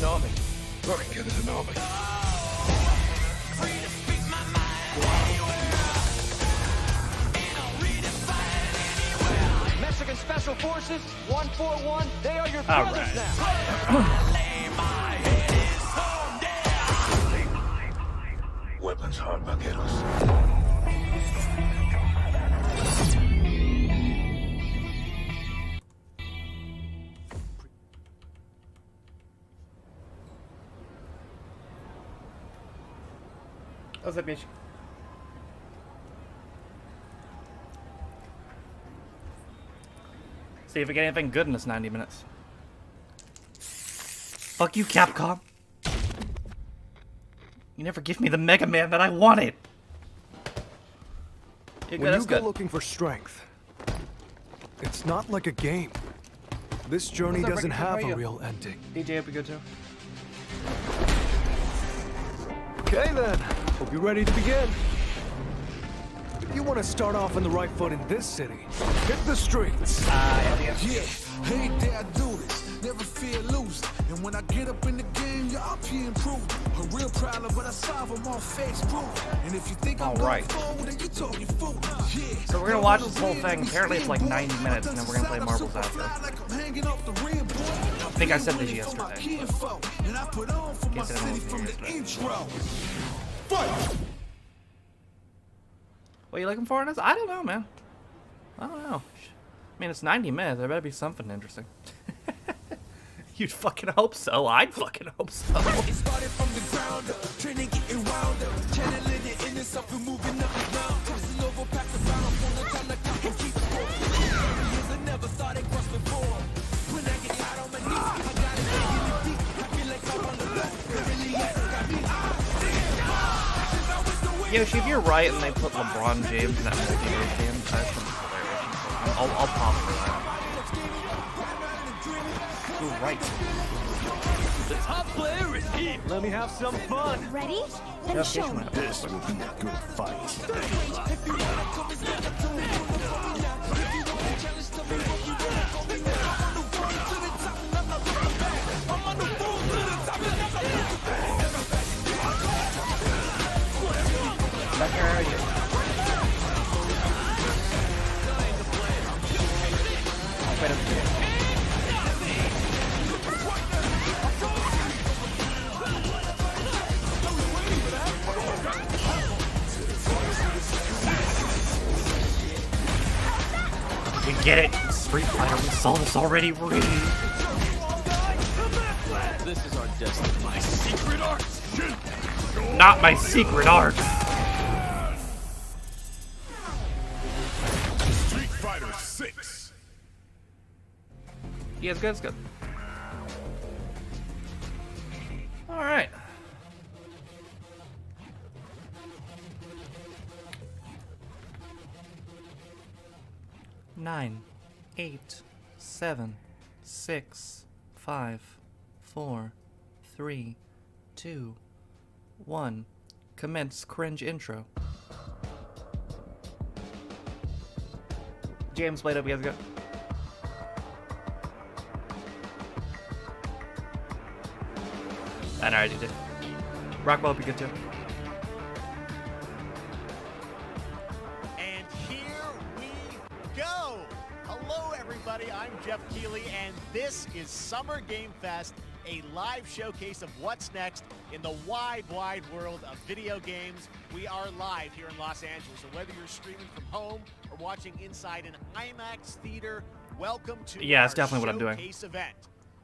an army. Gonna get an army. Mexican Special Forces, 141, they are your brothers now. Weapons hard, vaqueros. What's up, bitch? See if we get anything good in this 90 minutes. Fuck you, Capcom. You never give me the Mega Man that I wanted. When you go looking for strength, it's not like a game. This journey doesn't have a real ending. DJ, hope you're good too. Okay then, hope you're ready to begin. If you want to start off on the right foot in this city, hit the streets. Yeah, hey there, I do this. Never fear losing. And when I get up in the game, y'all be improved. A real problem, but I solve them all face proof. And if you think I'm going forward, then you talking fool. Yeah. So we're gonna watch this whole thing. Apparently it's like 90 minutes, and then we're gonna play marbles after. I think I said this yesterday. And I put on for my city from the intro. Fight! What are you looking for in this? I don't know, man. I don't know. I mean, it's 90 minutes. There better be something interesting. You'd fucking hope so. I'd fucking hope so. It started from the ground up, training getting round up, channeling the inner self and moving up and down, crossing over past the bound on the time like I can keep score. Years I never thought I'd cross before. When I get out on my knees, I got it digging deep. I feel like I'm on the road. It really has got me. Yoshi, if you're right and they put LeBron James in that multiverse game, that's hilarious. I'll pop for that. You're right. The top player is here. Let me have some fun. Ready? Then show me. This will be a good fight. Where are you? Wait a minute. We get it! Street Fighter, we saw this already, Reed! This is our destiny. My secret arts. Not my secret arts! Street Fighter 6. Yeah, it's good, it's good. Alright. Nine, 8, 7, 6, 5, 4, 3, 2, 1. Commence cringe intro. James played up, you guys go. I already did. Rockwell, be good too. And here we go. Hello, everybody. I'm Jeff Keighley, and this is Summer Game Fest, a live showcase of what's next in the wide, wide world of video games. We are live here in Los Angeles, so whether you're streaming from home or watching inside an IMAX theater, welcome to it's our definitely what I'm doing. showcase event.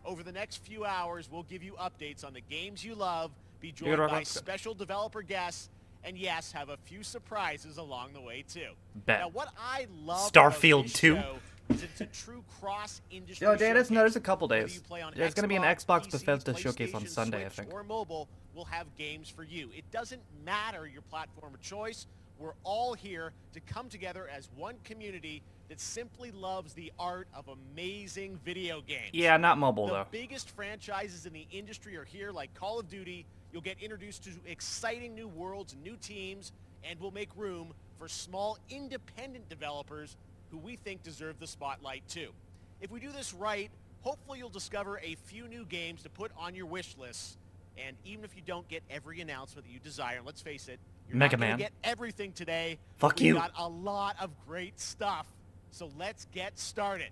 Over the next few hours, we'll give you updates on the games you love, be You're joined gonna by rock- special developer guests, and yes, have a few surprises along the way too. Bet. Now, what I love Starfield about this 2. show is it's a true cross-industry Yo, Dennis, no, there's a showcase. couple Whether days. you play on There's gonna be an Xbox, Xbox Bethesda PC, showcase on PlayStation, Sunday, I Switch, think. or mobile, we'll have games for you. It doesn't matter your platform of choice. We're all here to come together as one community that simply loves the art of amazing video games. Yeah, not mobile, The though. biggest franchises in the industry are here, like Call of Duty. You'll get introduced to exciting new worlds, new teams, and we'll make room for small independent developers who we think deserve the spotlight too. If we do this right, Hopefully you'll discover a few new games to put on your wish lists. And even if you don't get every announcement that you desire, let's face it, you're Mega not going Man. to get everything today. Fuck We've you. got a lot of great stuff. So let's get started.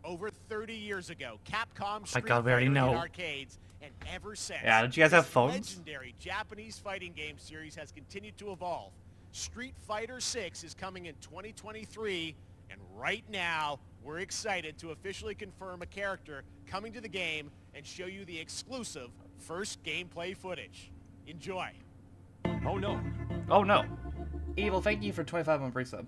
Over 30 years ago, Capcom Street God, we already Fighter know. hit arcades, and ever since, Yeah, did you guys have this phones? legendary Japanese fighting game series has continued to evolve. Street Fighter 6 is coming in 2023, and right now, we're excited to officially confirm a character coming to the game and show you the exclusive first gameplay footage. Enjoy. Oh no. Oh no. Evil, thank you for 25 on free sub.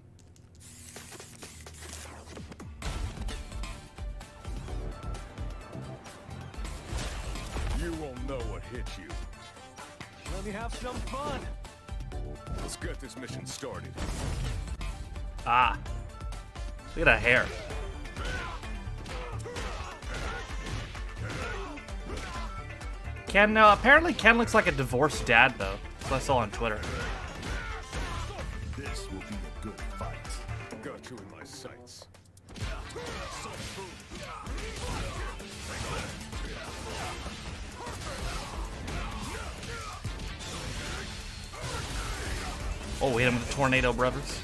You won't know what hit you. Let me have some fun. Let's get this mission started. Ah. Look at that hair. Ken, apparently Ken looks like a divorced dad, though. That's what I saw on Twitter. This will be a good fight. Got you in my sights. Oh, we hit him with the Tornado Brothers.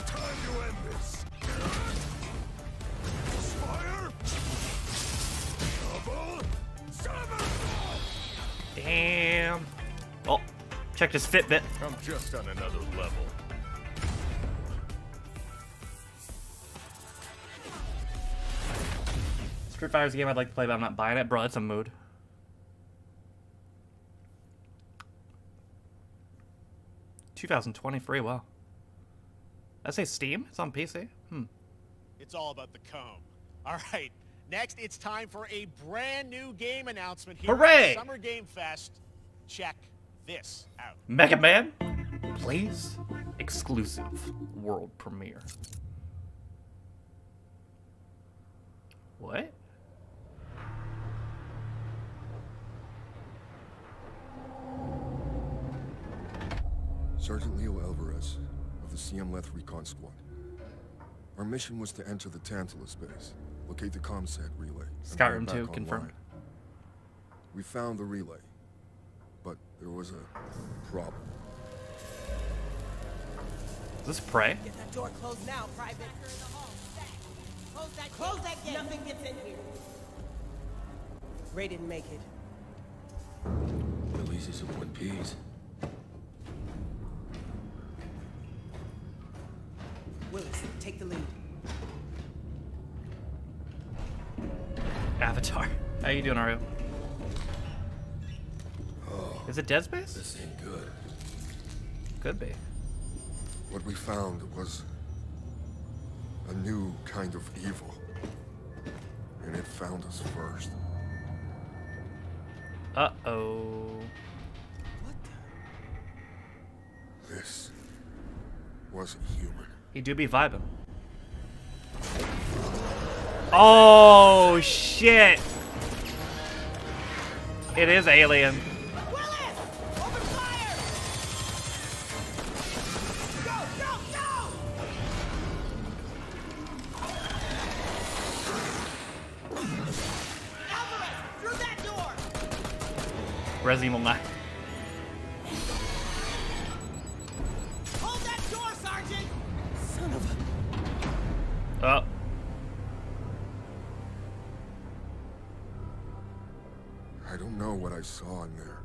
Time to end this. Fire. Double. Seven. Damn. Oh, check his Fitbit. I'm just on another level. Street Fighter's a game I'd like to play, but I'm not buying it. Bro, that's a mood. $2023, wow. I say Steam? It's on PC? It's all about the comb. All right, next it's time for a brand new game announcement here Hooray! at Summer Game Fest. Check this out. Mega Man? Please? Exclusive world premiere. What? Sergeant Leo Alvarez of the CM Leth Recon Squad. Our mission was to enter the Tantalus base, locate the ComSat relay. and bring Skyrim it back 2 online. confirmed. We found the relay, but there was a problem. Is this Prey? Get that door closed now, Private. Close that gate. Nothing gets in here. Ray didn't make it. At least it's in one piece. Willis, take the lead. Avatar. How you doing, Ario? Is it Dead Space? This ain't good. Could be. What we found was a new kind of evil. And it found us first. Uh-oh. This wasn't human. He do be vibing. Oh, shit. It is Alien. Willis! Open fire! Go, go, go! Alvarez, through that door! Resident Evil 9. Hold that door, Sergeant! Son of a... Oh. I don't know what I saw in there.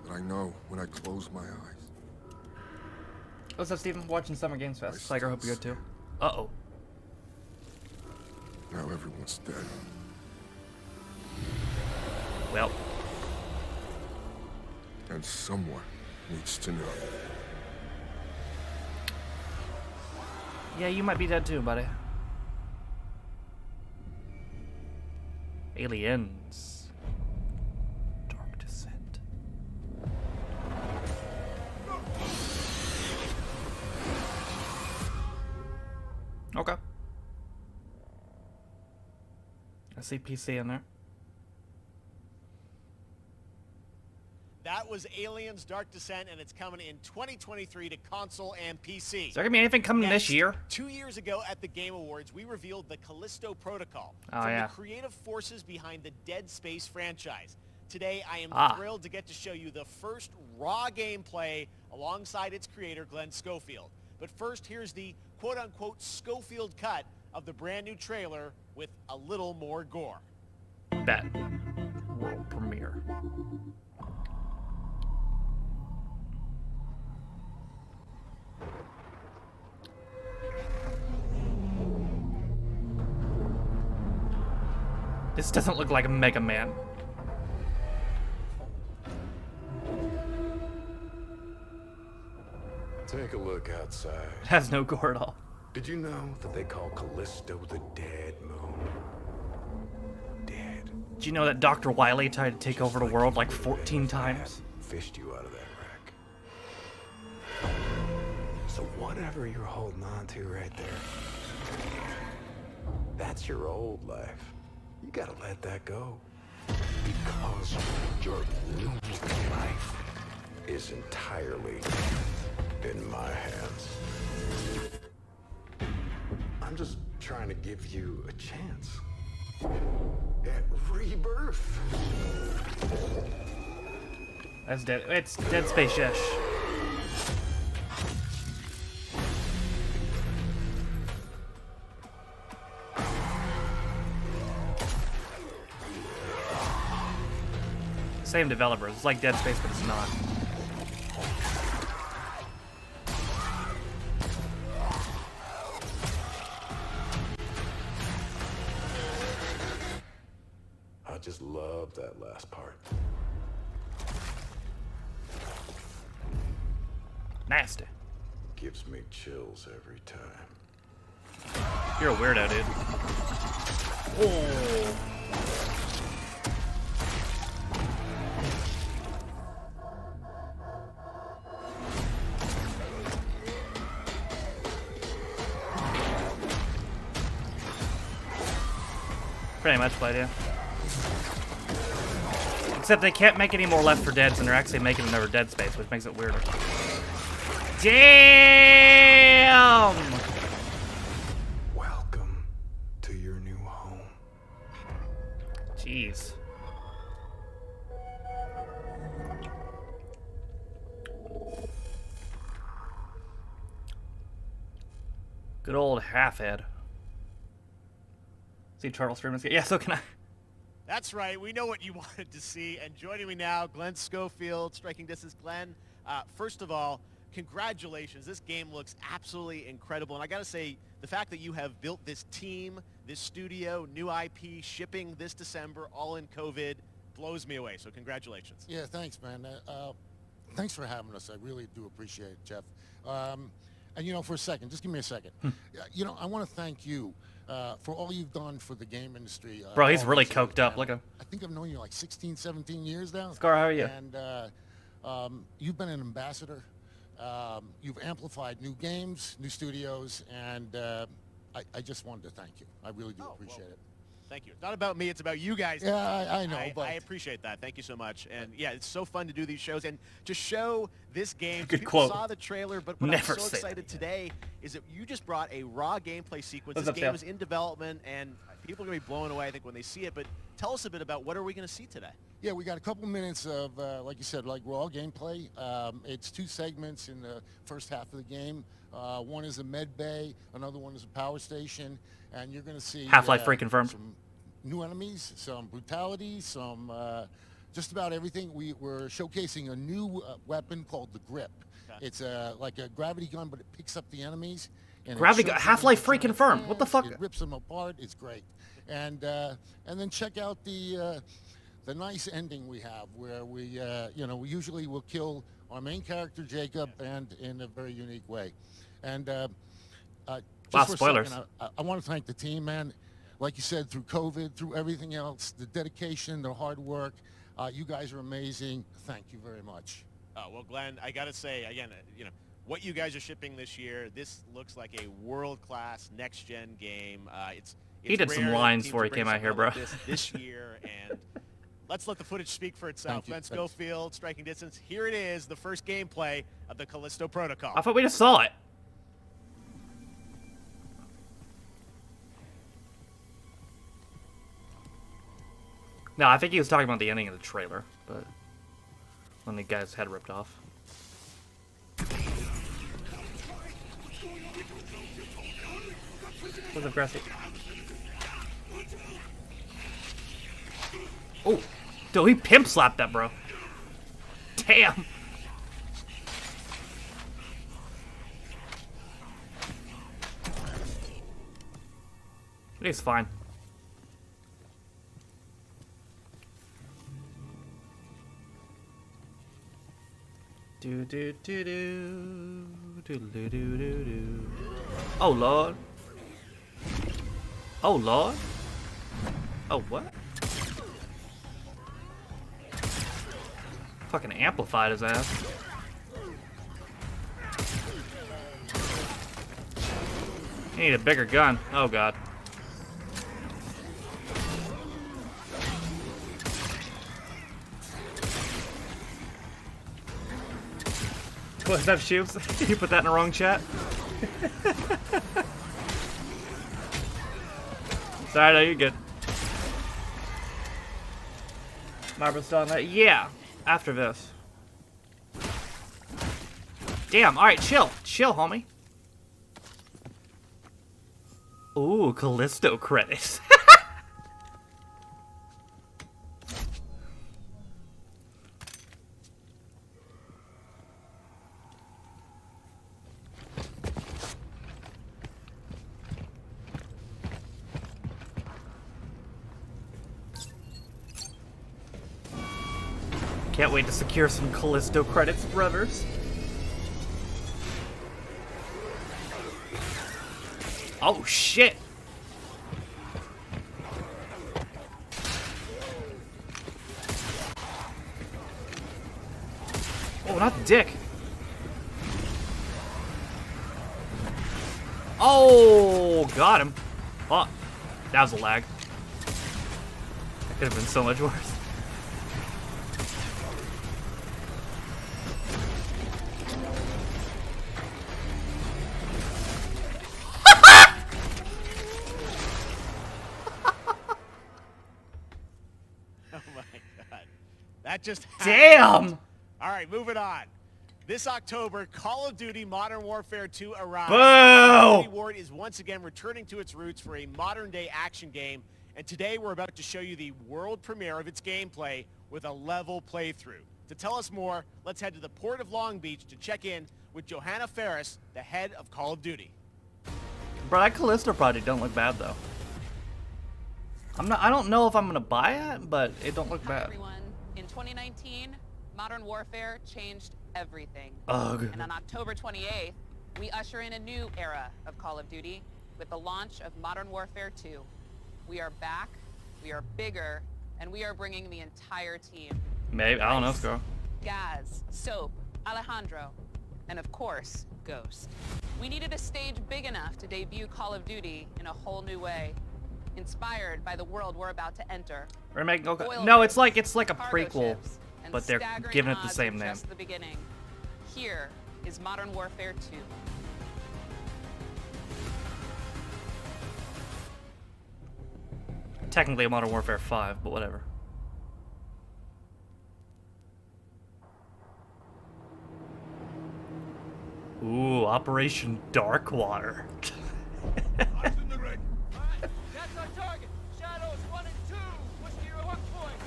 But I know when I close my eyes. What's up, Steven? Watching Summer Games Fest. Tiger, hope you're good too. Uh-oh. Now everyone's dead. Well, And someone needs to know. yeah, you might be dead too, buddy. Aliens. Dark Descent. Okay. I see PC in there. That was Aliens Dark Descent, and it's coming in 2023 to console and PC. Is there gonna be anything coming Next, this year? 2 years ago at the Game Awards, we revealed the Callisto Protocol Oh, from yeah. the creative forces behind the Dead Space franchise. Today, I am thrilled to get to show you the first raw gameplay alongside its creator, Glenn Schofield. But first, here's the quote-unquote Schofield cut of the brand new trailer with a little more gore. Bet. World premiere. This doesn't look like a Mega Man. Take a look outside. It has no gore at all. Did you know that they call Callisto the dead moon? Dead. Did you know that Dr. Wily tried to take over the world like 14 times? Fished you out of that wreck. So whatever you're holding on to right there, that's your old life. You gotta let that go. Because your new life is entirely in my hands. I'm just trying to give you a chance at rebirth. That's dead. It's Dead Space, yes. Same developers. It's like Dead Space, but it's not. I just love that last part. Nasty. Gives me chills every time. You're a weirdo, dude. Oh. Pretty much, but yeah. Except they can't make any more Left 4 Deads, and they're actually making another Dead Space, which makes it weirder. Damn! Welcome to your new home. Jeez. Good old half-head. See Turtle streaming? Yeah, so can I. That's right. We know what you wanted to see. And joining me now, Glenn Schofield, Striking Distance. Glenn, first of all, congratulations. This game looks absolutely incredible. And I got to say, the fact that you have built this team, this studio, new IP, shipping this December, all in COVID, blows me away. So congratulations. Yeah, thanks, man. Thanks for having us. I really do appreciate it, Jeff. And, you know, for a second, just give me a second. You know, I want to thank you for all you've done for the game industry. Bro, he's really obviously. coked up. Look at him. I think I've known you like 16, 17 years now. Scar, how are you? And you've been an ambassador. You've amplified new games, new studios, and I just wanted to thank you. I really do appreciate it. Thank you. It's not about me. It's about you guys. Yeah, I know, but I appreciate that. Thank you so much. And yeah, it's so fun to do these shows and to show this game. Good People quote. saw the trailer, but what Never I'm so say excited that. today is that you just brought a raw gameplay sequence. What's This up, game Jeff? is in development, and people are going to be blown away, I think, when they see it. But tell us a bit about what are we going to see today? yeah, we got a couple minutes of, like you said, like raw gameplay. It's 2 segments in the first half of the game. One is a med bay, another one is a power station, and you're going to see Half-Life free confirmed. some new enemies, some brutality, some just about everything. We're showcasing a new weapon called the Grip. Okay. It's like a gravity gun, but it picks up the enemies. And it Gravity shows gun- them Half-Life in free different confirmed. What the fuck? It rips them apart. It's great. And then check out the nice ending we have, where we you know, we usually will kill our main character Jacob, and in a very unique way. And just Wow, for a spoilers. second, I want to thank the team, man. Like you said, through COVID, through everything else, the dedication, the hard work, you guys are amazing. Thank you very much. Well, Glenn, I got to say, again, you know, what you guys are shipping this year, this looks like a world-class next-gen game. It's He did some rare that lines teams before he bring came out here, something like bro. This year, and let's let the footage speak for itself. Thank you. Ben Schofield, striking distance. Here it is, the first gameplay of the Callisto Protocol. I thought we just saw it. No, I think he was talking about the ending of the trailer, but when the guy's head ripped off. Was aggressive. Oh, dude, he pimp slapped that, bro. Damn. He's fine. Do do do do do do do do do. Oh Lord. Oh Lord. Oh what? Fucking amplified his ass. You need a bigger gun. Oh god. What's up, Shoops? You put that in the wrong chat? Sorry, no, you're good. Marvel's still on that? Yeah, after this. Damn, alright, chill. Chill, homie. Ooh, Callisto credits. Can't wait to secure some Callisto credits, brothers. Oh, shit. Oh, not the dick. Oh, got him. Fuck. That was a lag. That could have been so much worse. That just happened. Damn! All right, moving on. This October, Call of Duty Modern Warfare 2 arrives. Boo! Call of Duty War is once again returning to its roots for a modern-day action game, and today we're about to show you the world premiere of its gameplay with a level playthrough. To tell us more, let's head to the port of Long Beach to check in with Johanna Ferris, the head of Call of Duty. Bro, that Callisto project don't look bad though. I don't know if I'm gonna buy it, but it don't look Hi, bad. everyone. In 2019, Modern Warfare changed everything. Ugh. And on October 28th, we usher in a new era of Call of Duty with the launch of Modern Warfare 2. We are back, we are bigger, and we are bringing the entire team. Maybe, I don't know, Scar. Gaz, Soap, Alejandro, and of course, Ghost. We needed a stage big enough to debut Call of Duty in a whole new way, inspired by the world we're about to enter. We're making Oil no, it's rigs, like a cargo prequel, ships, and but they're staggering giving it the odds same are name. just the beginning. Here is Modern Warfare 2. Technically a Modern Warfare 5, but whatever. Ooh, Operation Darkwater. Eyes in the red. Alright, that's our target. Shadows 1 and 2. Push to your hook point.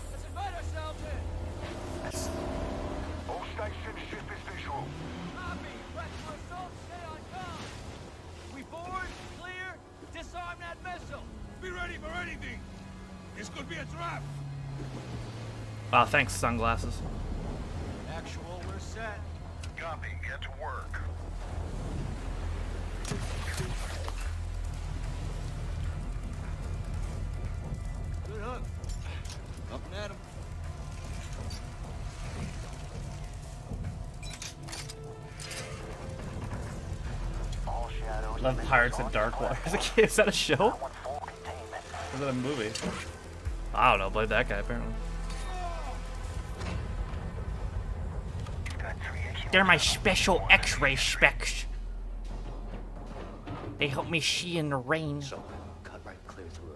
Let's invite ourselves in. That's... All station ship is visual. Copy. Press for assault. Stay on comm. We board, clear, disarm that missile. Be ready for anything. This could be a trap. Wow, thanks, sunglasses. Actual, we're set. Copy. Get to work. Good hook. Up and at him. All shadows. Love Pirates of Darkwater. Is that a show? Or is that a movie? I don't know, played that guy apparently. They're my special X-ray specs. They help me see in the rain. So, cut right clear through.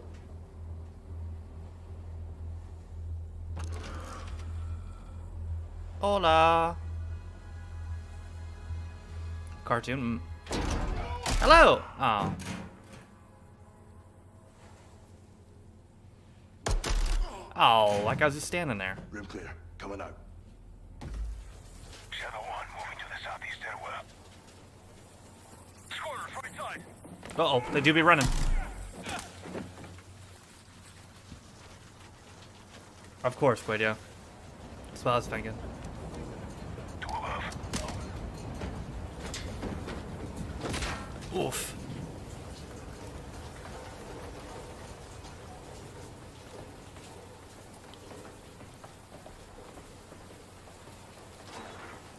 Hola. Cartoon. Hello. Oh. Oh, like I was just standing there. Room clear. Coming out. Shadow 1 moving to the southeast stairwell. Squatters, right side. Uh-oh, they do be running. Of course, Quaid, yeah. That's what I was thinking. Oof.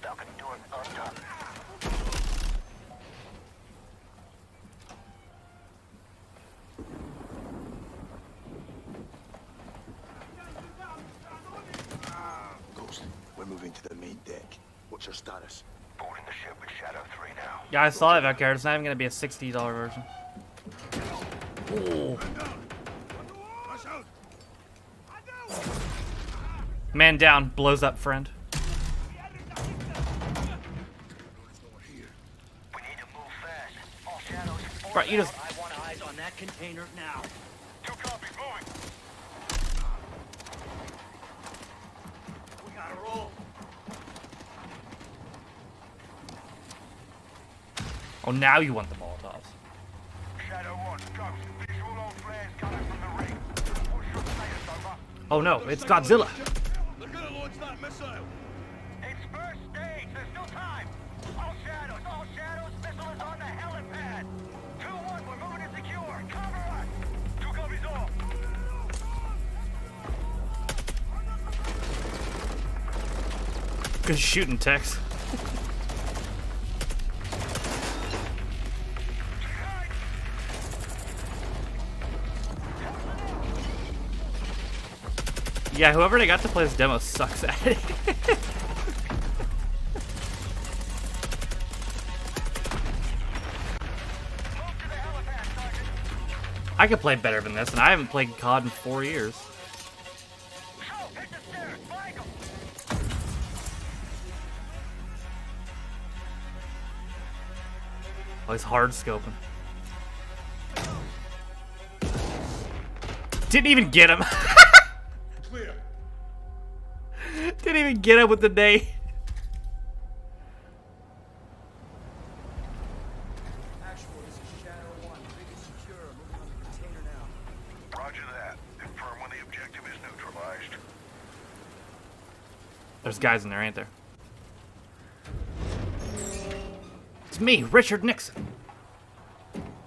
Falcon doing undone. Ghost, we're moving to the main deck. What's your status? Boarding the ship with Shadow 3 now. Yeah, I saw that back there. It's not even gonna be a $60 version. Ooh. Man down, blows up friend. We need to move fast. All shadows. Right, you just. I want eyes on that container now. 2 copies, moving. We gotta roll. Oh, now you want the Molotovs. Shadow 1, Ghost. Visual on flares coming from the ring. What's your status, over? Oh no, it's Godzilla. They're gonna launch that missile. It's first stage. There's still time. All shadows. Missile is on the helipad. 2-1, we're moving to secure. Cover us. 2 copies off. Good shooting, Tex. Yeah, whoever they got to play this demo sucks at it. I could play better than this, and I haven't played COD in 4 years. Oh, he's hard scoping. Didn't even get him. Clear. Didn't even get him with the nade. Actual, this is Shadow 1. Rig is secure. Moving on the container now. Roger that. Confirm when the objective is neutralized. There's guys in there, ain't there? It's me, Richard Nixon.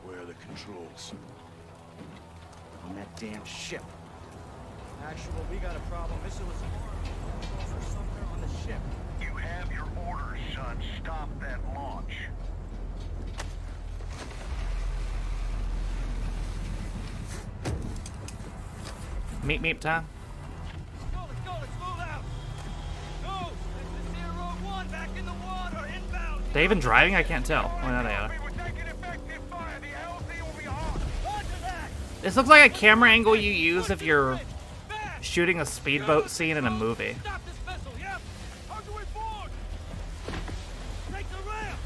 Where are the controls? On that damn ship. Actual, we got a problem. Missile is armed. For somewhere on the ship. You have your orders, son. Stop that launch. Meep time. Let's go, let's move out. Go, this is 0-1, back in the water, inbound. They even driving? I can't tell. Oh, no, they are. We were taking effective fire. The LZ will be on. Roger that. This looks like a camera angle you use if you're shooting a speedboat scene in a movie. Stop this vessel, yep. How do we board? Take the ramp.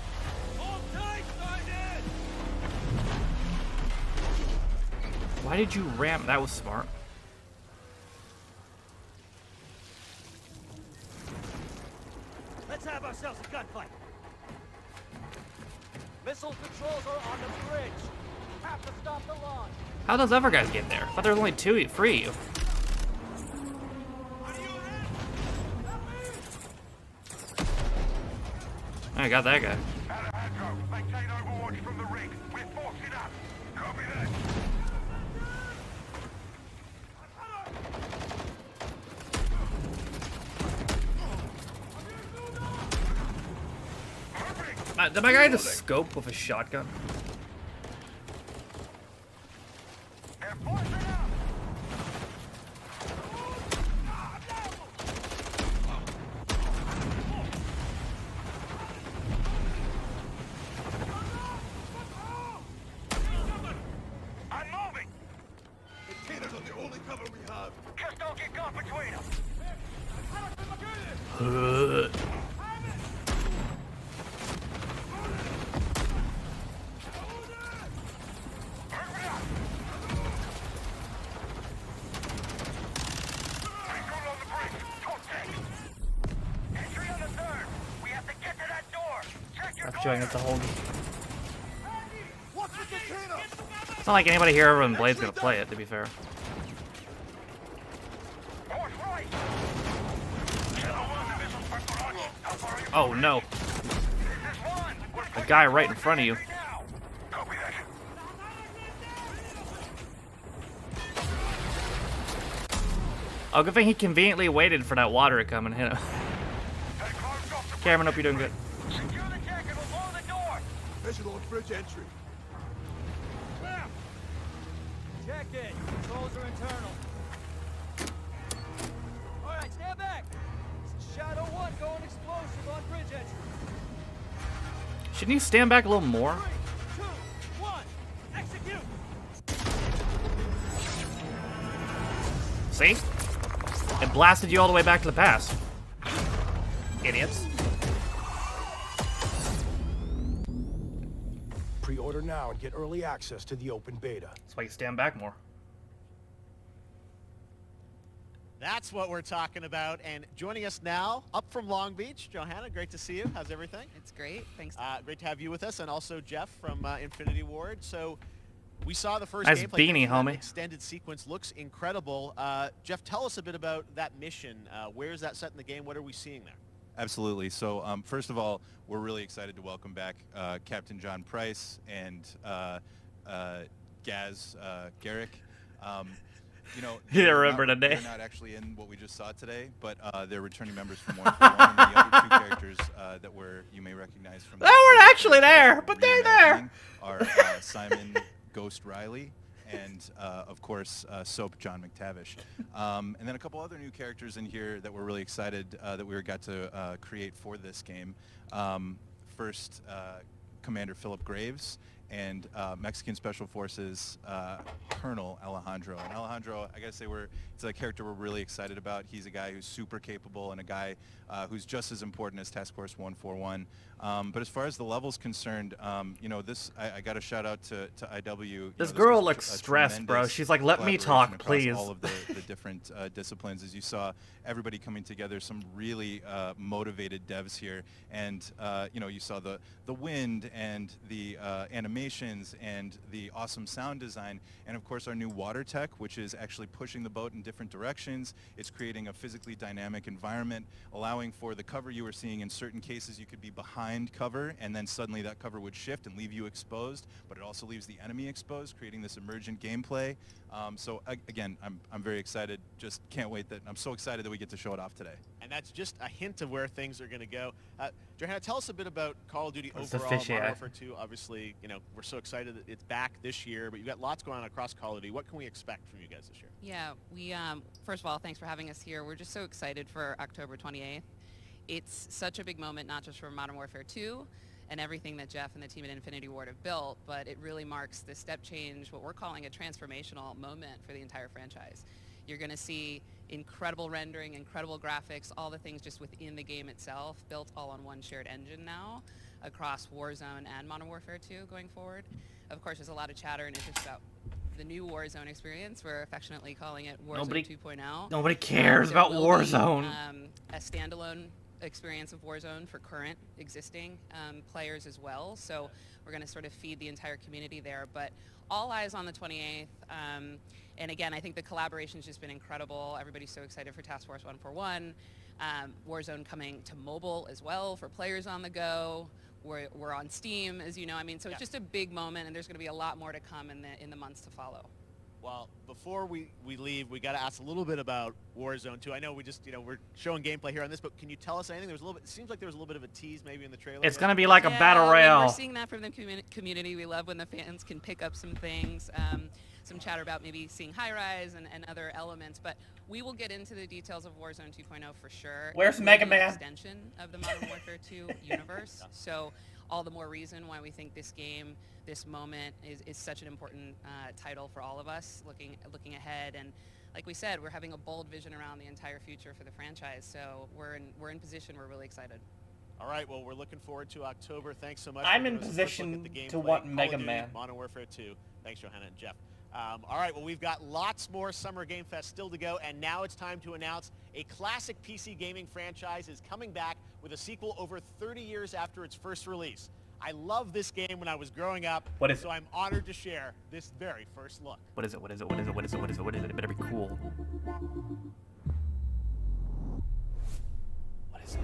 Hold tight, Sergeant. Why did you ramp? That was smart. Let's have ourselves a gunfight. Missile controls are on the bridge. Have to stop the launch. How does other guys get there? I thought there was only 2 free. I got that guy. Alejandro, maintain overwatch from the rig. We're forcing up. Copy that. Did my guy just scope with a shotgun? They're forcing up. That's showing us the whole. It's not like anybody here other than Blade's gonna play it, to be fair. Oh no. A guy right in front of you. Oh, good thing he conveniently waited for that water to come and hit him. Cameron, hope you're doing good. Visual on bridge entry. Check it. Controls are internal. All right, stand back. Shadow 1 going explosive on bridge entry. Shouldn't you stand back a little more? 3, 2, 1, execute. See? It blasted you all the way back to the past. Idiots. Pre-order now and get early access to the open beta. That's why you stand back more. That's what we're talking about. And joining us now, up from Long Beach, Johanna, great to see you. How's everything? It's great. Thanks. Great to have you with us, and also Jeff from Infinity Ward. So we saw the first Nice gameplay. beanie, homie. Extended sequence looks incredible. Jeff, tell us a bit about that mission. Where is that set in the game? What are we seeing there? Absolutely. So first of all, we're really excited to welcome back Captain John Price and Gaz Garrick. You know, You didn't remember the name. They're not actually in what we just saw today, but they're returning members from 141. And the other two characters that you may recognize from. They weren't actually there, but they're there. Are Simon Ghost Riley and, of course, Soap John McTavish. And then a couple other new characters in here that we're really excited that we got to create for this game. First, Commander Philip Graves and Mexican Special Forces Colonel Alejandro. And Alejandro, I gotta say, it's a character we're really excited about. He's a guy who's super capable and a guy who's just as important as Task Force 141. But as far as the level's concerned, you know, I got to shout out to IW. This girl looks stressed, bro. She's like, let me talk, please. All of the different disciplines. As you saw, everybody coming together, some really motivated devs here. And, you know, you saw the wind and the animations and the awesome sound design. And, of course, our new water tech, which is actually pushing the boat in different directions. It's creating a physically dynamic environment, allowing for the cover you were seeing. In certain cases, you could be behind cover, and then suddenly that cover would shift and leave you exposed, but it also leaves the enemy exposed, creating this emergent gameplay. So again, I'm very excited. Just can't wait I'm so excited that we get to show it off today. And that's just a hint of where things are going to go. Johanna, tell us a bit about Call of Duty What's overall. the fishy Modern eye? Warfare 2, obviously, you know, we're so excited that it's back this year, but you've got lots going on across Call of Duty. What can we expect from you guys this year? Yeah, we first of all, thanks for having us here. We're just so excited for October 28th. It's such a big moment, not just for Modern Warfare 2 and everything that Jeff and the team at Infinity Ward have built, but it really marks the step change, what we're calling a transformational moment for the entire franchise. You're going to see incredible rendering, incredible graphics, all the things just within the game itself, built all on one shared engine now across Warzone and Modern Warfare 2 going forward. Of course, there's a lot of chatter and interest about the new Warzone experience. We're affectionately calling it Warzone 2.0. Nobody cares about Warzone. A standalone experience of Warzone for current existing players as well. So we're going to sort of feed the entire community there. But all eyes on the 28th. And again, I think the collaboration's just been incredible. Everybody's so excited for Task Force 141. Warzone coming to mobile as well for players on the go. We're on Steam, as you know. I mean, so it's just a big moment, and there's going to be a lot more to come in the months to follow. Well, before we leave, we got to ask a little bit about Warzone 2. I know we just, you know, we're showing gameplay here on this, but can you tell us anything? There's a little bit. It seems like there was a little bit of a tease maybe in the trailer. It's gonna be like a battle royale. We're seeing that from the community. We love when the fans can pick up some things. Some chatter about maybe seeing high-rise and other elements, but we will get into the details of Warzone 2.0 for sure. Where's Mega Man? Extension of the Modern Warfare 2 universe. So all the more reason why we think this game, this moment is such an important title for all of us looking ahead. And like we said, we're having a bold vision around the entire future for the franchise. So we're in position. We're really excited. All right, well, we're looking forward to October. Thanks so much. I'm for in giving us a quick look position at the to gameplay. want Call of Mega Duty, Man. Modern Warfare 2. Thanks, Johanna and Jeff. All right, well, we've got lots more Summer Game Fest still to go, and now it's time to announce a classic PC gaming franchise is coming back with a sequel over 30 years after its first release. I loved this game when I was growing up, What is so I'm honored to share this very first look. What is it? What is it? What is it? What is it? What is it? What is it? It better be cool. What is it?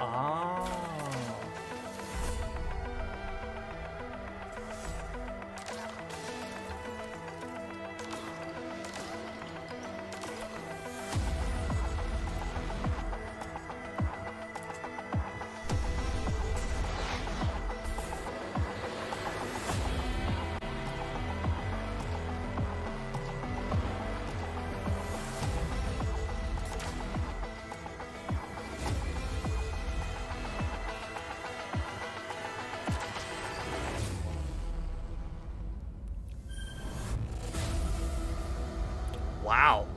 Oh. Wow.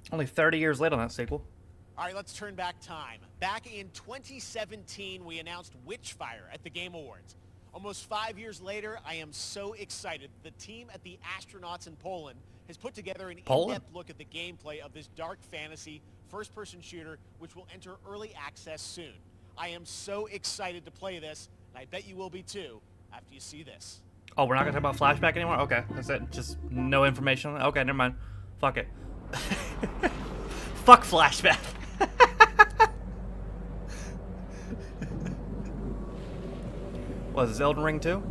Only 30 years late on that sequel. All right, let's turn back time. Back in 2017, we announced Witchfire at the Game Awards. Almost 5 years later, I am so excited. The team at the Astronauts in Poland has put together an in-depth look at the gameplay of this dark fantasy first-person shooter, which will enter early access soon. I am so excited to play this, and I bet you will be too after you see this. Oh, we're not gonna talk about Flashback anymore? Okay, that's it. Just no information on it. Okay, never mind. Fuck it. Fuck Flashback. What is this, Elden Ring 2?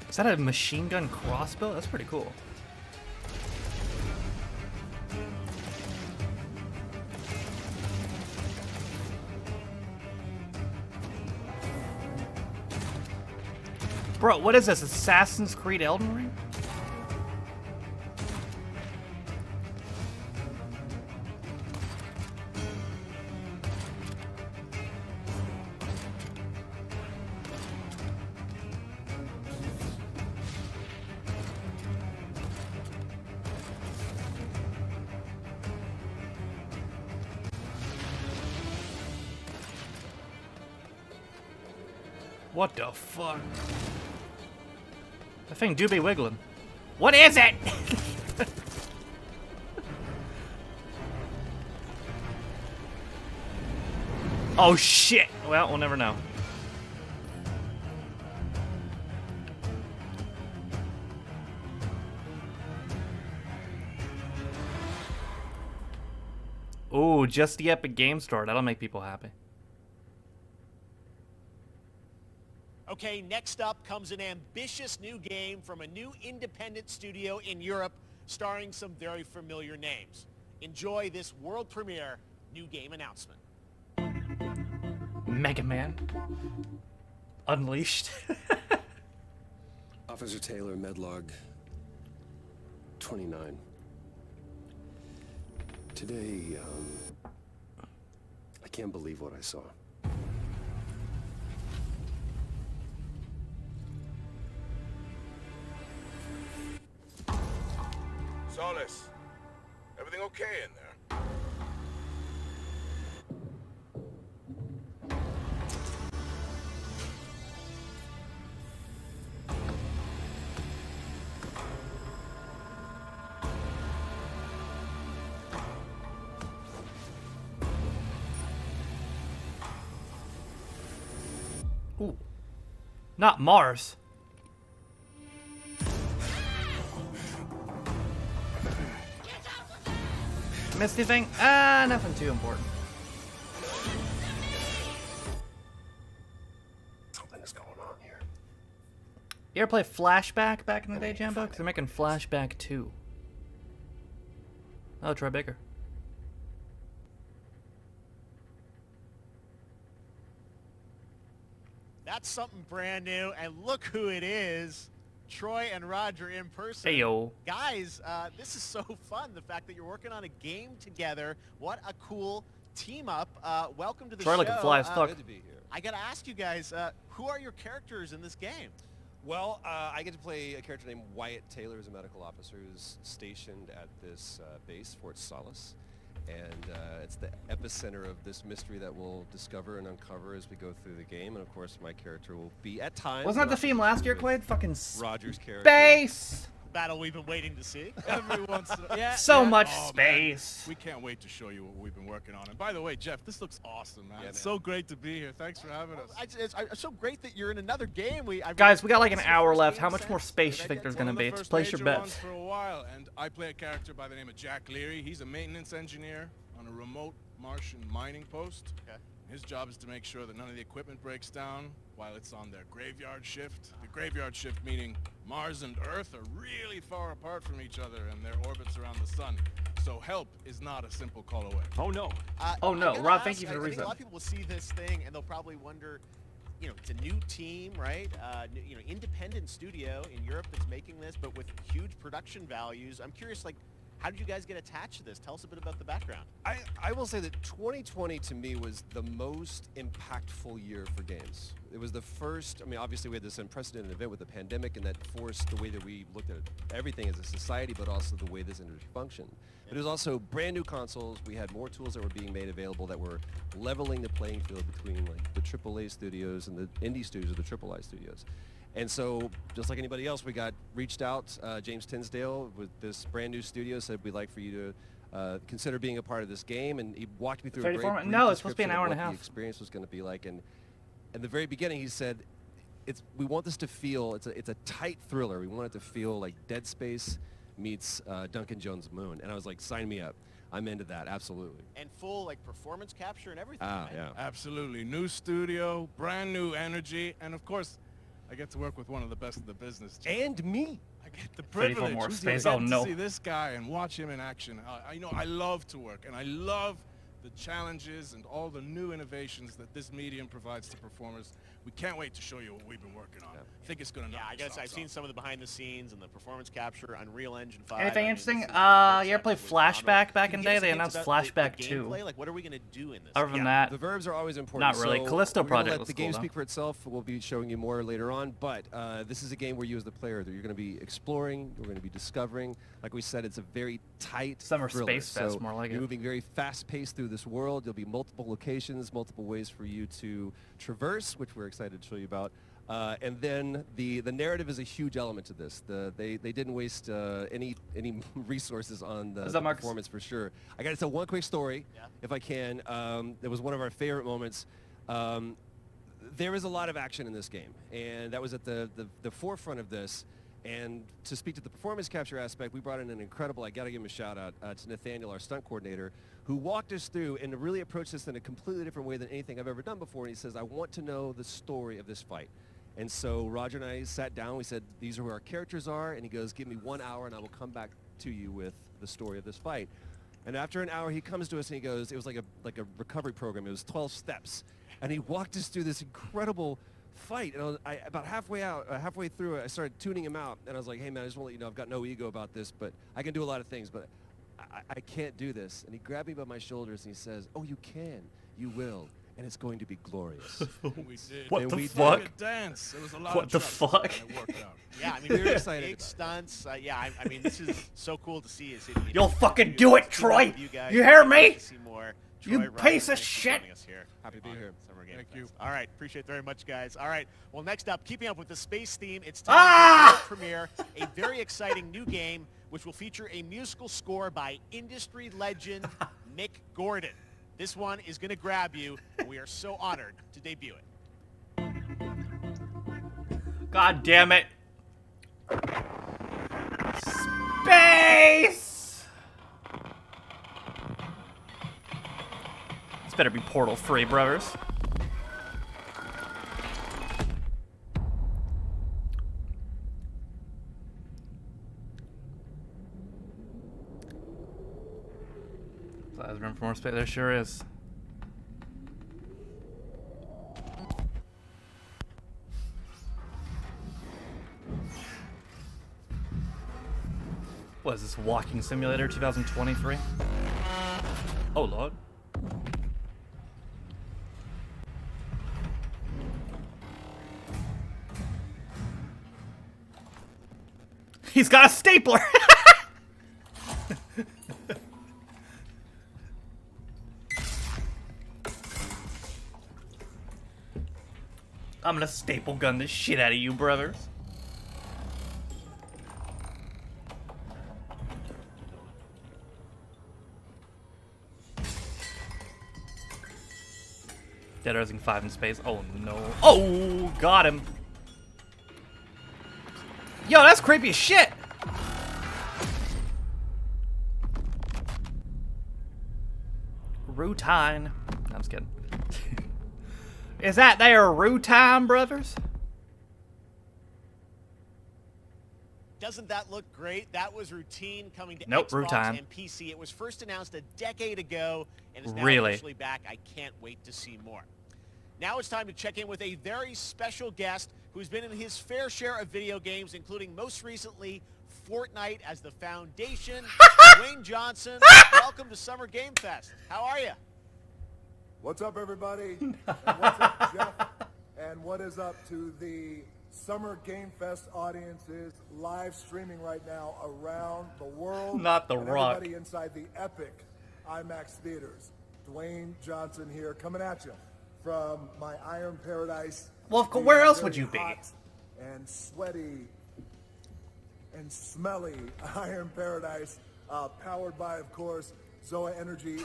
Is that a machine gun crossbow? That's pretty cool. Bro, what is this? Assassin's Creed Elden Ring? What the fuck? That thing do be wiggling. What is it? Oh shit! Well, we'll never know. Ooh, just the Epic Game Store. That'll make people happy. Okay, next up comes an ambitious new game from a new independent studio in Europe, starring some very familiar names. Enjoy this world premiere new game announcement. Mega Man. Unleashed. Officer Taylor, Medlog 29. Today, I can't believe what I saw. Solis, everything okay in there? Ooh. Not Mars. Missed anything? Nothing too important. Something's going on here. You ever play Flashback back in the day, Jambo? Because they're making Flashback 2. Oh, Troy Baker. That's something brand new, and look who it is. Troy and Roger in person. Hey, yo. Guys, this is so fun. The fact that you're working on a game together. What a cool team up. Welcome to the Troy show. looking fly as fuck. Good to be here. I got to ask you guys, who are your characters in this game? Well, I get to play a character named Wyatt Taylor, who's a medical officer who's stationed at this base, Fort Solace. And it's the epicenter of this mystery that we'll discover and uncover as we go through the game. And of course, my character will be at times. Wasn't that the theme last year, Quaid? Fucking Roger's character. Space! Battle we've been waiting to see. Every once in a Yeah, So yeah. much Oh, space. man. We can't wait to show you what we've been working on. And by the way, Jeff, this looks awesome, man. Yeah, It's man. so great to be here. Thanks for having us. It's so great that you're in another game. Guys, we got like an this is your hour first left. game How much since? more space Did you I think get there's one going of to the be? First Place your major ones bets. for a while, and I play a character by the name of Jack Leary. He's a maintenance engineer on a remote Martian mining post. Okay. His job is to make sure that none of the equipment breaks down while it's on their graveyard shift. The graveyard shift meaning Mars and Earth are really far apart from each other and their orbits around the sun. So help is not a simple call away. Oh no. Oh, no. I gotta Rob, thank ask, you for the I think reset. a lot of people will see this thing and they'll probably wonder, you know, it's a new team, right? You know, independent studio in Europe that's making this, but with huge production values. I'm curious, like, how did you guys get attached to this? Tell us a bit about the background. I will say that 2020 to me was the most impactful year for games. It was the first, I mean, obviously we had this unprecedented event with the pandemic, and that forced the way that we looked at everything as a society, but also the way this industry functioned. But it was also brand new consoles. We had more tools that were being made available that were leveling the playing field between like the AAA studios and the indie studios or the AAA studios. And so, just like anybody else, we got reached out. James Tinsdale with this brand new studio said we'd like for you to consider being a part of this game, and he walked me through a very 34 brief No, it's supposed to be an description hour of and a what half. the experience was going to be like. And in the very beginning, he said, we want this to feel, it's a tight thriller. We want it to feel like Dead Space meets Duncan Jones' Moon. And I was like, sign me up. I'm into that, absolutely. And full, like, performance capture and everything, Ah, right? yeah. Absolutely. New studio, brand new energy, and of course, I get to work with one of the best in the business. And me. I get the 34 privilege more to space. get Oh, no. to see this guy and watch him in action. I know I love to work, and I love the challenges and all the new innovations that this medium provides to performers. We can't wait to show you what we've been working on. I think it's going to Yeah, I guess I've seen some of the behind the scenes and the performance capture, Unreal Engine 5. Anything I mean, interesting? this is- You ever that's play absolutely phenomenal. Flashback back Can in you the day? give us They a hint announced about Flashback the 2. gameplay? Like, what are we going to do in this? Other than that, The verbs are always important. not really. So Callisto we're gonna Project let was the cool, game though. speak for itself. We'll be showing you more later on, but this is a game where you as the player, you're going to be exploring, you're going to be discovering. Like we said, it's a very tight Summer thriller. Space Fest, So more like you're it. moving very fast-paced through this world. There'll be multiple locations, multiple ways for you to traverse, which we're excited to show you about. And then the narrative is a huge element to this. They didn't waste any resources on the that Marcus? performance for sure. I got to tell one quick story, if I can. It was one of our favorite moments. There is a lot of action in this game, and that was at the forefront of this. And to speak to the performance capture aspect, we brought in an incredible, I got to give him a shout out to Nathaniel, our stunt coordinator, who walked us through and really approached this in a completely different way than anything I've ever done before. And he says, I want to know the story of this fight. And so Roger and I sat down, we said, these are who our characters are. And he goes, give me 1 hour and I will come back to you with the story of this fight. And after an hour, he comes to us and he goes, it was like a recovery program. It was 12 steps. And he walked us through this incredible fight. And about halfway through it, I started tuning him out. And I was like, hey, man, I just want to let you know I've got no ego about this, but I can do a lot of things, but I can't do this. And he grabbed me by my shoulders and he says, oh, you can. You will. And it's going to be glorious. We did. What And the we fuck? did a dance. It was a lot What of the trouble, fuck? and it worked out. Yeah, I mean, Very we're excited big about it. stunts. Yeah, I mean, this is so cool to see. You'll fucking do it, Troy! You guys. hear me? To see more. You Troy, Roger, piece of thanks for shit! joining us here. Happy to be here. Summer Game Thank Fest. you. All right, appreciate it very much, guys. All right, well, next up, keeping up with the space theme, it's time for the premiere, a very exciting new game, which will feature a musical score by industry legend Mick Gordon. This one is going to grab you, and we are so honored to debut it. God damn it. Space! This better be Portal free, brothers. room for more space. There sure is. What is this, Walking Simulator 2023? Oh, Lord. He's got a stapler! I'm gonna staple gun the shit out of you, brothers. Dead Rising 5 in space. Oh no. Oh, got him. Yo, that's creepy as shit. Routine. I'm just kidding. Is that there routine, brothers? Doesn't that look great? That was Routine coming to Nope, Xbox Routine. and PC. It was first announced a decade ago and is now Really? officially back. I can't wait to see more. Now it's time to check in with a very special guest who's been in his fair share of video games, including most recently Fortnite as the Foundation. Dwayne Johnson, welcome to Summer Game Fest. How are you? What's up, everybody? And what's up, Jeff? And what is up to the Summer Game Fest audiences live streaming right now around the world? Not The and Rock. Everybody inside the epic IMAX theaters. Dwayne Johnson here, coming at you from my Iron Paradise. Well, where else would you be? Hot and sweaty and smelly Iron Paradise, powered by, of course, Zoa Energy, the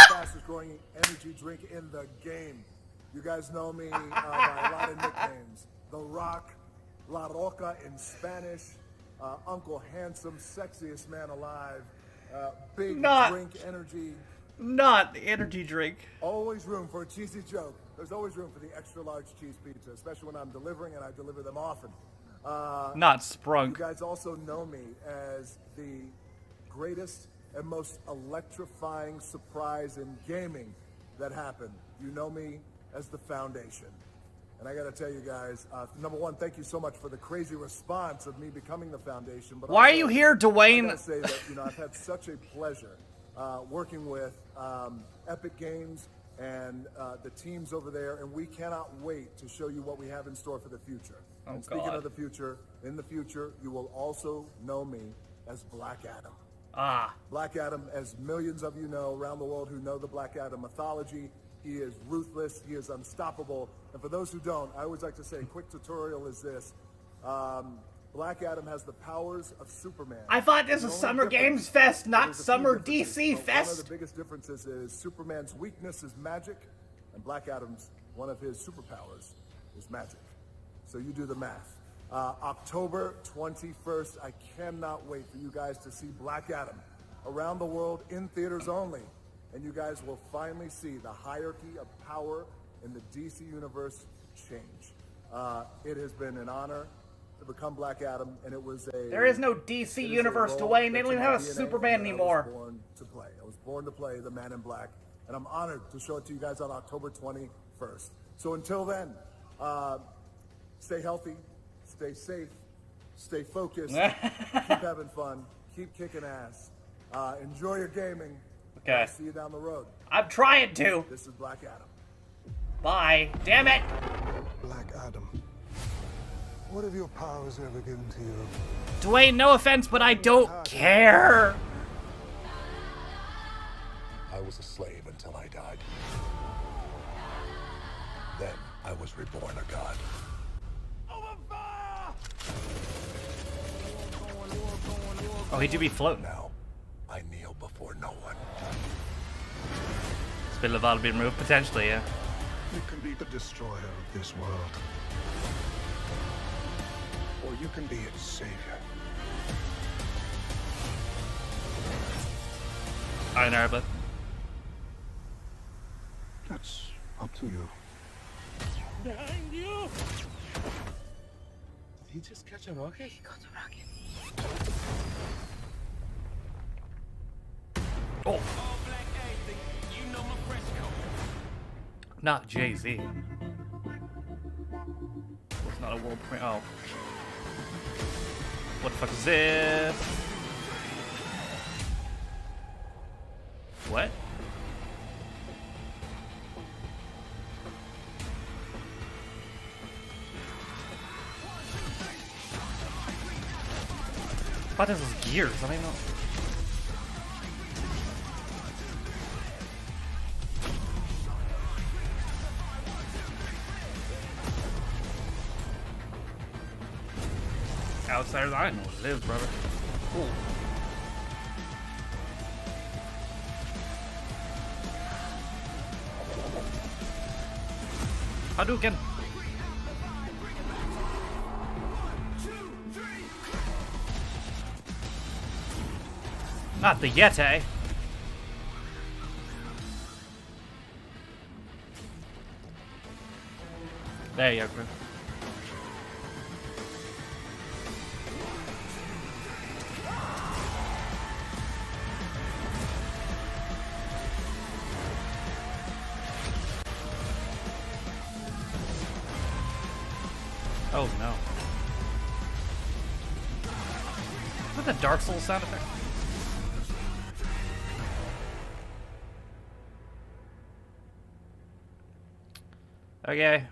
fastest growing energy drink in the game. You guys know me by a lot of nicknames. The Rock, La Roca in Spanish, Uncle Handsome, sexiest man alive, big drink energy. Not the energy drink. Always room for a cheesy joke. There's always room for the extra large cheese pizza, especially when I'm delivering, and I deliver them often. Not Sprunk. You guys also know me as the greatest and most electrifying surprise in gaming that happened. You know me as the Foundation. And I gotta tell you guys, number one, thank you so much for the crazy response of me becoming the Foundation. But Why also, are you here, Dwayne? I gotta say that, I've had such a pleasure working with Epic Games and the teams over there, and we cannot wait to show you what we have in store for the future. Oh, and speaking God. of the future, in the future, you will also know me as Black Adam. Ah. Black Adam, as millions of you know around the world who know the Black Adam mythology, he is ruthless, he is unstoppable. And for those who don't, I always like to say, a quick tutorial is this. Black Adam has the powers of Superman. I thought this was The only Summer difference- Games Fest, not there's a few Summer differences, DC but Fest. One of the biggest differences is Superman's weakness is magic, and Black Adam's, one of his superpowers, is magic. So you do the math. October 21st, I cannot wait for you guys to see Black Adam around the world in theaters only. And you guys will finally see the hierarchy of power in the DC universe change. It has been an honor to become Black Adam, and it was a... There is no DC universe, Dwayne. They don't even have a Superman anymore. I was born to play. I was born to play the Man in Black, and I'm honored to show it to you guys on October 21st. So until then, stay healthy, stay safe, stay focused, keep having fun, keep kicking ass, enjoy your gaming. Okay. I'll see you down the road. I'm trying to. This is Black Adam. Bye. Damn it. Black Adam, what have your powers ever given to you? Dwayne, no offense, but I don't care. I was a slave until I died. Then I was reborn a god. Oh, he do be floating. Now, I kneel before no one. Spit of Val be removed, potentially, yeah. You can be the destroyer of this world. Or you can be its savior. Alright, Narba. That's up to you. Behind you! Did he just catch a rocket? He got a rocket. Oh. All black Not Jay-Z. It's not a world premiere. Oh. What the fuck is this? What? I thought this was Gears. I don't know. Outsiders, I know what it is, brother. Cool. I'll do it again. Not the Yeti. There you go, Chris. Oh no. Is that the Dark Souls sound effect? Okay.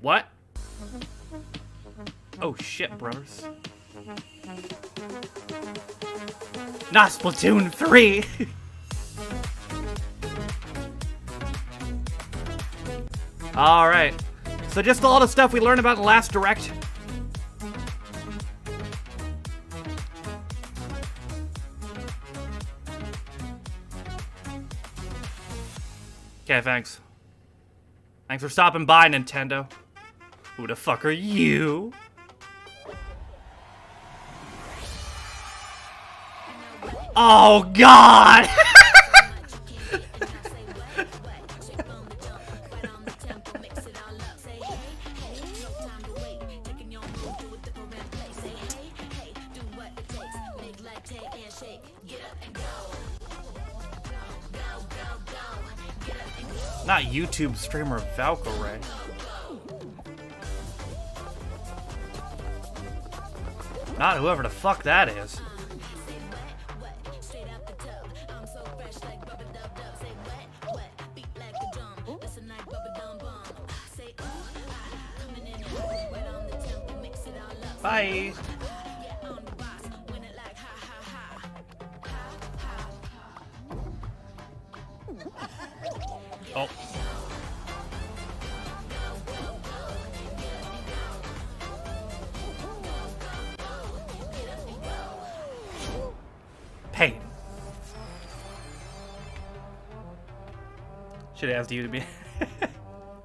What? Oh shit, brothers. Not Splatoon 3! Alright. So just all the stuff we learned about in the last Direct. Okay, thanks. Thanks for stopping by, Nintendo. Who the fuck are you? Oh, God! Not YouTube streamer Valkyrie. Not whoever the fuck that is. Bye. Oh. Pain. Should have asked you to be.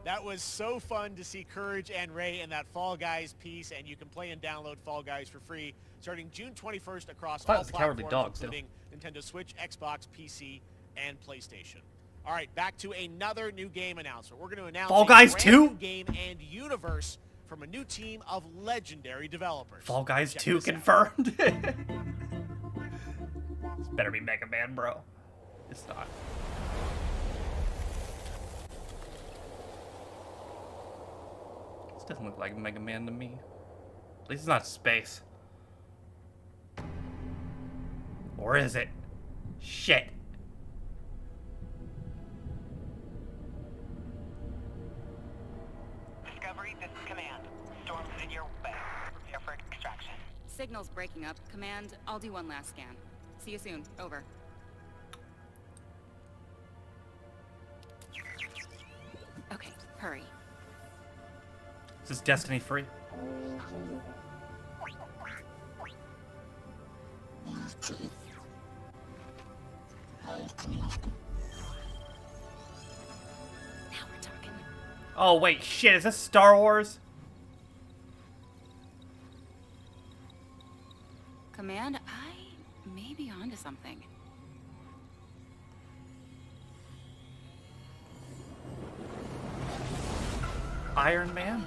That was so fun to see Courage and Ray in that Fall Guys piece, and you can play and download Fall Guys for free starting June 21st across all platforms, including Nintendo Switch, Xbox, PC, and PlayStation. All right, back to another new game announcement. We're going to announce Fall Guys 2 game and universe from a new team of legendary developers. Fall Guys 2 confirmed. This better be Mega Man, bro. It's not. This doesn't look like Mega Man to me. At least it's not space. Or is it? Shit. Discovery, this is Command. Storm's in your way. Prepare for extraction. Signal's breaking up. Command, I'll do one last scan. See you soon. Over. Okay, hurry. Is this Destiny free? Oh wait, shit, is this Star Wars? Command, I may be onto something. Iron Man?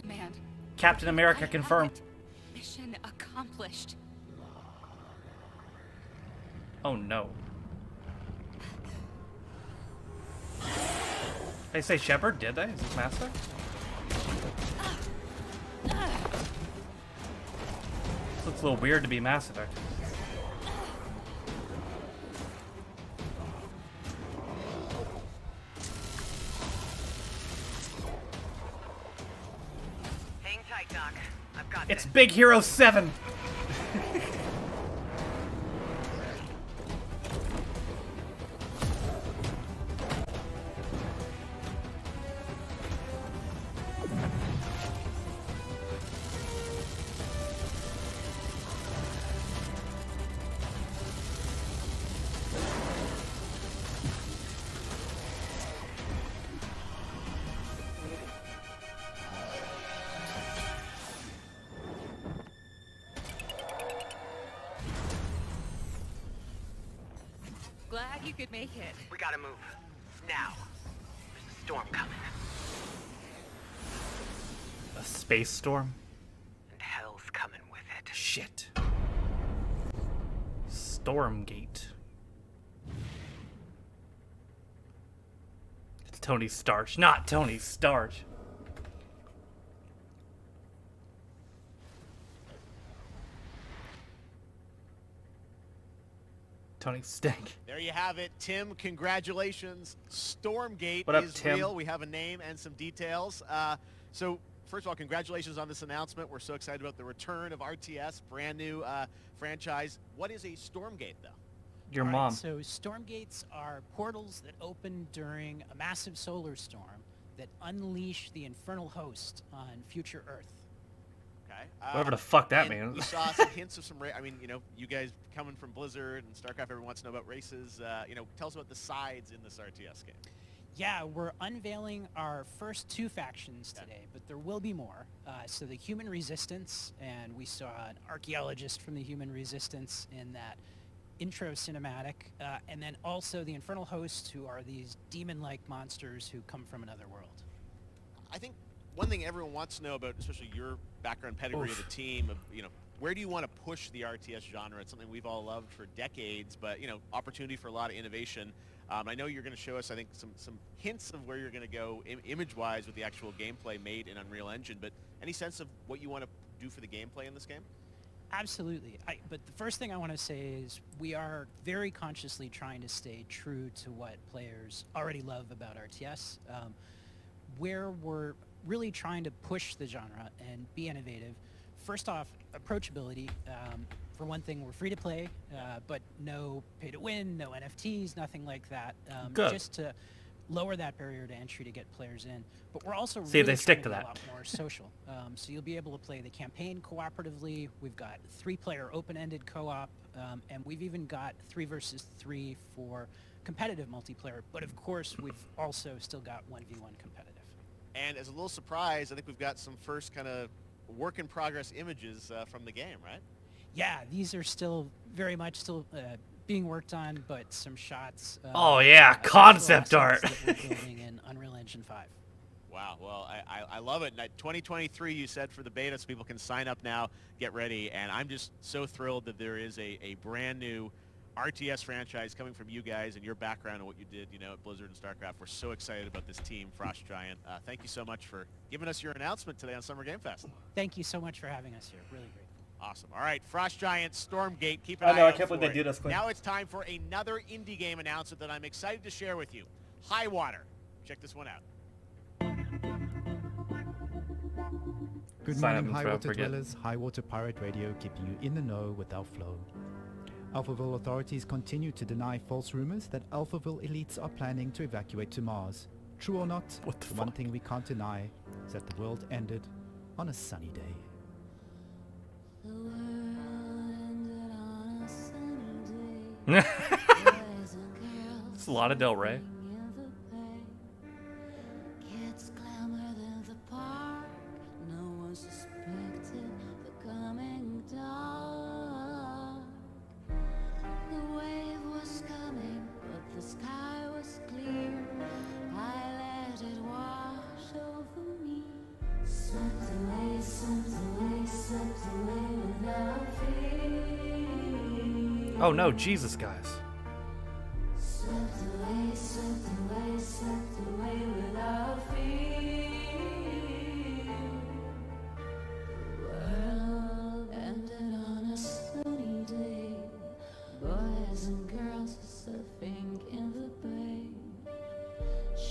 Command. Captain America confirmed. Mission accomplished. Oh no. They say Shepard, did they? Is this Master? This looks a little weird to be Mass Effect. Hang tight, Doc. I've got It's this. Big Hero 7! Glad you could make it. We gotta move. Now. There's a storm coming. A space storm? And hell's coming with it. Shit. Stormgate. It's Tony Starch, not Tony Starch. Tony Stank. There you have it, Tim. Congratulations. Stormgate What up, is Tim? real. We have a name and some details. So, first of all, congratulations on this announcement. We're so excited about the return of RTS, brand new franchise. What is a Stormgate, though? Your All right, mom. so Stormgates are portals that open during a massive solar storm that unleash the infernal host on future Earth. Okay. Whatever the fuck that and means. We saw some hints of some. I mean, you know, you guys coming from Blizzard and StarCraft, everyone wants to know about races. You know, tell us about the sides in this RTS game. Yeah, we're unveiling our first 2 factions today, but there will be more. So the Human Resistance, and we saw an archaeologist from the Human Resistance in that intro cinematic, and then also the Infernal Hosts, who are these demon-like monsters who come from another world. I think one thing everyone wants to know about, especially your background pedigree of the team, of, you know, where do you want to push the RTS genre? It's something we've all loved for decades, but, you know, opportunity for a lot of innovation. I know you're going to show us, I think, some hints of where you're going to go image-wise with the actual gameplay made in Unreal Engine, but any sense of what you want to do for the gameplay in this game? Absolutely. But the first thing I want to say is we are very consciously trying to stay true to what players already love about RTS. Where we're really trying to push the genre and be innovative. First off, approachability. For one thing, we're free to play, but no pay to win, no NFTs, nothing like that. Good. Just to lower that barrier to entry to get players in. But we're also See if they really stick trying to be that. a lot more social. So you'll be able to play the campaign cooperatively. We've got 3-player open-ended co-op, and we've even got 3 versus 3 for competitive multiplayer. But of course, we've also still got 1v1 competitive. And as a little surprise, I think we've got some first kind of work-in-progress images from the game, right? Yeah, these are still very much still being worked on, but some shots. Oh, yeah, special concept assets art. that we're building in Unreal Engine 5. Wow, well, I love it. And 2023, you said, for the beta, so people can sign up now, get ready. And I'm just so thrilled that there is a brand new RTS franchise coming from you guys and your background and what you did, you know, at Blizzard and StarCraft. We're so excited about this team, Frost Giant. Thank you so much for giving us your announcement today on Summer Game Fest. Thank you so much for having us here. Really great. Awesome. All right, Frost Giant, Stormgate, keep an I eye know, I out can't for believe they it. do this quick. Now it's time for another indie game announcement that I'm excited to share with you. High Water. Check this one out. Good Sign up morning, and High throw, Water forget. Dwellers. High Water Pirate Radio keeping you in the know with our flow. Alphaville authorities continue to deny false rumors that Alphaville elites are planning to evacuate to Mars. True or not, the one thing we can't deny is that the world ended on a sunny day. It's Lana Del Rey. Kids clamored in the park. No one suspected the coming dark. The wave was coming, but the sky was clear. I let it wash over me. Swept Oh no, Jesus, guys. Swept away, swept away, swept away without fear. The world ended on a sunny day. Boys and girls were surfing in the bay.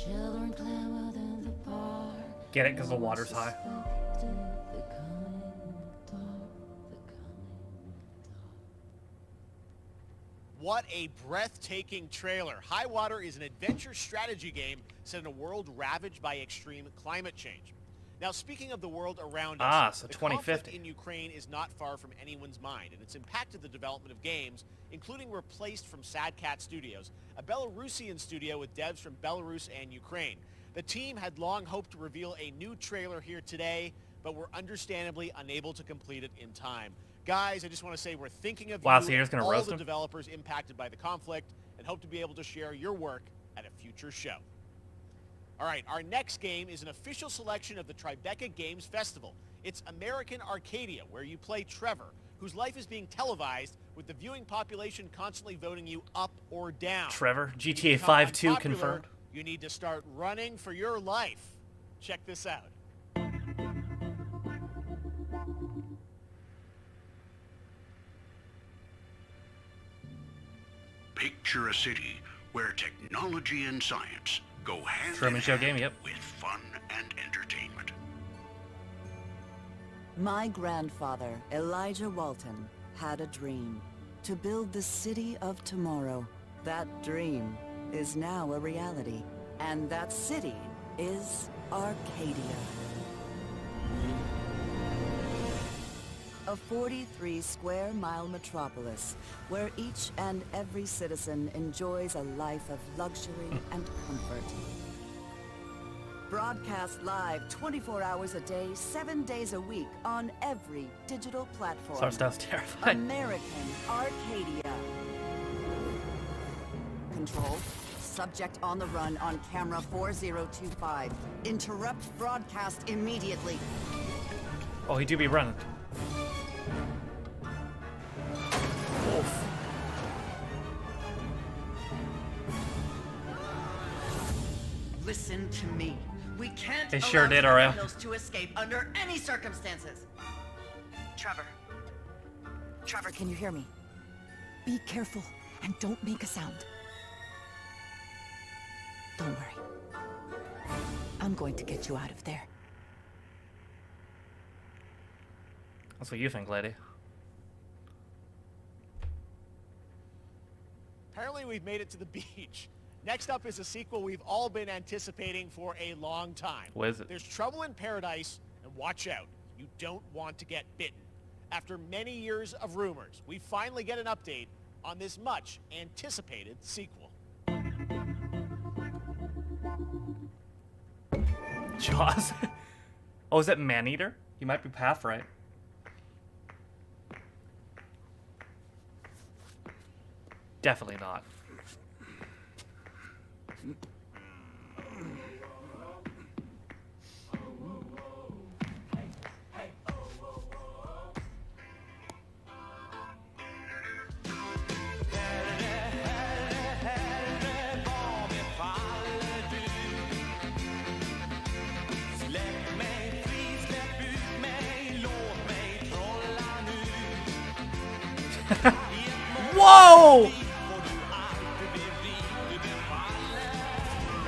Children clamored in the park. Get it? Because the water's high. What a breathtaking trailer. High Water is an adventure strategy game set in a world ravaged by extreme climate change. Now, speaking of the world around us, so the 2050. conflict in Ukraine is not far from anyone's mind, and it's impacted the development of games, including Replaced from Sad Cat Studios, a Belarusian studio with devs from Belarus and Ukraine. The team had long hoped to reveal a new trailer here today, but were understandably unable to complete it in time. Guys, I just want to say we're thinking of Wow, you so you're just gonna and all roast the him? developers impacted by the conflict, and hope to be able to share your work at a future show. All right, our next game is an official selection of the Tribeca Games Festival. It's American Arcadia, where you play Trevor, whose life is being televised with the viewing population constantly voting you up or down. Trevor, To GTA become 5 2 unpopular, confirmed. You need to start running for your life. Check this out. Picture a city where technology and science go hand Truman in Show hand game, yep. with fun and entertainment. My grandfather, Elijah Walton, had a dream to build the city of tomorrow. That dream is now a reality, and that city is Arcadia. A 43-square-mile metropolis where each and every citizen enjoys a life of luxury and comfort. Broadcast live 24 hours a day, 7 days a week on every digital platform. Sounds terrifying. American Arcadia. Control. Subject on the run on camera 4025. Interrupt broadcast immediately. Oh, he do be running. Wolf. Listen to me. We can't They sure allow did, Aurel. criminals to escape under any circumstances. Trevor. Trevor, can you hear me? Be careful and don't make a sound. Don't worry. I'm going to get you out of there. That's what you think, lady. Apparently we've made it to the beach. Next up is a sequel we've all been anticipating for a long time. What is it? There's Trouble in Paradise, and watch out. You don't want to get bitten. After many years of rumors, we finally get an update on this much anticipated sequel. Jaws? Oh, is it Maneater? You might be half right. Definitely not. Whoa!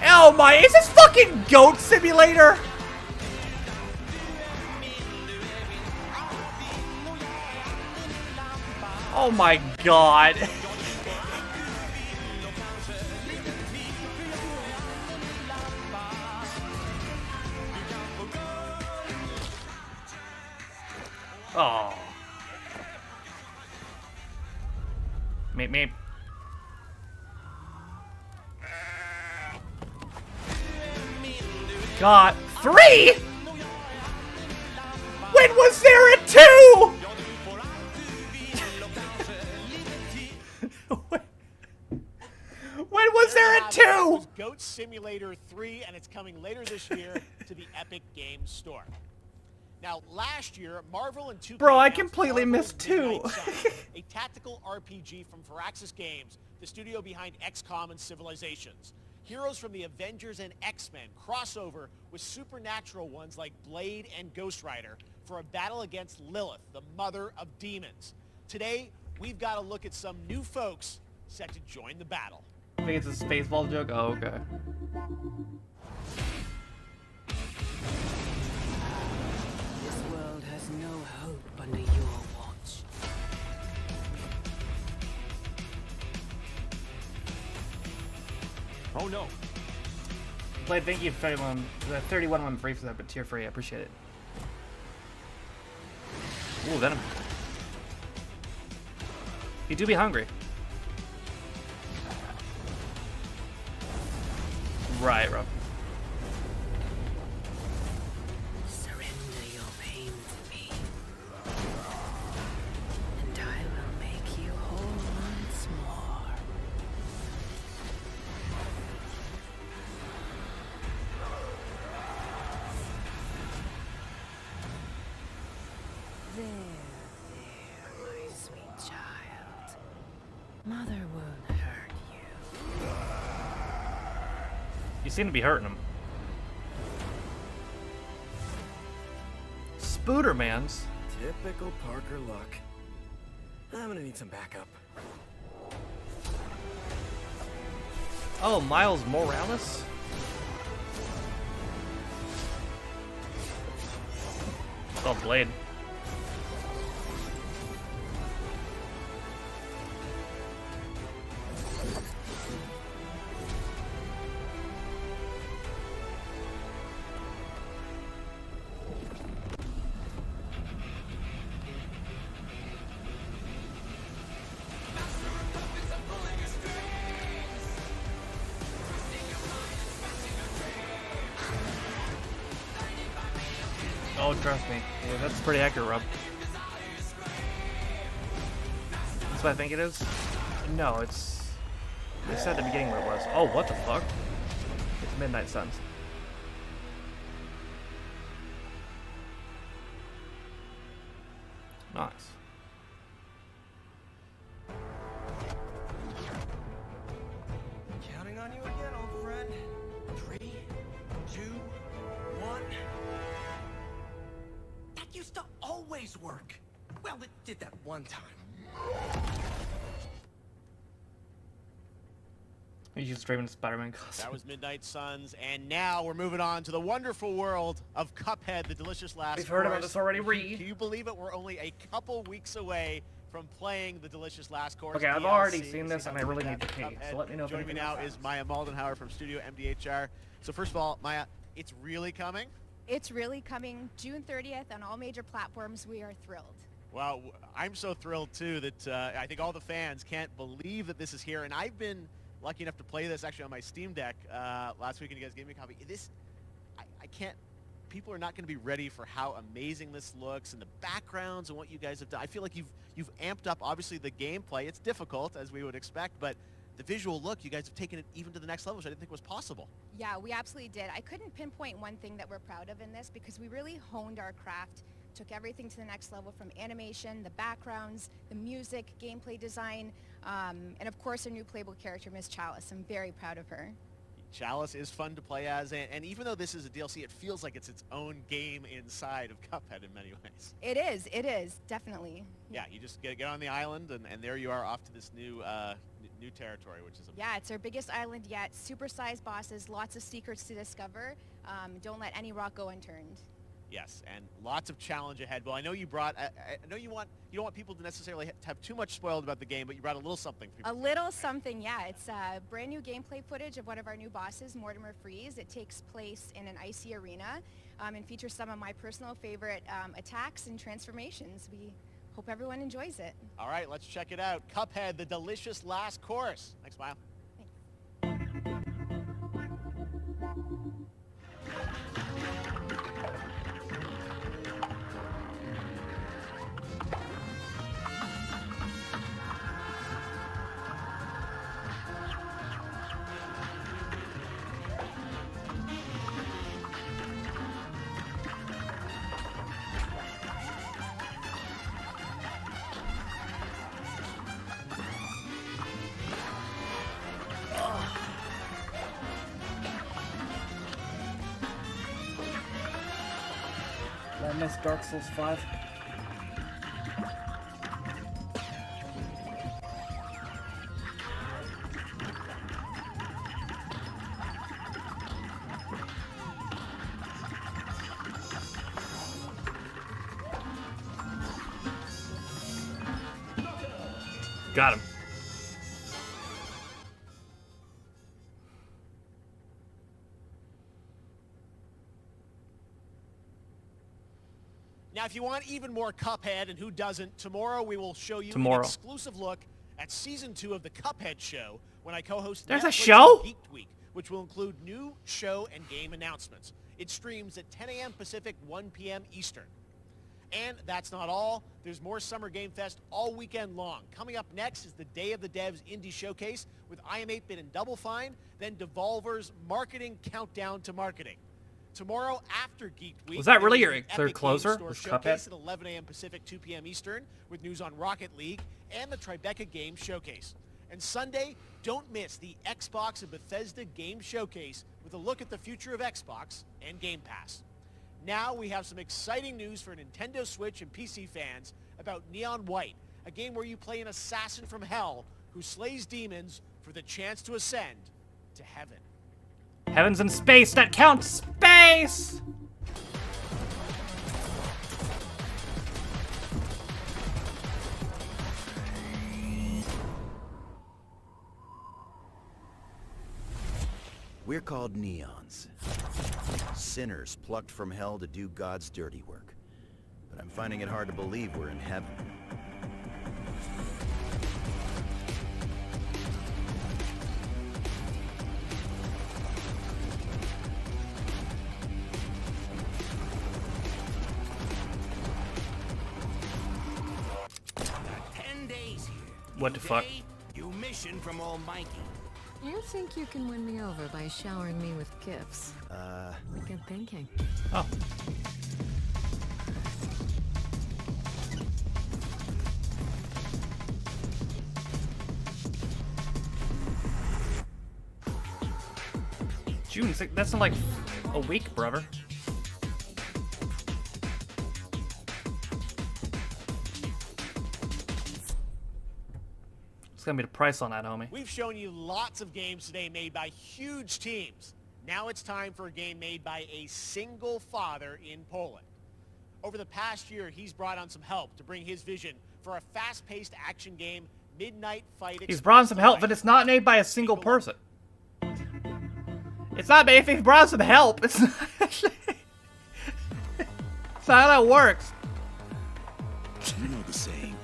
Oh my, is this fucking Goat Simulator? Oh my god. Oh. Meep. Got 3? When was there a 2? When was there a 2? Goat Simulator 3, and it's coming later this year to the Epic Games Store. Now, last year, Marvel and 2K Bro, I announced completely Marvel's missed 2. Midnight Suns, a tactical RPG from Firaxis Games, the studio behind XCOM and Civilizations. Heroes from the Avengers and X-Men crossover with supernatural ones like Blade and Ghost Rider for a battle against Lilith, the mother of demons. Today, we've got to look at some new folks set to join the battle. I think it's a Spaceball joke. Oh, okay. This world has no hope under your watch. Oh no. Blade, thank you for 31 one free for that, but tier free. I appreciate it. Ooh, Venom. You do be hungry. Right, bro. Surrender your pain to me, and I will make you whole once more. There, my sweet child. Mother won't hurt you. You seem to be hurting him. Spoodermans. Typical Parker luck. I'm gonna need some backup. Oh, Miles Morales? Oh, Blade. Oh, trust me. Yeah, that's pretty accurate, Rob. That's what I think it is? No, it's... They said at the beginning what it was. Oh, what the fuck? It's Midnight Suns. Nice. Counting on you again, old friend. 3, 2, 1. That used to always work. Well, it did that one time. You should stream in Spider-Man costume. That was Midnight Suns, and now we're moving on to the wonderful world of Cuphead, the delicious last We've heard about course. this already, Reed. Can you believe it? We're only a couple weeks away from playing the delicious last course. Okay, I've DLC. already seen this, and I really need to pee. Cuphead. So let me know if Joining me anything now else is Maya Maldenhauer from Studio MDHR. So first of all, Maya, it's really coming? It's really coming June 30th on all major platforms. We are thrilled. Well, I'm so thrilled too that I think all the fans can't believe that this is here, and I've been lucky enough to play this actually on my Steam Deck last week, and you guys gave me a copy. I can't. People are not going to be ready for how amazing this looks and the backgrounds and what you guys have done. I feel like you've amped up obviously the gameplay. It's difficult as we would expect, but the visual look, you guys have taken it even to the next level, which I didn't think was possible. Yeah, we absolutely did. I couldn't pinpoint one thing that we're proud of in this because we really honed our craft, took everything to the next level from animation, the backgrounds, the music, gameplay design, and of course our new playable character, Miss Chalice. I'm very proud of her. Chalice is fun to play as, and even though this is a DLC, it feels like it's its own game inside of Cuphead in many ways. It is, definitely. Yeah, you just get on the island, and there you are off to this new new territory, which is Yeah, it's our biggest island yet. Super-sized bosses, lots of secrets to discover. Don't let any rock go unturned. Yes, and lots of challenge ahead. Well, I know you brought. I know you don't want people to necessarily have too much spoiled about the game, but you brought a little something. For A little something, yeah. It's brand new gameplay footage of one of our new bosses, Mortimer Freeze. It takes place in an icy arena and features some of my personal favorite attacks and transformations. We hope everyone enjoys it. All right, let's check it out. Cuphead, the delicious last course. Thanks, Maya. I miss Dark Souls 5. Got him. Now, if you want even more Cuphead, and who doesn't, tomorrow we will show you an exclusive look at Season 2 of the Cuphead show when I co-host There's a Netflix's show? Geek Week, which will include new show and game announcements. It streams at 10 a.m. Pacific, 1 p.m. Eastern. And that's not all. There's more Summer Game Fest all weekend long. Coming up next is the Day of the Devs Indie Showcase with I Am 8-Bit and Double Fine, then Devolver's Marketing Countdown to Marketing. Tomorrow after Geek Week, Was that really there your is an third Epic closer? Games Store Was Showcase Cuphead? at 11 a.m. Pacific, 2 p.m. Eastern, with news on Rocket League and the Tribeca Games Showcase. And Sunday, don't miss the Xbox and Bethesda Game Showcase with a look at the future of Xbox and Game Pass. Now we have some exciting news for Nintendo Switch and PC fans about Neon White, a game where you play an assassin from hell who slays demons for the chance to ascend to heaven. Heaven's in space. That counts. Space. We're called neons. Sinners plucked from hell to do God's dirty work. But I'm finding it hard to believe we're in heaven. Got 10 days here. What the fuck? New mission from Almighty. You think you can win me over by showering me with gifts? Good thinking. Oh. June 6th, that's in like a week, brother. It's gonna be the price on that, homie. We've shown you lots of games today made by huge teams. Now it's time for a game made by a single father in Poland. Over the past year, he's brought on some help to bring his vision for a fast-paced action game, Midnight Fight Express. He's brought on some help, but it's not made by a single person. It's not made. If he brought some help, it's not. It's not how that works. You know the saying.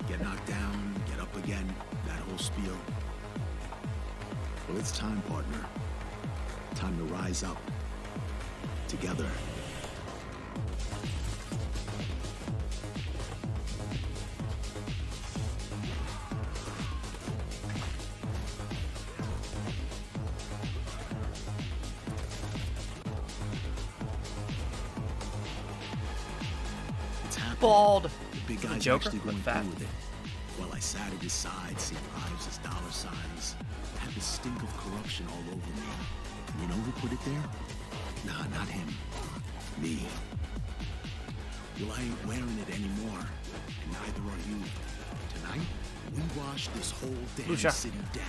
Get knocked down, get up again. That whole spiel. Well, it's time, partner. Time to rise up. Together. It's happening. Bald. The big guy's Joker? actually going Fat. through with it. While I sat at his side, seeing lives as dollar signs, had the stink of corruption all over me. And you know who put it there? Nah, not him. Me. Well, I ain't wearing it anymore, and neither are you. Tonight, we wash this whole damn Lucia. city down.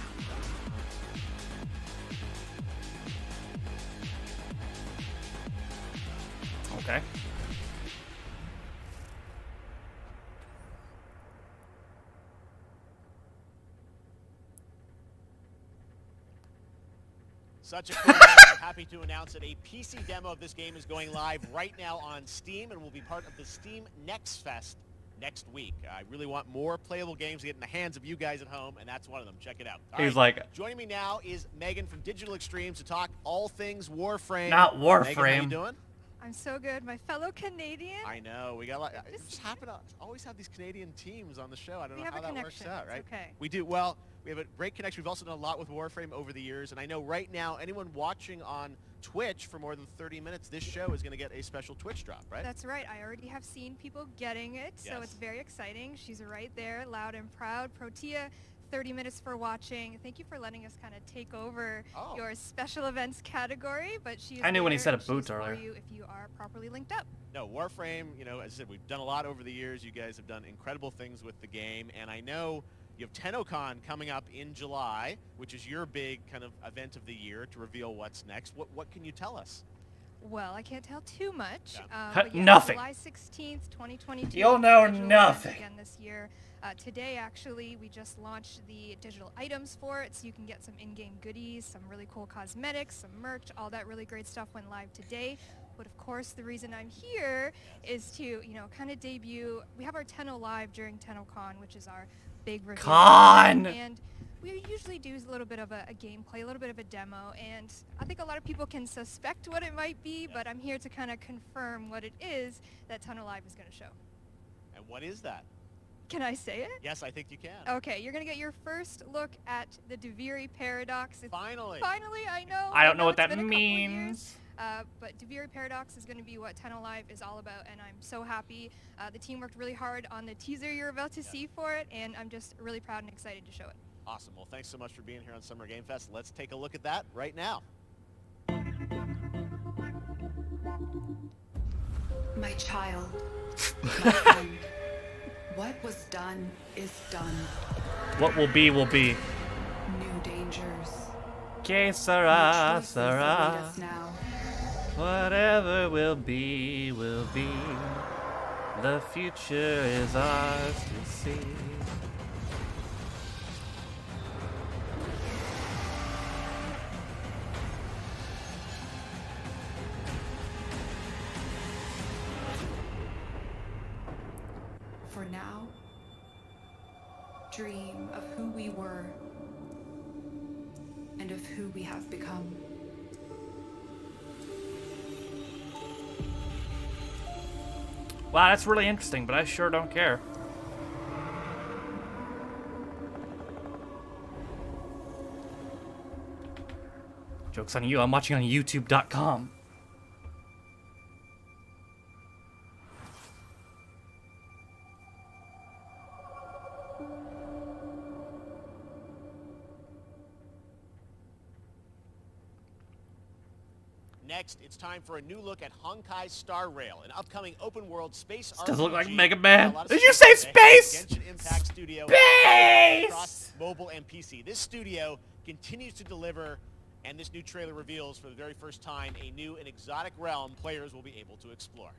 Okay. Such a cool game. I'm happy to announce that a PC demo of this game is going live right now on Steam and will be part of the Steam Next Fest next week. I really want more playable games to get in the hands of you guys at home, and that's one of them. Check it out. All He's right, like- joining me now is Megan from Digital Extremes to talk all things Warframe. Not Warframe. Megan, how you doing? I'm so good. My fellow Canadian. I know. We got a lot. It just happen to always have these Canadian teams on the show. I don't We know have how a that works connection. out, It's right? okay. We do. Well, we have a great connection. We've also done a lot with Warframe over the years, and I know right now anyone watching on Twitch for more than 30 minutes, this show is going to get a special Twitch drop, right? That's right. I already have seen people getting it, so Yes. it's very exciting. She's right there, loud and proud. Protea 30 minutes for watching. Thank you for letting us kind of take over your special events category. But she is I knew when he there, said and a boot she's for earlier. you if you are properly linked up. No, Warframe, you know, as I said, we've done a lot over the years. You guys have done incredible things with the game. And I know you have TennoCon coming up in July, which is your big kind of event of the year to reveal what's next. What can you tell us? Well, I can't tell too much. Yeah. But yeah, Nothing. July 16th, 2022. You'll know digital nothing. event Again this year. Today, actually, we just launched the digital items for it, so you can get some in-game goodies, some really cool cosmetics, some merch, all that really great stuff went live today. But of course, the reason I'm here is to, you know, kind of debut. We have our Tenno Live during TennoCon, which is our big reveal. Con! And we usually do a little bit of a gameplay, a little bit of a demo, and I think a lot of people can suspect what it might be, but I'm here to kind of confirm what it is that Tenno Live is going to show. And what is that? Can I say it? Yes, I think you can. Okay, you're going to get your first look at the Duviri Paradox. Finally! Finally, I know. I don't know what it's that been a couple years. means. But Duviri Paradox is going to be what Tenno Live is all about, and I'm so happy. The team worked really hard on the teaser you're about to see for it, and I'm just really proud and excited to show it. Awesome. Well, thanks so much for being here on Summer Game Fest. Let's take a look at that right now. My child, my friend, what was done is done. What will be, will be. New dangers. Que sera, New choices await sera. us now. Whatever will be, will be. The future is ours to see. For now, dream of who we were and of who we have become. Wow, that's really interesting, but I sure don't care. Joke's on you, I'm watching on YouTube.com. Next, it's time for a new look at Honkai Star Rail, an upcoming open-world space RPG. Doesn't look like Mega Man. A lot of Did you studios say today. space? Genshin Impact Studio. Space! Across mobile and PC. This studio continues to deliver, and this new trailer reveals for the very first time a new and exotic realm players will be able to explore.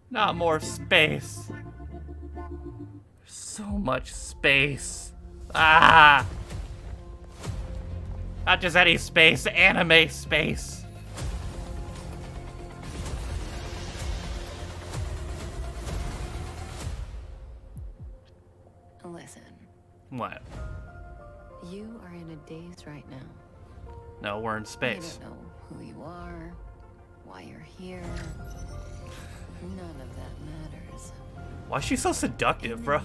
Not more space. So much space. Ah! Not just any space, anime space. Listen, What? you are in a daze right now. No, we're in space. You don't know who you are, why you're here. None of that matters. Why is she so seductive, bro?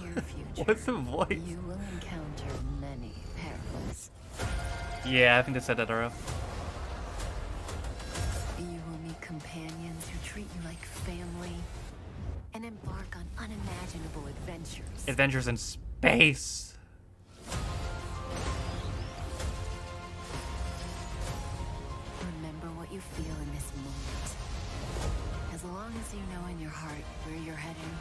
What's the voice? You will encounter many perils. Yeah, I think they said that already. You will meet companions who treat you like family and embark on unimaginable adventures. Adventures in space. Remember what you feel in this moment. As long as you know in your heart where you're heading,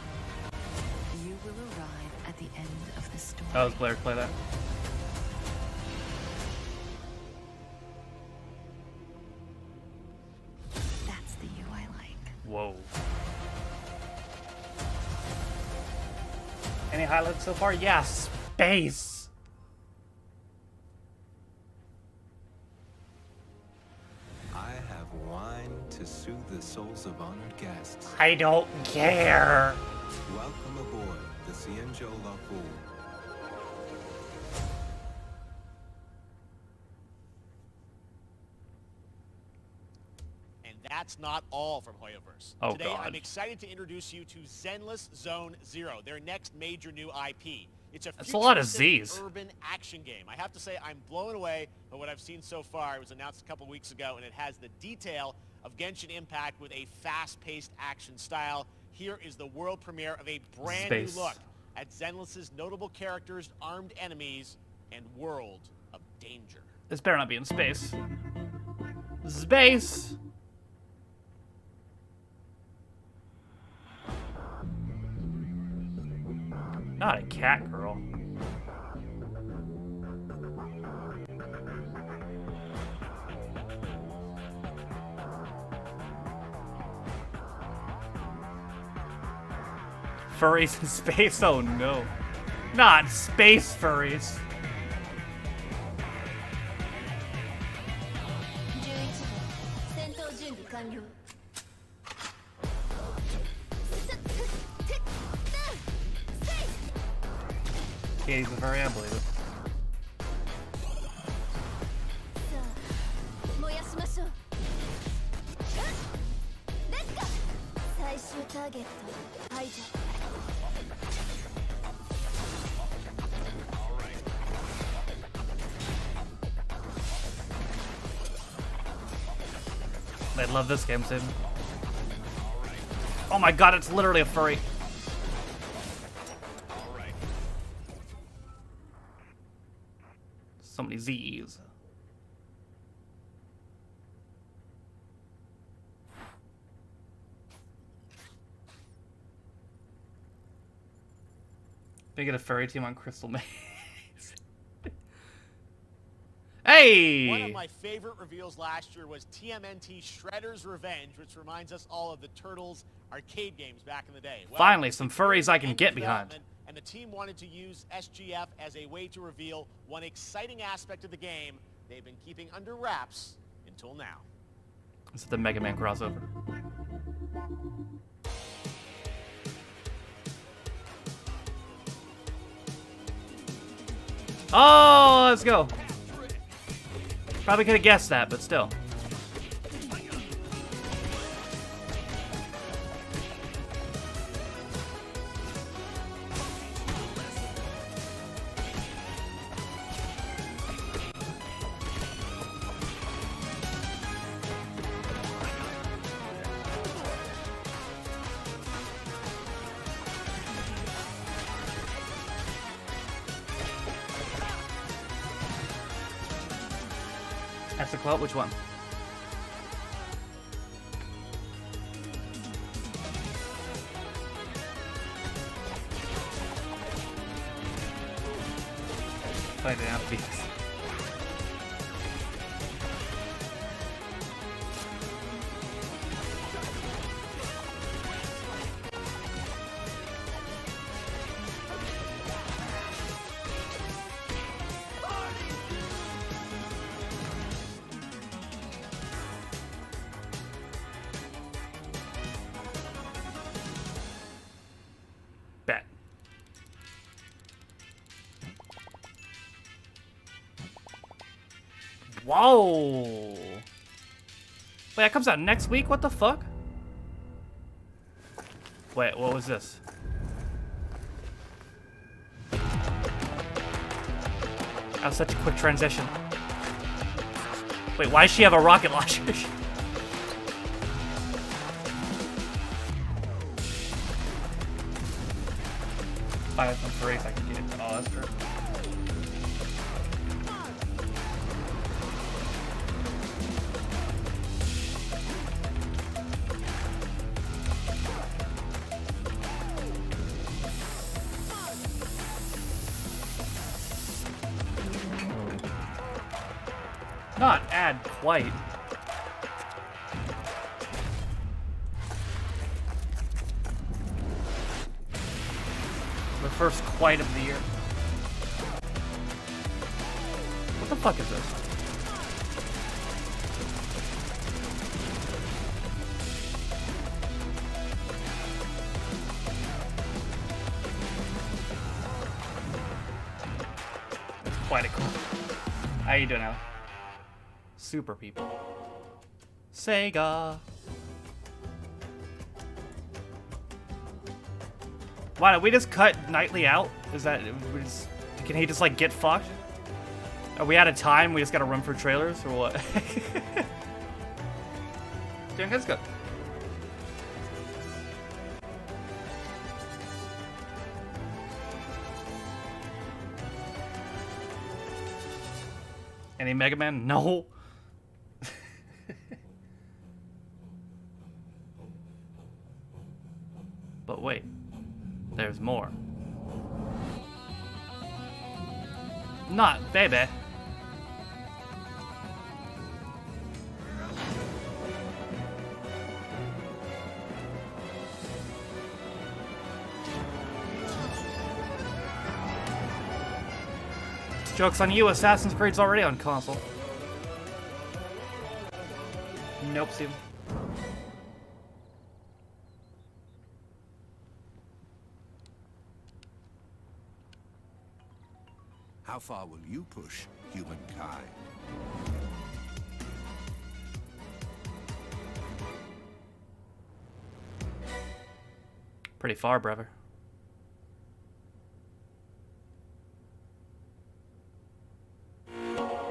you will arrive at the end of the story. Oh, let's play that. That's the you I like. Whoa. Any highlights so far? Yeah, space. I have wine to soothe the souls of honored guests. I don't care. Welcome aboard the Cienjo La Fool. And that's not all from Hoyoverse. Oh, Today, God. I'm excited to introduce you to Zenless Zone Zero, their next major new IP. It's That's a lot of futuristic Zs. urban action game. I have to say, I'm blown away by what I've seen so far. It was announced a couple weeks ago, and it has the detail of Genshin Impact with a fast-paced action style. Here is the world premiere of a brand Space. new look at Zenless's notable characters, armed enemies, and world of danger. This better not be in space. Space! Not a cat girl. Furries in space? Oh no. Not space furries. 戦闘準備完了 Yeah, he's a furry, I believe it. 燃やしましょうレッツゴー最終ターゲット排除 They love this game, Sid. Oh my god, it's literally a furry. So many Z's. They get a furry team on Crystal Maze. Hey! One of my favorite reveals last year was TMNT Shredder's Revenge, which reminds us all of the Turtles arcade games back in the day. Well, finally, some furries I can get behind. And the team wanted to use SGF as a way to reveal one exciting aspect of the game they've been keeping under wraps until now. This is the Mega Man crossover. Oh, let's go. Probably could have guessed that, but still. That's the quote? Which one? Find it out, please. Bet. Whoa! Wait, that comes out next week? What the fuck? Wait, what was this? That was such a quick transition. Wait, why does she have a rocket launcher? If I have some furries, I can get it. Oh, that's true. Not add quite. The first quite of the year. What the fuck is this? That's quite a cool. How you doing, Al? Super people. Sega. Why don't we just cut Knightley out? Is that can he just like get fucked? Are we out of time? We just gotta run for trailers or what? Doing good, good. Any Mega Man? No. But wait, there's more. Not baby. Joke's on you, Assassin's Creed's already on console. Nope, Steve. How far will you push humankind? Pretty far, brother.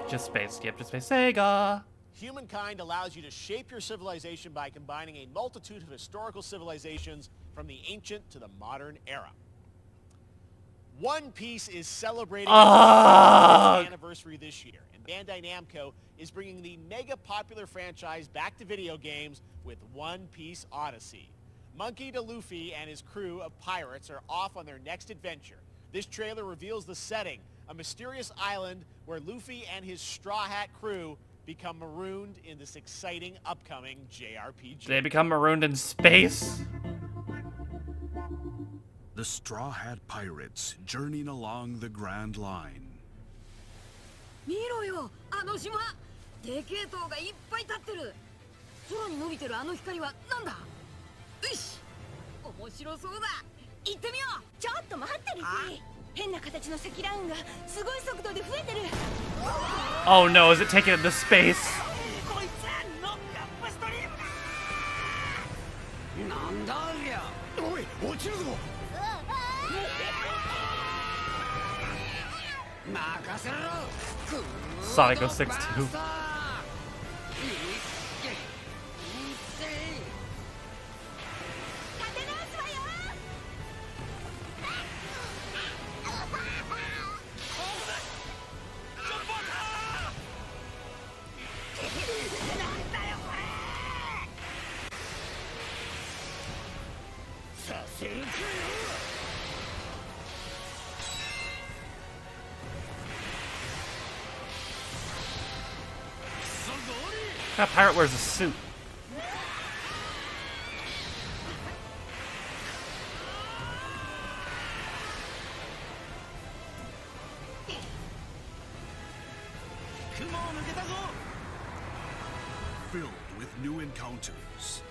Just space, skip, just space. Sega! Humankind allows you to shape your civilization by combining a multitude of historical civilizations from the ancient to the modern era. One Piece is celebrating its 50th anniversary this year, and Bandai Namco is bringing the mega popular franchise back to video games with One Piece Odyssey. Monkey D. Luffy and his crew of pirates are off on their next adventure. This trailer reveals the setting, a mysterious island where Luffy and his Straw Hat crew become marooned in this exciting upcoming JRPG. They become marooned in space? The Straw Hat Pirates journeying along the Grand Line. 見ろよ、あの島。でけえ塔がいっぱい立ってる。空に伸びてるあの光はなんだ？よし、面白そうだ。行ってみよう。ちょっと待ってルフィ。変な形の積乱雲がすごい速度で増えてる。Oh no, is it taking it to space? こいつノックアップストリームだ。なんだありゃ。おい、落ちるぞ。任せろ。Sonic 062. That pirate wears a suit. Filled with new encounters.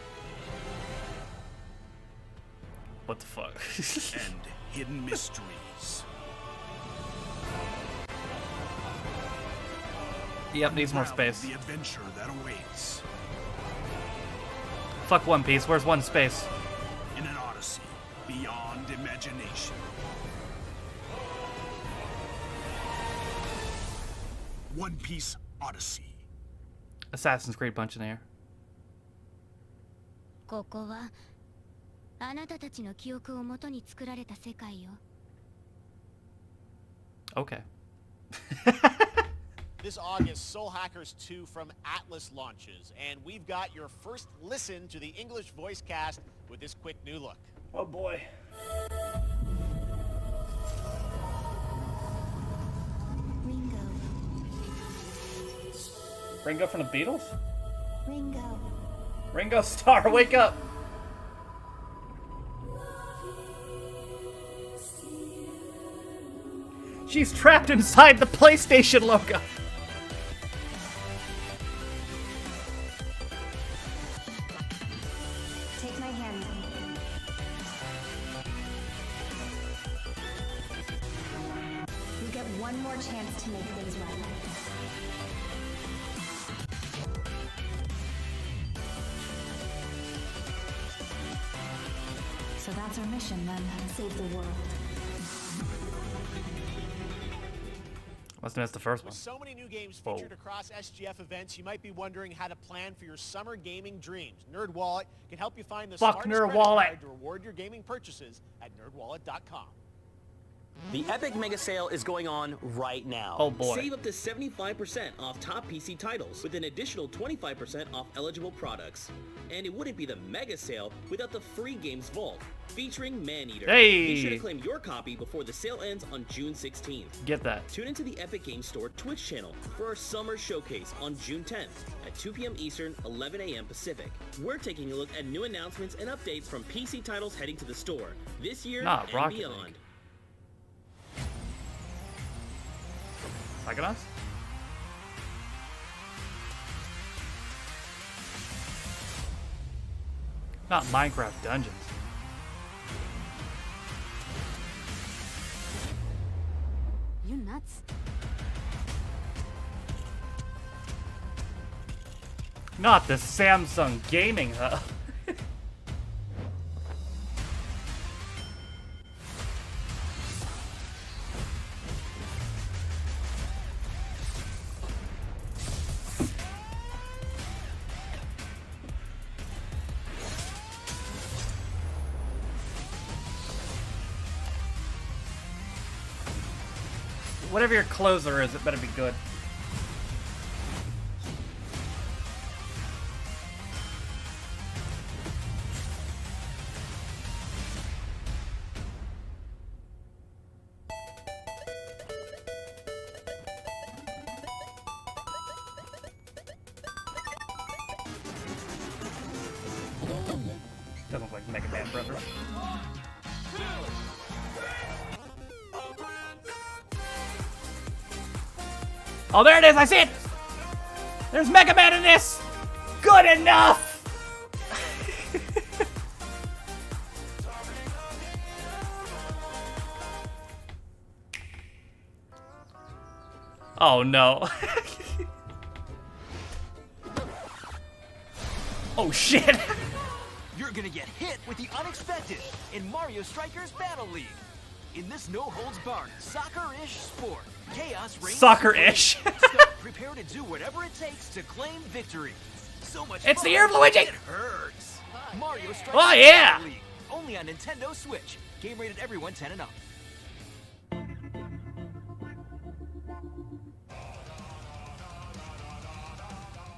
What the fuck? And hidden mysteries. Yep, needs more space. The adventure that awaits. Fuck One Piece, where's One Space? In an odyssey beyond imagination. One Piece Odyssey. Assassin's Creed punch in the air. ここはあなたたちの記憶をもとに作られた世界よ。Okay. This August, Soul Hackers 2 from Atlas launches, and we've got your first listen to the English voice cast with this quick new look. Oh boy. Ringo. Ringo from the Beatles? Ringo. Ringo Starr, wake up! She's trapped inside the PlayStation logo. Take my hand. You get one more chance to make things right. So that's our mission then. Save the world. Must have missed the first one. With so many new games featured across SGF events, you might be wondering how to plan for your summer gaming dreams. NerdWallet can help you find the Fuck smartest credit NerdWallet. card to reward your gaming purchases at nerdwallet.com. The Epic Mega Sale is going on right now. Oh boy. Save up to 75% off top PC titles with an additional 25% off eligible products. And it wouldn't be the Mega Sale without the free games vault, featuring Maneater. Hey! Be sure to claim your copy before the sale ends on June 16th. Get that. Tune into the Epic Games Store Twitch channel for our summer showcase on June 10th at 2 p.m. Eastern, 11 a.m. Pacific. We're taking a look at new announcements and updates from PC titles heading to the store this year and Rocket beyond. League. Psychonauts? Not Minecraft Dungeons. You nuts? Not the Samsung Gaming Hub. Whatever your closer is, it better be good. Doesn't look like Mega Man Brothers. Oh, there it is! I see it! There's Mega Man in this! Good enough! Oh no. Oh shit! You're gonna get hit with the unexpected in Mario Strikers Battle League. In this no-holds-barred, soccer-ish sport, chaos reigns. Soccer-ish. So prepare to do whatever it takes to claim victory. So much It's fun, the year of Luigi! It hurts. Mario Strikers Oh, yeah! Battle League, only on Nintendo Switch. Game rated everyone 10 and up.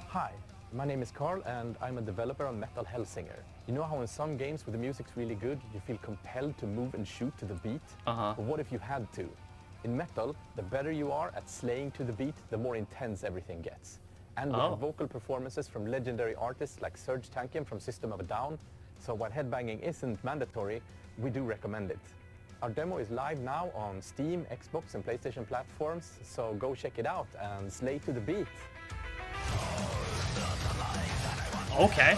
Hi, my name is Carl and I'm a developer on Metal Hellsinger. You know how in some games where the music's really good, you feel compelled to move and shoot to the beat? But what if you had to? In Metal, the better you are at slaying to the beat, the more intense everything gets. And we have vocal performances from legendary artists like Serge Tankian from System of a Down, so while headbanging isn't mandatory, we do recommend it. Our demo is live now on Steam, Xbox and PlayStation platforms, so go check it out and slay to the beat. Okay.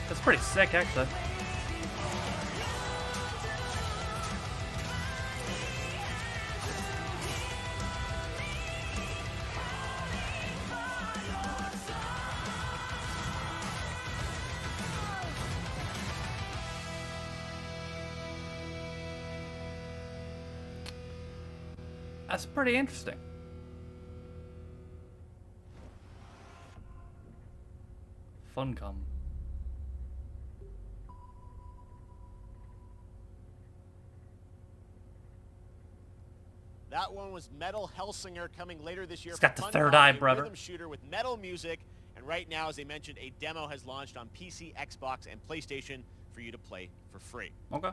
That's pretty sick, actually. That's pretty interesting. Funcom. That one was Metal Hellsinger coming later this year. It's got the Funcom, third eye, a brother. Rhythm shooter with metal music, and right now, as I mentioned, a demo has launched on PC, Xbox, and PlayStation for you to play for free. Okay.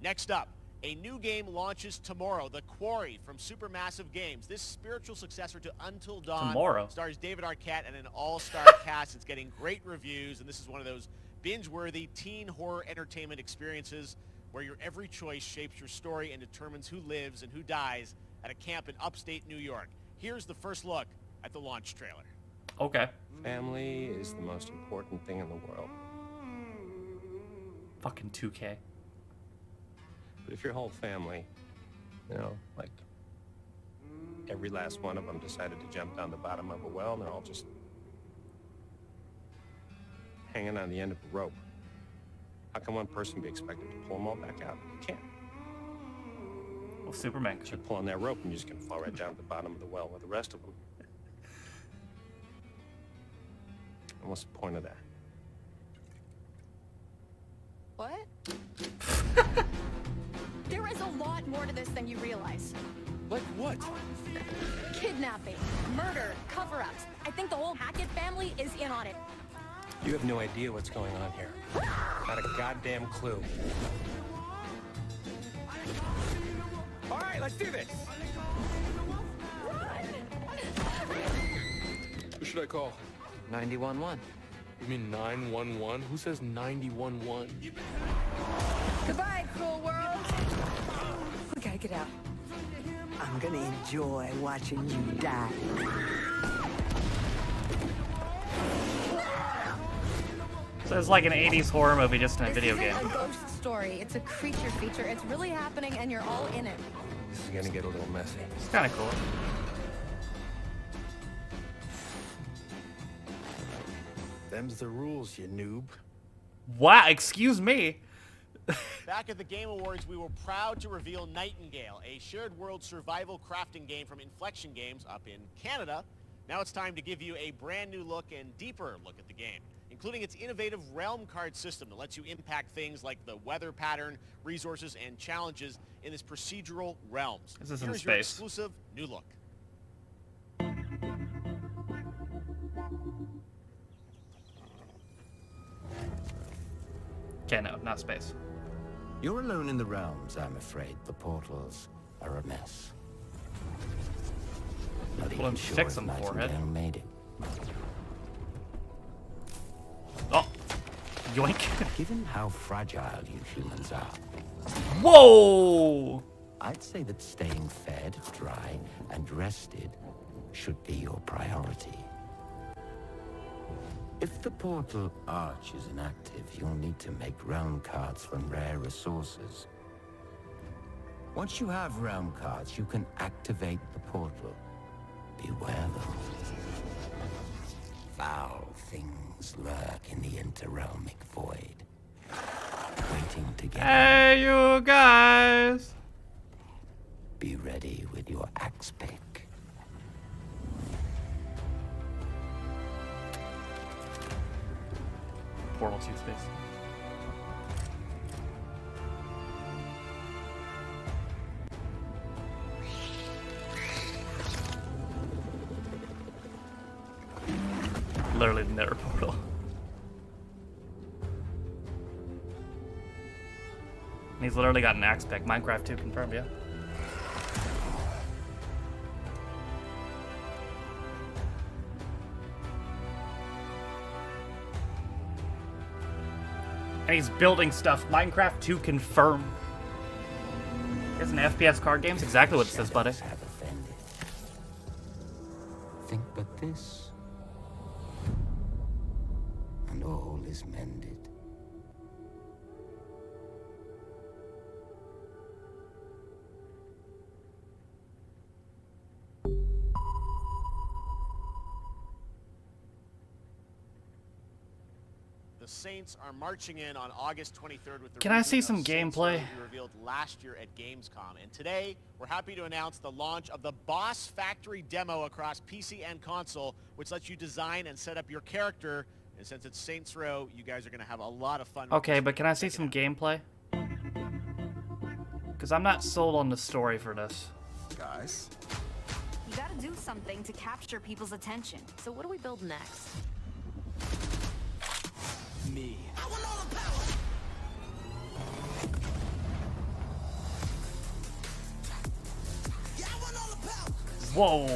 Next up, a new game launches tomorrow, The Quarry from Supermassive Games. This spiritual successor to Until Dawn Tomorrow. stars David Arquette and an all-star cast. It's getting great reviews, and this is one of those binge-worthy teen horror entertainment experiences where your every choice shapes your story and determines who lives and who dies at a camp in upstate New York. Here's the first look at the launch trailer. Okay. Family is the most important thing in the world. Fucking 2K. But if your whole family, you know, like every last one of them decided to jump down the bottom of a well and they're all just hanging on the end of a rope, how can one person be expected to pull them all back out? You can't. Well, Superman could. You're pulling that rope and you're just going to fall right down to the bottom of the well with the rest of them. And what's the point of that? What? There is a lot more to this than you realize. Like what? Kidnapping, murder, cover-ups. I think the whole Hackett family is in on it. You have no idea what's going on here. Not a goddamn clue. All right, let's do this. Who should I call? 911. You mean 911? Who says 911? Goodbye, cruel world. We gotta get out. I'm gonna enjoy watching you die. So it's like an 80s horror movie just in a video This game. isn't a ghost story. It's a creature feature. It's really happening, and you're all in it. This is gonna get a little messy. It's kind of cool. Them's the rules, you noob. Wow, excuse me. Back at the Game Awards, we were proud to reveal Nightingale, a shared world survival crafting game from Inflection Games up in Canada. Now it's time to give you a brand new look and deeper look at the game, including its innovative realm card system that lets you impact things like the weather pattern, resources, and challenges in this procedural realms. This is in Here's your space. exclusive new look. Okay, no, not space. You're alone in the realms, I'm afraid. The portals are a mess. Not Well, even sure fix if them, forehead. Nightingale made it. Oh, yoink. Given how fragile you humans are, Whoa! I'd say that staying fed, dry, and rested should be your priority. If the portal arch is inactive, you'll need to make realm cards from rare resources. Once you have realm cards, you can activate the portal. Beware them. Foul things lurk in the interrealmic void, waiting to get Hey, you guys! Be ready with your axe pick. Portal to space. Literally the nether portal. He's literally got an axe pick. Minecraft 2 confirmed, yeah. And he's building stuff. Minecraft 2 confirmed. Isn't FPS card games exactly what it says, buddy? Have offended. Think but this, and all is mended. The Saints are marching in on August 23rd with the Can I see reboot some of Saints Row gameplay? we revealed last year at Gamescom. And today, we're happy to announce the launch of the Boss Factory demo across PC and console, which lets you design and set up your character. And since it's Saints Row, you guys are going to have a lot of fun. Okay, but can I see some gameplay? Because I'm not sold on the story for this. Guys. You gotta do something to capture people's attention. So what do we build next? Me. Whoa!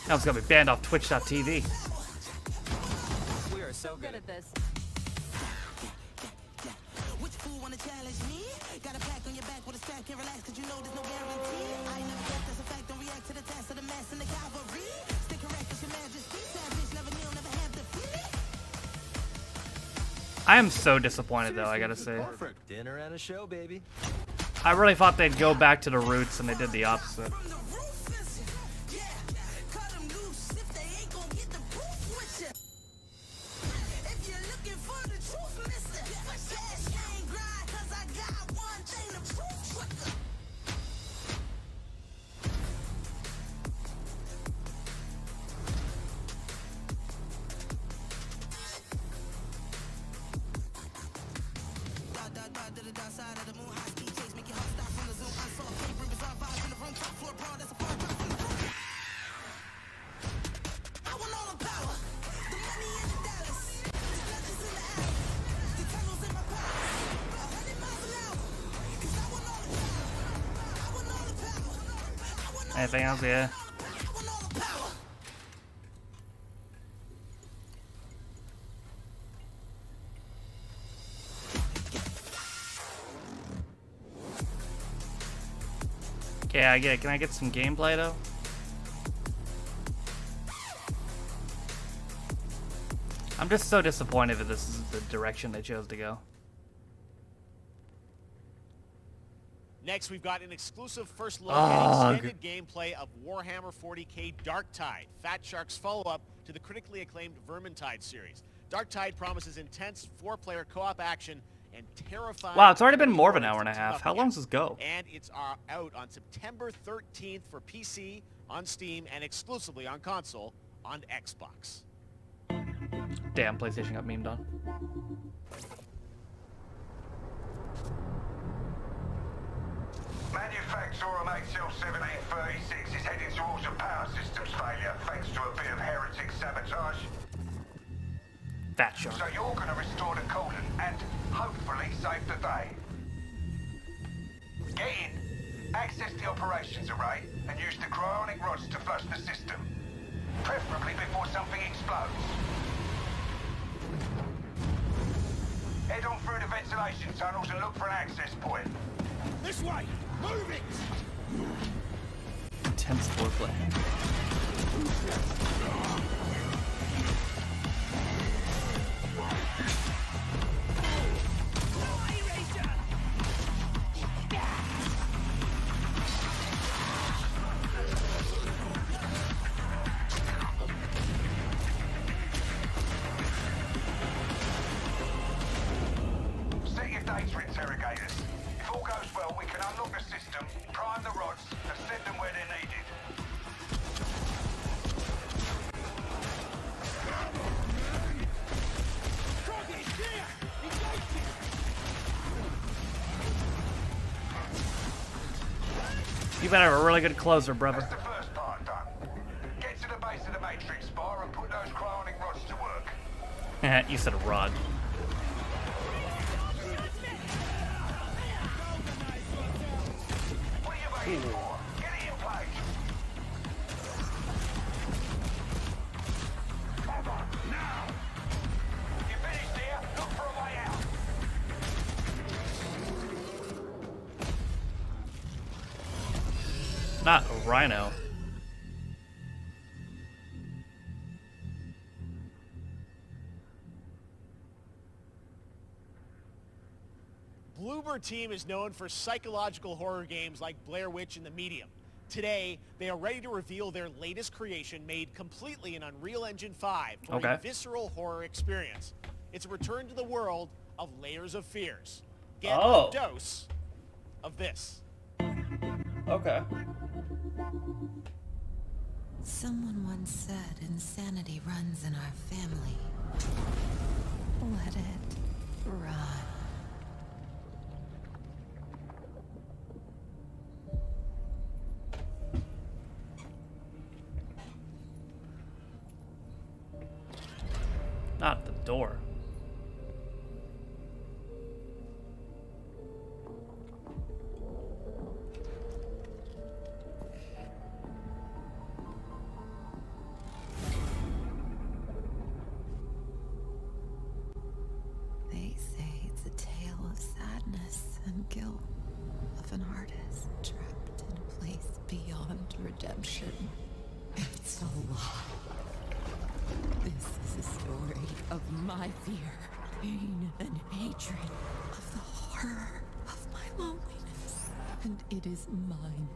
That was gonna be banned off Twitch.tv. We are so good at this. wanna challenge me? Got a pack on your back with a strap, can't relax cause you know there's no guarantee. I ain't never guessed, that's a fact, don't react to the test of the mass and the cavalry. Stay correct, it's your majesty. Savage, never kneel, never have defeated. I am so disappointed though, I gotta say. Perfect. Dinner and a show, baby. I really thought they'd go back to the roots and they did the opposite. Anything else? Yeah. Okay, I get it. Can I get some gameplay though? I'm just so disappointed that this is the direction they chose to go. Next, we've got an exclusive first look at extended gameplay of Warhammer 40k Darktide, Fat Shark's follow-up to the critically acclaimed Vermintide series. Darktide promises intense 4-player co-op action and terrifying... Wow, it's already been more of an hour and a half. How long does this go? And it's out on September 13th for PC, on Steam, and exclusively on console on Xbox. Damn, PlayStation got memed on. Manufacturer HL1736 is heading towards a power systems failure thanks to a bit of heretic sabotage. Fat Shark. So you're going to restore the coolant and hopefully save the day. Get in, access the operations array, and use the cryonic rods to flush the system. Preferably before something explodes. Head on through the ventilation tunnels and look for an access point. This way! Move it! Intense foreplay. Set your data interrogators. If all goes well, we can unlock the system, prime the rods, and send them where they're needed. You better have a really good closer, brother. That's the first part done. Get to the base of the Matrix bar and put those cryonic rods to work. You said a rod. What are you waiting for? Get it in place. Move on, now. You finished here? Look for a way out. Not a rhino. Bloober Team is known for psychological horror games like Blair Witch and The Medium. Today, they are ready to reveal their latest creation made completely in Unreal Engine 5 for a visceral horror experience. It's a return to the world of Layers of Fears. Get a dose of this. Okay. Someone once said insanity runs in our family. Let it run. Not the door. They say it's a tale of sad sadness and guilt of an artist trapped in a place beyond redemption. It's a lie. This is a story of my fear, pain, and hatred, of the horror of my loneliness, and it is mine.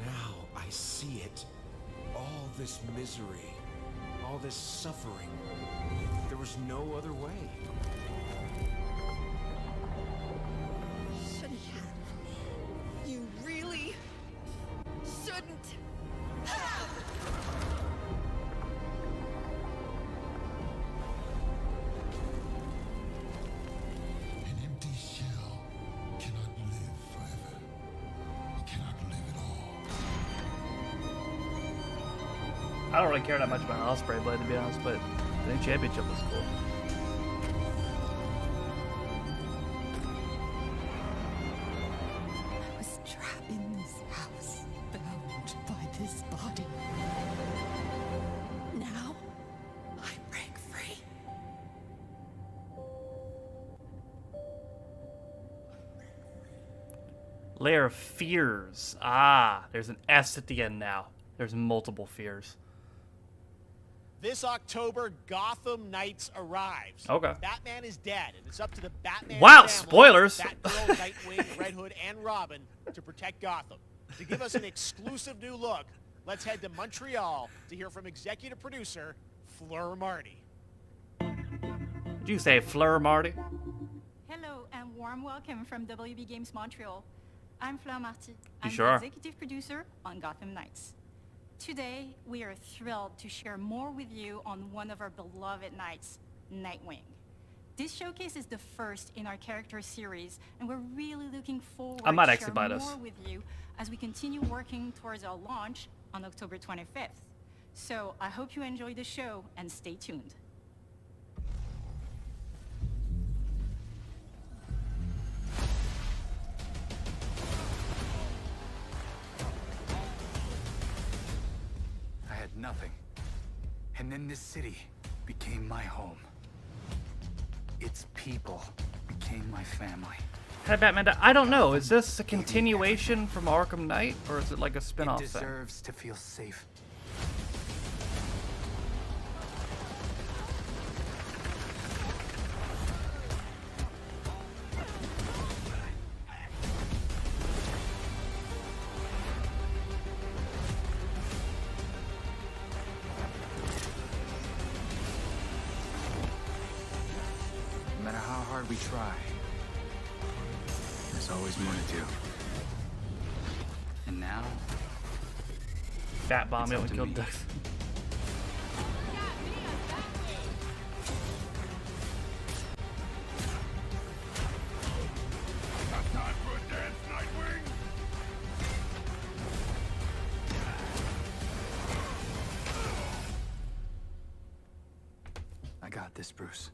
Now I see it. All this misery, all this suffering. There was no other way. Shouldn't have. You really shouldn't have. An empty shell cannot live forever. It cannot live at all. I don't really care that much about Osprey Blade, to be honest, but the new championship was cool. I was trapped in this house, bound by this body. Now, I break free. Lair of Fears. Ah, there's an S at the end now. There's multiple fears. This October, Gotham Knights arrives. Okay. Batman is dead, and it's up to the Batman Wow, family, spoilers. Batgirl, Nightwing, Red Hood, and Robin to protect Gotham. To give us an exclusive new look, let's head to Montreal to hear from executive producer Fleur Marty. Did you say Fleur Marty? Hello and warm welcome from WB Games Montreal. I'm Fleur Marty. I'm sure? the executive producer on Gotham Knights. Today, we are thrilled to share more with you on one of our beloved knights, Nightwing. This showcase is the first in our character series, and we're really looking forward I might to actually share buy this. more with you as we continue working towards our launch on October 25th. So I hope you enjoy the show and stay tuned. I had nothing. And then this city became my home. Its people became my family. Hey, Batman, I don't know. Is this a continuation from Arkham Knight, or is it like a spin-off It thing? deserves to feel safe. No matter how hard we try, there's always more to do. And now, Bat bomb it's it up and to killed me. Dux. Got time for a dance, Nightwing? I got this, Bruce.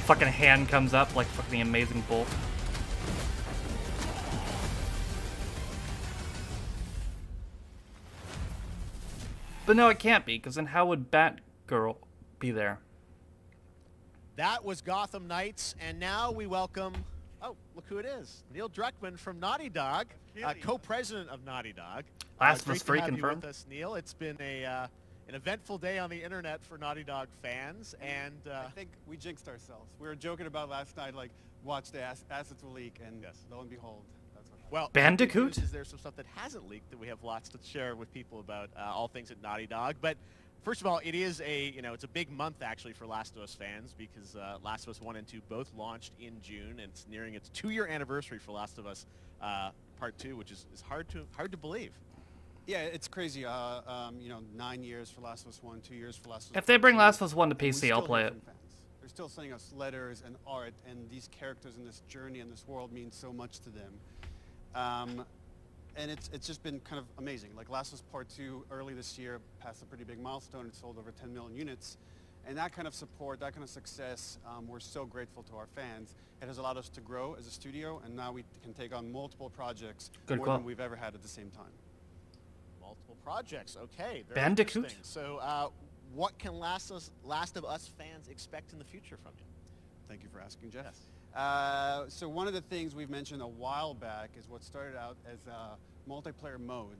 Fucking hand comes up like fucking Amazing Bull. But no, it can't be, because then how would Batgirl be there? That was Gotham Knights, and now we welcome, oh, look who it is. Neil Druckmann from Naughty Dog, co-president of Naughty Dog. Last of great Us to 3 have you confirmed. with us, Neil. It's been an eventful day on the internet for Naughty Dog fans, and I think we jinxed ourselves. We were joking about last night, like, watch the assets will leak, and lo and behold, that's what happened. well, Bandicoot? the good news is there's some stuff that hasn't leaked that we have lots to share with people about all things at Naughty Dog. But first of all, it is it's a big month actually for Last of Us fans because Last of Us 1 and 2 both launched in June, and it's nearing its 2-year anniversary for Last of Us Part 2, which is hard to believe. Yeah, it's crazy. 9 years for Last of Us 1, 2 years for Last of Us If they bring 2, Last of Us 1 to and we PC, still I'll play hear it. from fans. They're still sending us letters and art, and these characters in this journey and this world mean so much to them. And it's just been kind of amazing. Like Last of Us Part 2 early this year passed a pretty big milestone. It sold over 10 million units. And that kind of support, that kind of success, we're so grateful to our fans. It has allowed us to grow as a studio, and now we can take on multiple projects Good more call. than we've ever had at the same time. Multiple projects, okay. Very Bandicoot? interesting. So what can Last of Us fans expect in the future from you? Thank you for asking, Jeff. Yes. So one of the things we've mentioned a while back is what started out as a multiplayer mode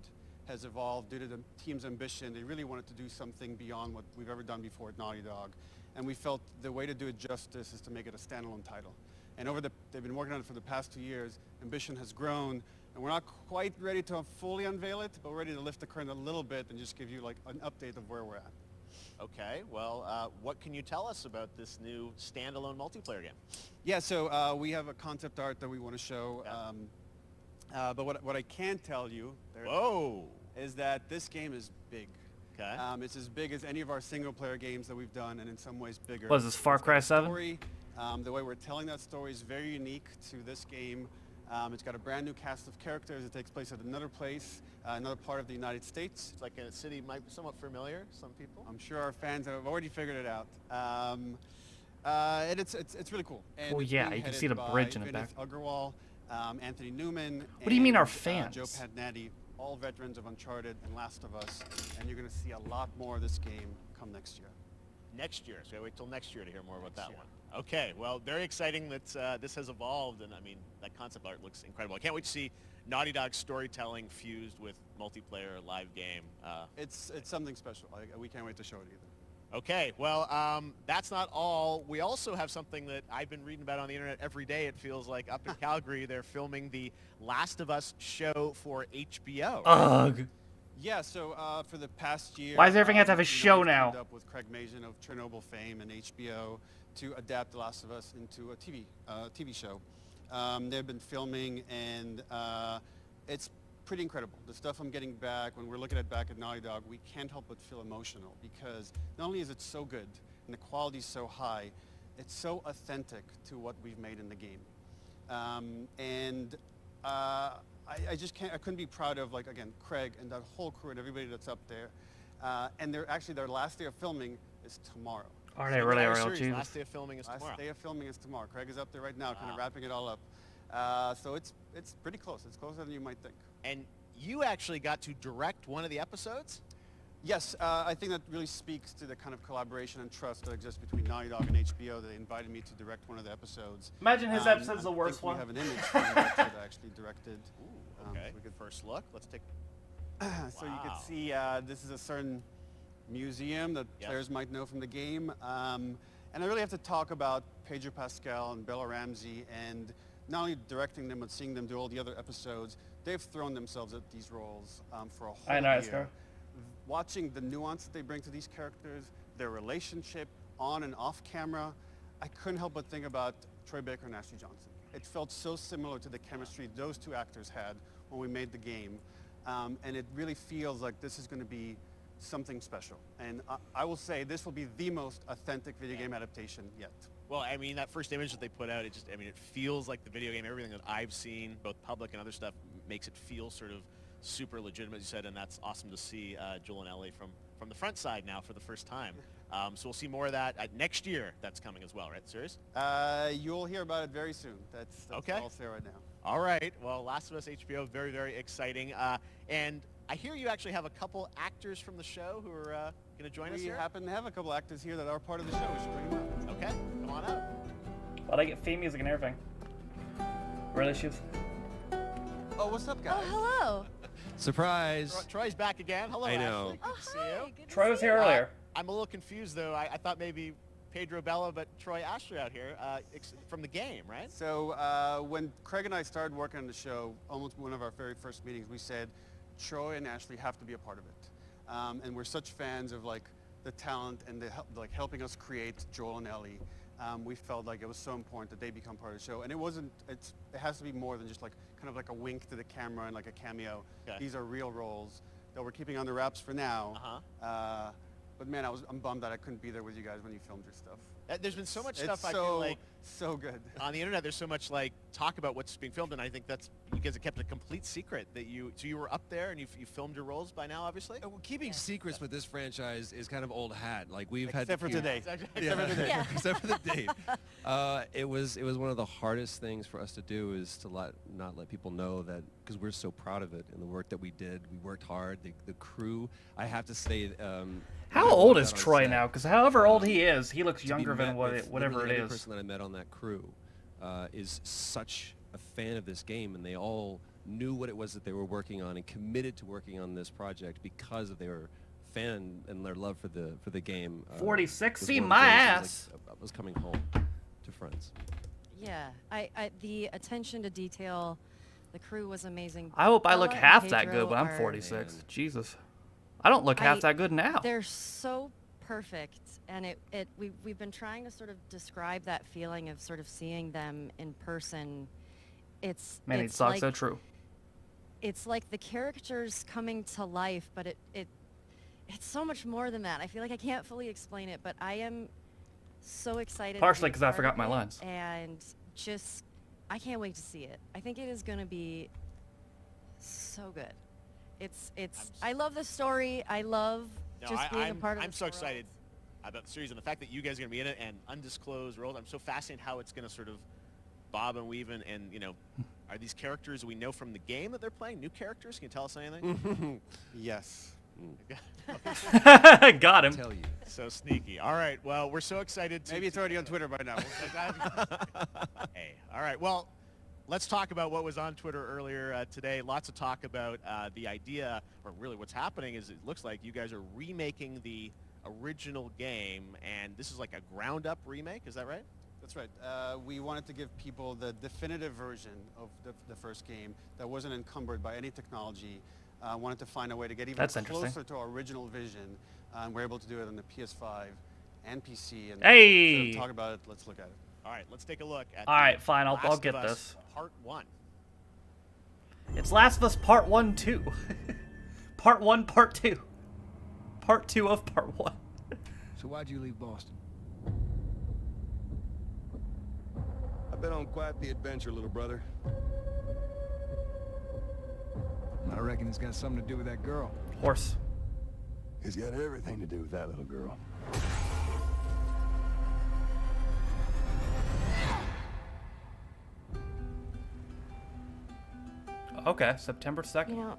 has evolved due to the team's ambition. They really wanted to do something beyond what we've ever done before at Naughty Dog. And we felt the way to do it justice is to make it a standalone title. And they've been working on it for the past 2 years. Ambition has grown, and we're not quite ready to fully unveil it, but we're ready to lift the curtain a little bit and just give you like an update of where we're at. Okay, well, what can you tell us about this new standalone multiplayer game? Yeah, so we have a concept art that we want to show. But what I can tell you is that this game is big. Okay. It's as big as any of our single-player games that we've done, and in some ways bigger. Was this Far Cry 7? Story, the way we're telling that story is very unique to this game. It's got a brand new cast of characters. It takes place at another place, another part of the United States. It's like a city might be somewhat familiar, some people. I'm sure our fans have already figured it out. And it's really cool. And Oh it's yeah, being you can headed see the by bridge in the Vinith back. Agarwal, Anthony Newman. What do you mean our and, fans? Joe Padnatti, all veterans of Uncharted and Last of Us, and you're going to see a lot more of this game come next year. Next year, so I wait till next year to hear more about that one. Okay, well, very exciting that this has evolved, and I mean, that concept art looks incredible. I can't wait to see Naughty Dog's storytelling fused with multiplayer live game. It's something special. We can't wait to show it either. Okay, well, that's not all. We also have something that I've been reading about on the internet every day, it feels like. Up in Calgary, they're filming the Last of Us show for HBO. Ugh. Yeah, so for the past year... Why does everything have to have a you know, show we've now? teamed up with Craig Mazin of Chernobyl fame and HBO to adapt The Last of Us into a TV show. They've been filming, and it's pretty incredible. The stuff I'm getting back, when we're looking at back at Naughty Dog, we can't help but feel emotional because not only is it so good and the quality is so high, it's so authentic to what we've made in the game. I just can't, I couldn't be proud of, like, again, Craig and that whole crew and everybody that's up there. And their last day of filming is tomorrow. Are they really real? Jesus. Last day of filming is tomorrow. Last day of filming is tomorrow. Craig is up there right now, kind Wow. of wrapping it all up. So it's pretty close. It's closer than you might think. And you actually got to direct one of the episodes? Yes, I think that really speaks to the kind of collaboration and trust that exists between Naughty Dog and HBO. They invited me to direct one of the episodes. Imagine his episode's the worst one. We have an image from the episode I actually directed. Ooh, okay. So we could First look. Let's take... So you can see this is a certain museum that players might know from the game. And I really have to talk about Pedro Pascal and Bella Ramsey, and not only directing them, but seeing them do all the other episodes. They've thrown themselves at these roles for a whole year. Watching the nuance that they bring to these characters, their relationship on and off camera, I couldn't help but think about Troy Baker and Ashley Johnson. It felt so similar to the chemistry those two actors had when we made the game. And it really feels like this is going to be something special. And I will say this will be the most authentic video game adaptation yet. Well, I mean, that first image that they put out, it just, I mean, it feels like the video game. Everything that I've seen, both public and other stuff, makes it feel sort of super legitimate, as you said, and that's awesome to see Joel and Ellie from the front side now for the first time. So we'll see more of that next year. That's coming as well, right? Serious? You'll hear about it very soon. That's okay. all I'll say right now. All right. Well, Last of Us HBO, very, very exciting. And I hear you actually have a couple actors from the show who are going to join us here. We happen to have a couple actors here that are part of the show. We should bring them up. Okay. Come on up. Well, they get theme music and everything. Real issues. Oh, what's up, guys? Oh, hello. Surprise. Troy's back again. Hello, I know. Ashley. Good to see you. Troy was here earlier. I'm a little confused, though. I thought maybe Pedro Bella, but Troy Ashley out here from the game, right? So when Craig and I started working on the show, almost one of our very first meetings, we said Troy and Ashley have to be a part of it. And we're such fans of like the talent and like helping us create Joel and Ellie. We felt like it was so important that they become part of the show. And it has to be more than just like kind of like a wink to the camera and like a cameo. Okay. These are real roles that we're keeping under wraps for now. But man, I'm bummed that I couldn't be there with you guys when you filmed your stuff. There's been so much It's stuff I feel like so good on the internet. There's so much like talk about what's being filmed, and I think that's you guys have kept a complete secret that you were up there and you filmed your roles by now, obviously. Well, keeping secrets with this franchise is kind of old hat. Like we've Except had for today. Except for today. Yeah. Except for the date. It was one of the hardest things for us to do is to not let people know that, because we're so proud of it and the work that we did. We worked hard. The crew, I have to say, How old is Troy now? Because however old he is, he looks younger than whatever it Every is. person that I met on that crew is such a fan of this game, and they all knew what it was that they were working on and committed to working on this project because of their fan and their love for the game. 46, was see one of my the things ass. I was coming home to friends. Yeah, the attention to detail, the crew was amazing. I hope I look Bella and half that Pedro good when I'm are- 46. Jesus. I don't look half that good now. They're so perfect, and we've been trying to sort of describe that feeling of sort of seeing them in person. It's It's like, so true. It's like the characters coming to life, but it's so much more than that. I feel like I can't fully explain it, but I am so excited. Partially to be 'cause I part forgot of my it, lines. And just, I can't wait to see it. I think it is going to be so good. I love the story. I love just being a part of I'm this so world. excited about the series and the fact that you guys are going to be in it and undisclosed roles. I'm so fascinated how it's going to sort of bob and weave and you know, are these characters we know from the game that they're playing new characters? Can you tell us anything? Yes. Got him. Tell you. So sneaky. All right. Well, we're so excited. Maybe it's already on Twitter by now. Hey. All right. Well, let's talk about what was on Twitter earlier today. Lots of talk about the idea, or really what's happening is it looks like you guys are remaking the original game, and this is like a ground-up remake. Is that right? That's right. We wanted to give people the definitive version of the first game that wasn't encumbered by any technology. Wanted to find a way to get even That's interesting. closer to our original vision. We're able to do it on the PS5 and PC. And Hey! instead of talk about it, let's look at it. All right, let's take a look at All right, fine, I'll Last get of Us this. Part 1. It's Last of Us Part 1, 2. Part 1, Part 2. Part 2 of Part 1. So why'd you leave Boston? I've been on quite the adventure, little brother. I reckon it's got something to do with that girl. Horse. It's got everything to do with that little girl. Okay, September 2nd. You know,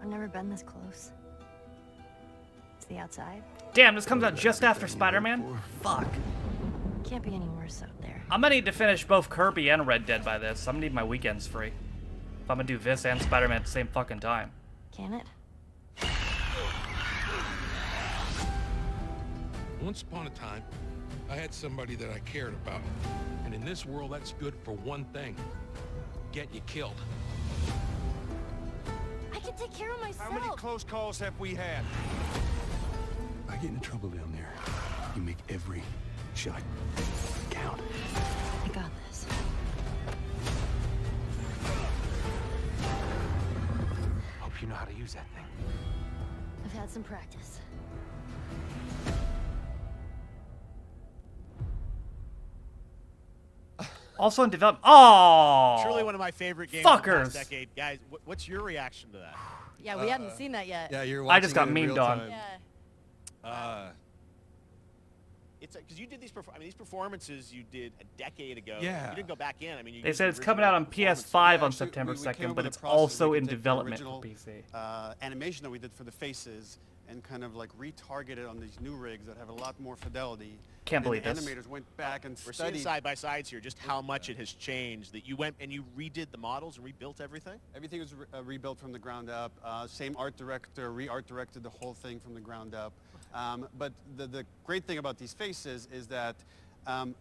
I've never been this close. It's the outside. Damn, this comes out just after Spider-Man? Fuck. Can't be any worse out there. I'm gonna need to finish both Kirby and Red Dead by this. I'm gonna need my weekends free. If I'm gonna do this and Spider-Man at the same fucking time. Can it? Once upon a time, I had somebody that I cared about. And in this world, that's good for one thing. Get you killed. I can take care of myself. How many close calls have we had? I get into trouble down there. You make every shot count. I got this. Hope you know how to use that thing. I've had some practice. Also in development. Oh, Truly one of my favorite games of the fuckers. past decade. Guys, what's your reaction to that? Yeah, we hadn't seen that yet. Yeah, you're I watching just got it in memed real on. time. Yeah. It's because you did these. These performances you did a decade ago. Yeah. You didn't go back in. I mean, you They used said the it's coming out on original PS5 on Actually, September we came 2nd, up but with a it's process where also we in could take the development for original, PC. Animation that we did for the faces and kind of like retarget it on these new rigs that have a lot more fidelity. Can't And believe the this. animators went back and We're seeing studied side by sides here, just how much it has changed. That you went and you redid the models and rebuilt everything. Everything was rebuilt from the ground up. Same art director, re-art directed the whole thing from the ground up. But the great thing about these faces is that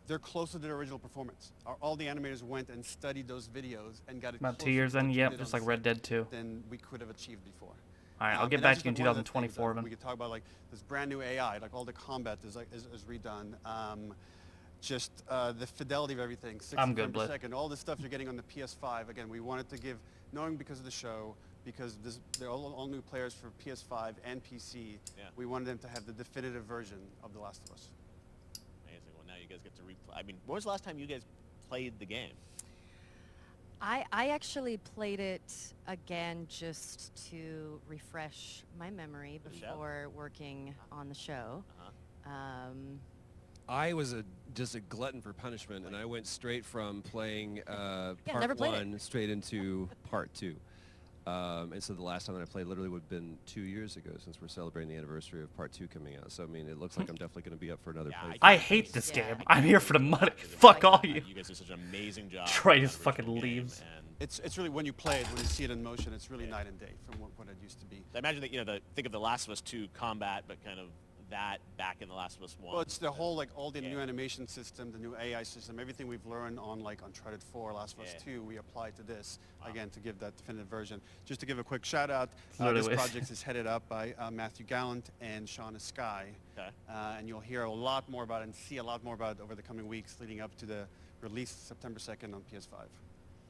they're closer to the original performance. All the animators went and studied those videos and got it About 2 closer years to what in, you yep, did just on like Red Dead 2. than we could have achieved before. All right, I'll get And back that's to you in just one of the things 2024 that then. we could talk about, like this brand new AI, like all the combat is redone. Just the fidelity of everything, 60 I'm good, frames per Blitz. second, all the stuff you're getting on the PS5. Again, we wanted to give, knowing because of the show, because they're all new players for PS5 and PC. Yeah. We wanted them to have the definitive version of The Last of Us. Amazing. Well, now you guys get to replay. I mean, when was the last time you guys played the game? I actually played it again just to refresh my memory The show? before working on the show. I was just a glutton for punishment, and I went straight from playing never part played it. 1 straight into part 2. And so the last time that I played literally would have been 2 years ago, since we're celebrating the anniversary of Part 2 coming out. So I mean, it looks like I'm definitely going to be up for another playthrough. I hate this game. I'm here for the money. Fuck all you. You guys do such an amazing job. Troy just fucking leaves. It's really, when you play it, when you see it in motion, it's really night and day from what it used to be. I imagine that, think of The Last of Us 2 combat, but kind of that back in The Last of Us 1. Well, it's the whole, all the new animation system, the new AI system, everything we've learned on, Uncharted 4, Last of Us 2, we apply to this, again, to give that definitive version. Just to give a quick shout out, this project is headed up by Matthew Gallant and Shauna Sky. Okay. And you'll hear a lot more about it and see a lot more about it over the coming weeks leading up to the release September 2nd on PS5.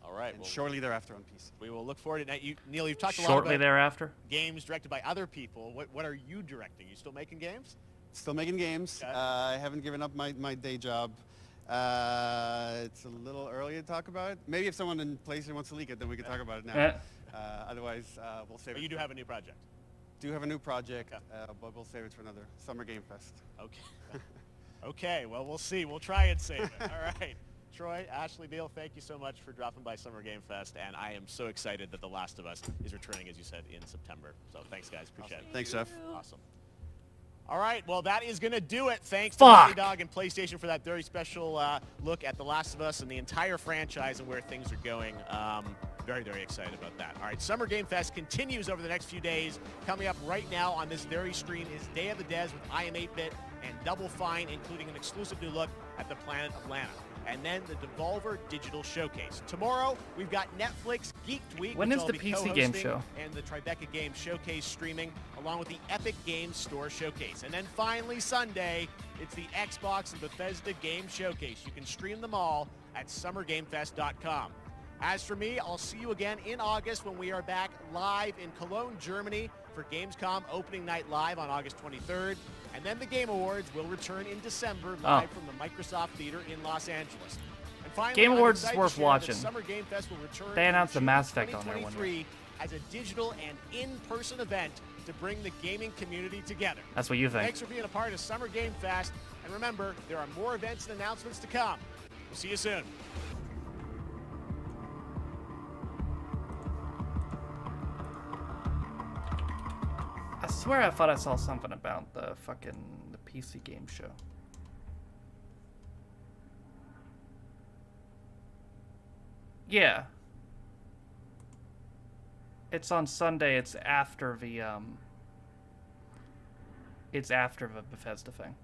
All right. And shortly thereafter on PC. We will look forward to it. Neil, you've talked a lot Shortly about thereafter? games directed by other people. What are you directing? You still making games? Still making games. Okay. I haven't given up my day job. It's a little early to talk about it. Maybe if someone in PlayStation wants to leak it, then we can talk about it now. Otherwise, we'll save it. But you do have a new project. Do have a new project, but we'll save it for another Summer Game Fest. Okay. Okay, well, we'll see. We'll try and save it. All right. Troy, Ashley, Neil, thank you so much for dropping by Summer Game Fest, and I am so excited that The Last of Us is returning, as you said, in September. So thanks, guys. Appreciate it. Thanks, Jeff. Awesome. All right, well, that is going to do it. Thanks to Naughty Dog and PlayStation for that very special look at The Last of Us and the entire franchise and where things are going. Very, very excited about that. All right, Summer Game Fest continues over the next few days. Coming up right now on this very stream is Day of the Des with I Am 8-Bit and Double Fine, including an exclusive new look at the planet of Lana. And then the Devolver Digital Showcase. Tomorrow, we've got Netflix Geeked Week. When which is I'll the be PC game co-hosting, show? and the Tribeca Games Showcase streaming, along with the Epic Games Store Showcase. And then finally, Sunday, it's the Xbox and Bethesda Game Showcase. You can stream them all at summergamefest.com. As for me, I'll see you again in August when we are back live in Cologne, Germany for Gamescom Opening Night Live on August 23rd. And then the Game Awards will return in December live from the Microsoft Theater in Los Angeles. And finally, Game I'm Awards is excited to worth share that watching. Summer Game Fest will return They announced the in Mass June Effect on there one 2023 as a digital and in-person event to bring the gaming community together. That's what you think. Thanks for being a part of Summer Game Fest. And remember, there are more events and announcements to come. We'll see you soon. I swear I thought I saw something about the PC game show. Yeah. It's on Sunday. It's after the Bethesda thing.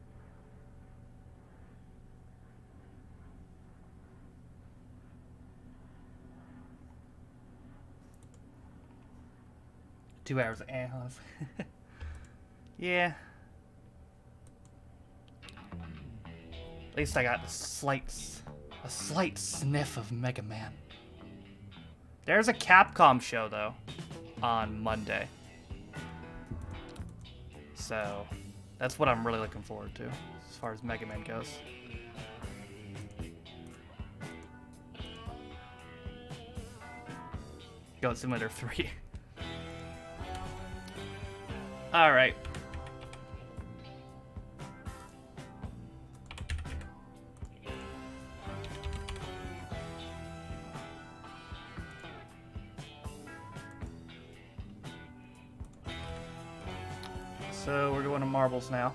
Two hours of hours. Yeah. At least I got a slight sniff of Mega Man. There's a Capcom show though on Monday. So that's what I'm really looking forward to as far as Mega Man goes. Goat Simulator 3. Alright. So we're going to marbles now.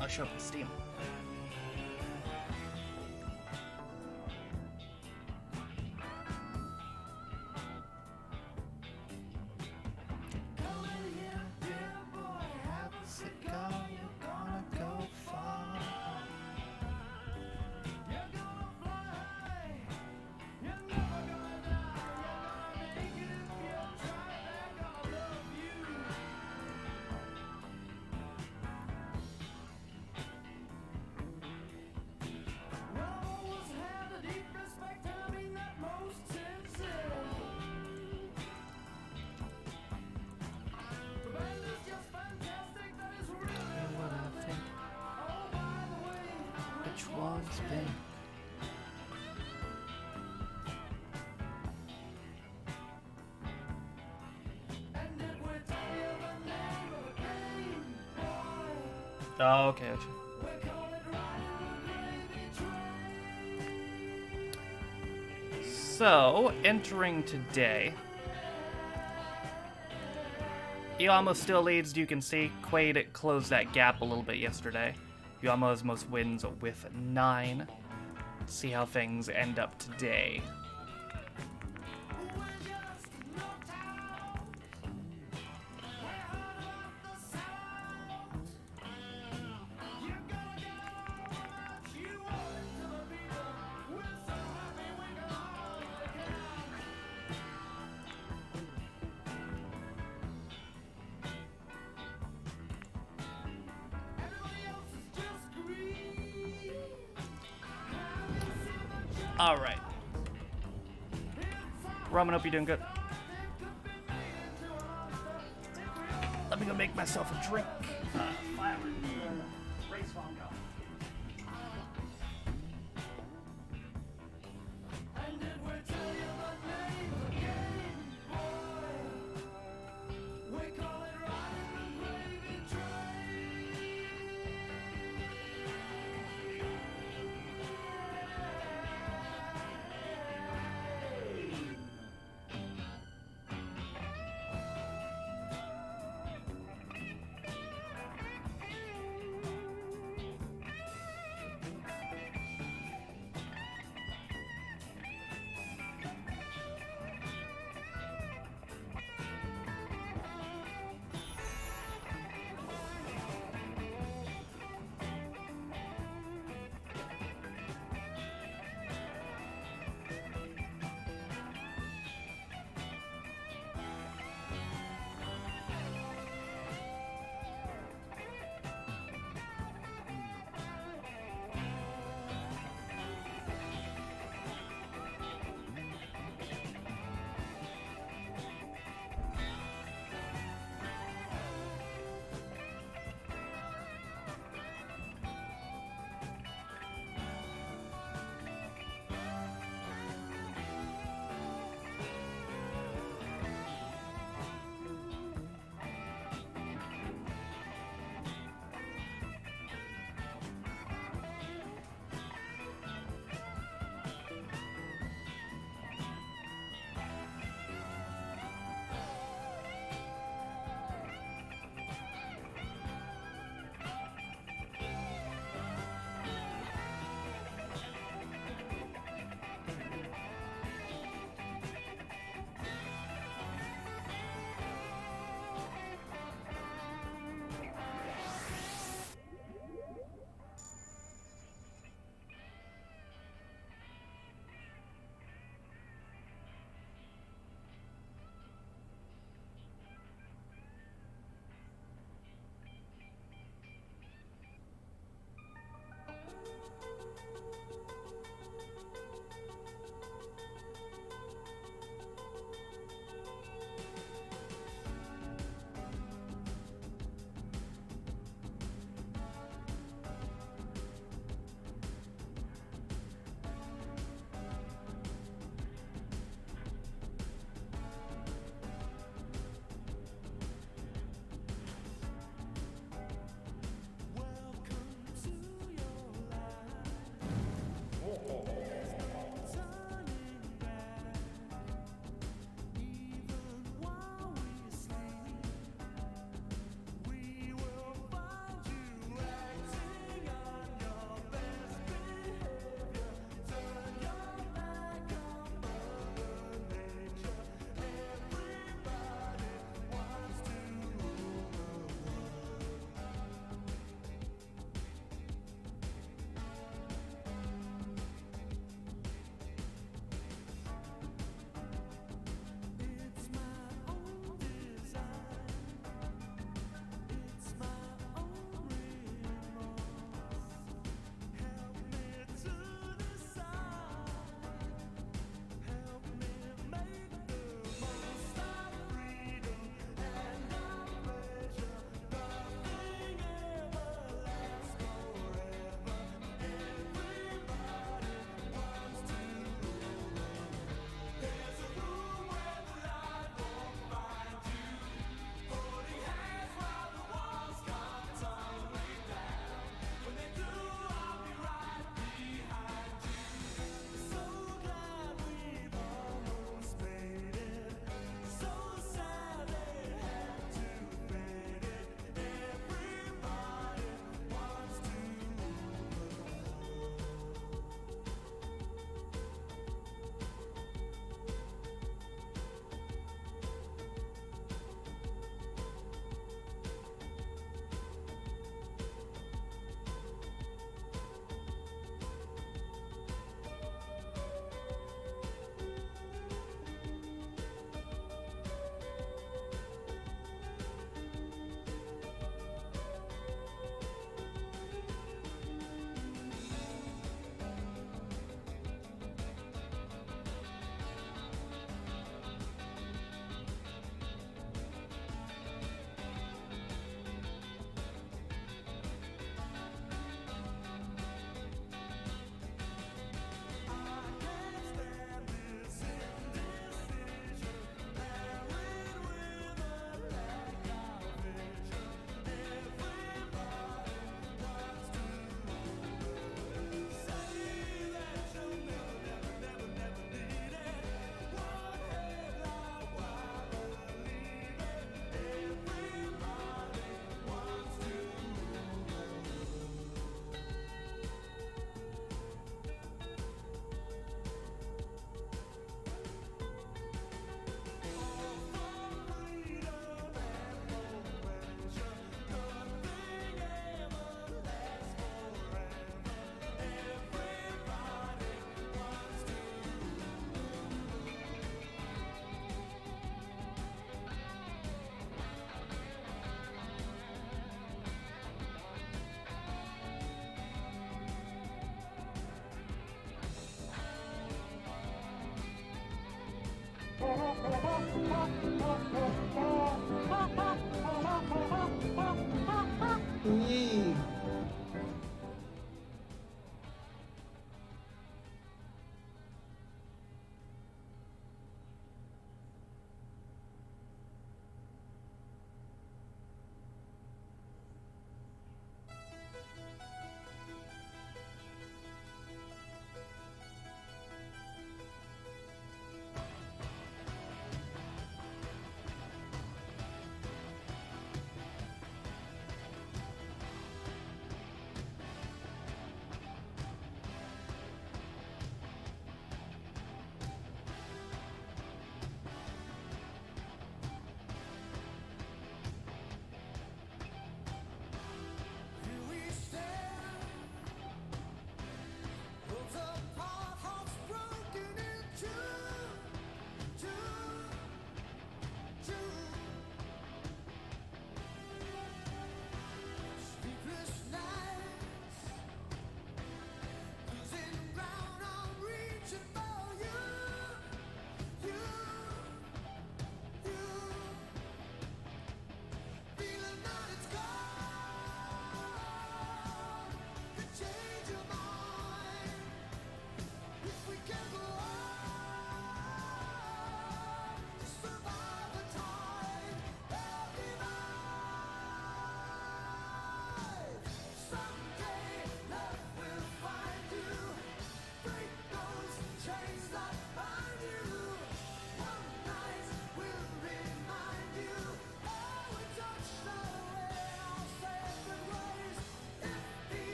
I'll show up in Steam. Oh, okay. So, entering today, Iamo still leads. You can see Quaid closed that gap a little bit yesterday. Iamo has most wins with 9. Let's see how things end up today. All right. Roman, hope you're doing good. Let me go make myself a drink.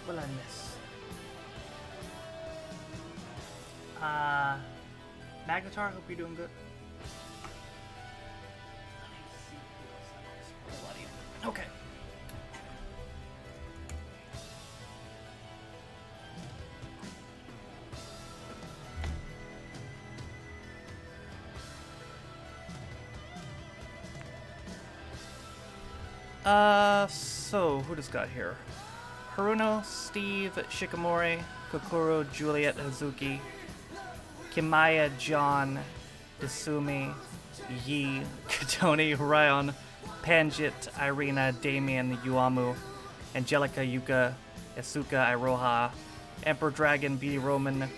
Will I miss? Magnetar, hope you're doing good. Okay. So who just got here? Haruno, Steve, Shikamori, Kokoro, Juliet, Hazuki, Kimaya, John, Isumi, Yi, Katoni, Ryan, Panjit, Irina, Damien, Yuamu, Angelica, Yuka, Asuka, Iroha, Emperor Dragon, B. Roman,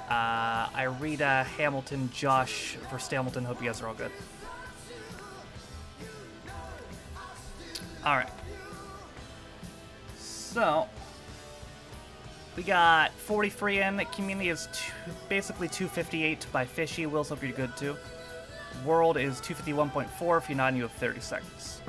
Irida, Hamilton, Josh, First Hamilton. Hope you guys are all good. Alright. So, we got 40 free in. The community is basically 258 by Fishy. Will's hope you're good too. World is 251.4. If you're not, you have 30 seconds.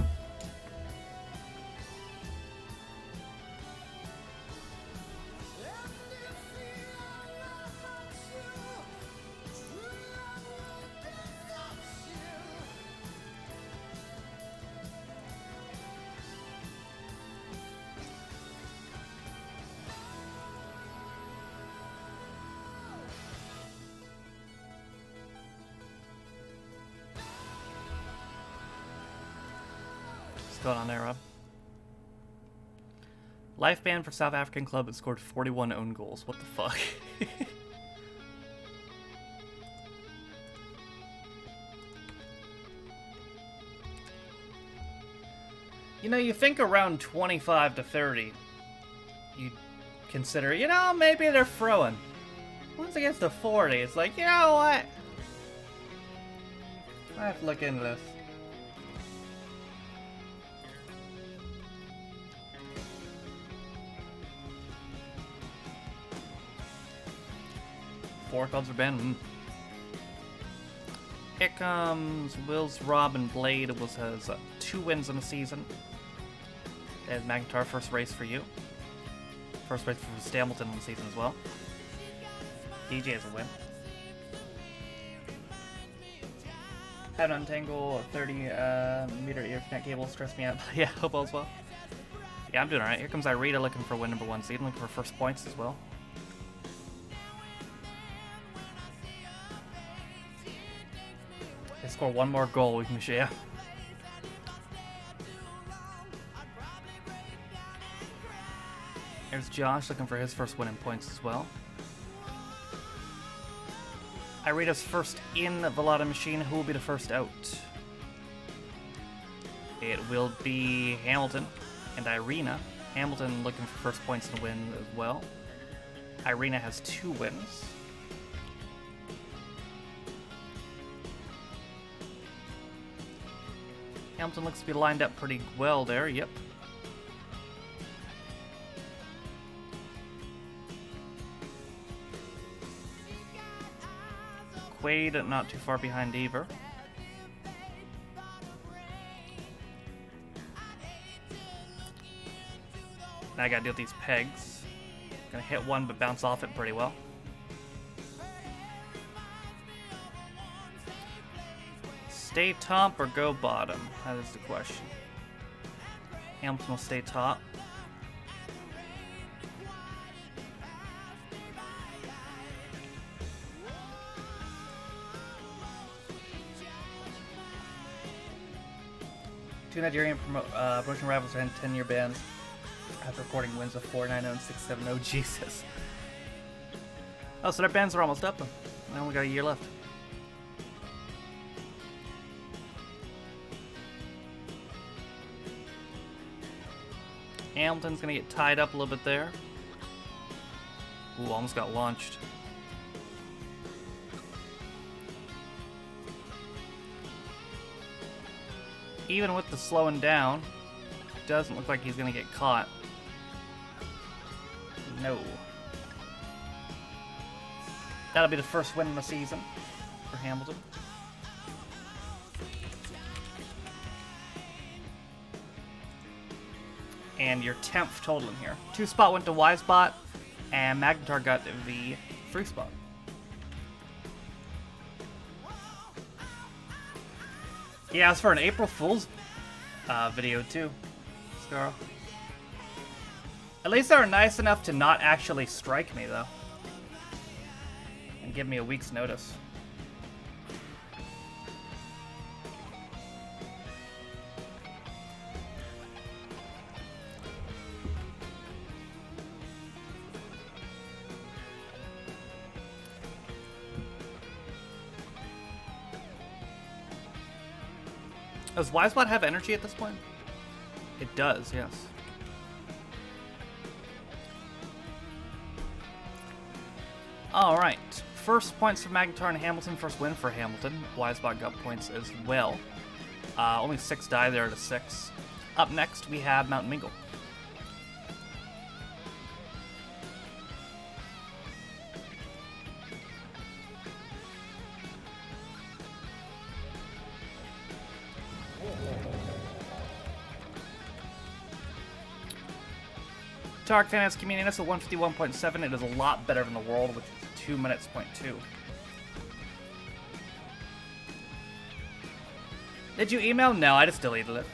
What's going on there, Rob? Life ban for South African club that scored 41 own goals. What the fuck? You know, you think around 25 to 30, you'd consider, you know, maybe they're throwing. Once it gets to 40, it's like, you know what? I have to look into this. Four clubs are banned. Here comes Will's Rob and Blade. Will has 2 wins in the season. There's McIntyre, first race for you. First race for Stamilton in the season as well. DJ has a win. Had an untangle a 30 meter Ethernet cable, stressed me out. Yeah, hope all's well. Yeah, I'm doing alright. Here comes Irita looking for win number 1 seed, looking for first points as well. They score 1 more goal, we can share. There's Josh looking for his first win in points as well. Irita's first in the Velada machine. Who will be the first out? It will be Hamilton and Irina. Hamilton looking for first points and win as well. Irina has 2 wins. Hamilton looks to be lined up pretty well there, yep. Quaid not too far behind either. Now I gotta deal with these pegs. Gonna hit one but bounce off it pretty well. Stay top or go bottom? That is the question. Hamilton will stay top. Two Nigerian promotion rivals are in 10-year bans after recording wins of 4-9-0 and 6-7-0. Jesus. Oh, so their bans are almost up then. They only got a year left. Hamilton's gonna get tied up a little bit there. Ooh, almost got launched. Even with the slowing down, doesn't look like he's gonna get caught. No. That'll be the first win of the season for Hamilton. And your 10th total in here. 2 spot went to Wisebot, and Magnetar got the 3 spot. Yeah, it's for an April Fool's video too, Scarl. At least they were nice enough to not actually strike me though, and give me a week's notice. Does Wisebot have energy at this point? It does, yes. Alright. First points for Magnetar and Hamilton. First win for Hamilton. Wisebot got points as well. Only 6 die there to 6. Up next, we have Mountain Mingle. Tark Finance Community, that's a 151.7. It is a lot better than the world, which is 2 minutes, .2. Did you email? No, I just deleted it.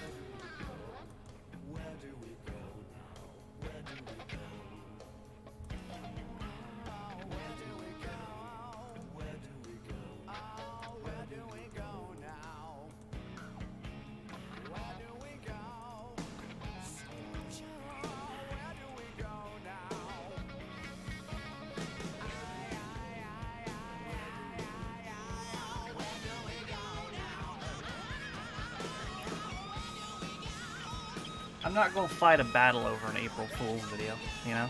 I'm not gonna fight a battle over an April Fool's video, you know?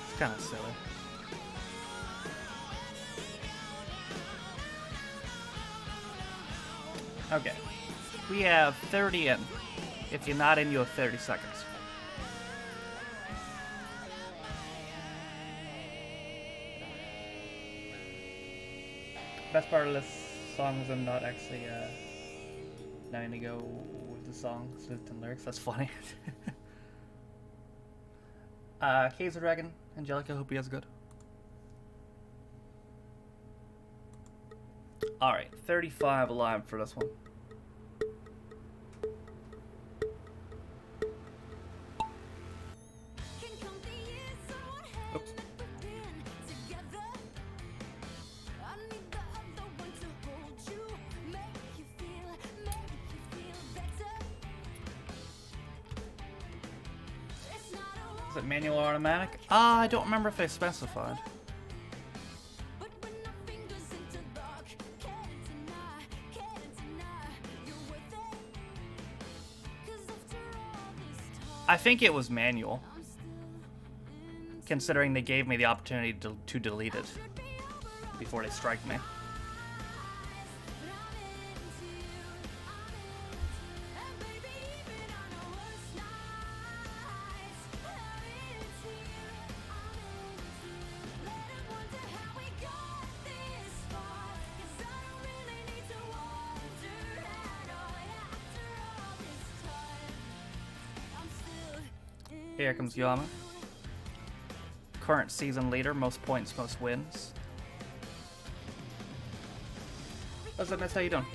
It's kind of silly. Okay. We have 30 in. If you're not in, you have 30 seconds. Best part of this song is I'm not actually knowing to go with the song and lyrics. That's funny. Kaiser Dragon, Angelica, hope you guys are good. Alright, 35 alive for this one. Oops. Is it manual or automatic? I don't remember if they specified. I think it was manual, considering they gave me the opportunity to delete it before they strike me. Here comes Yama. Current season leader, most points, most wins. What's up, miss? How you doing?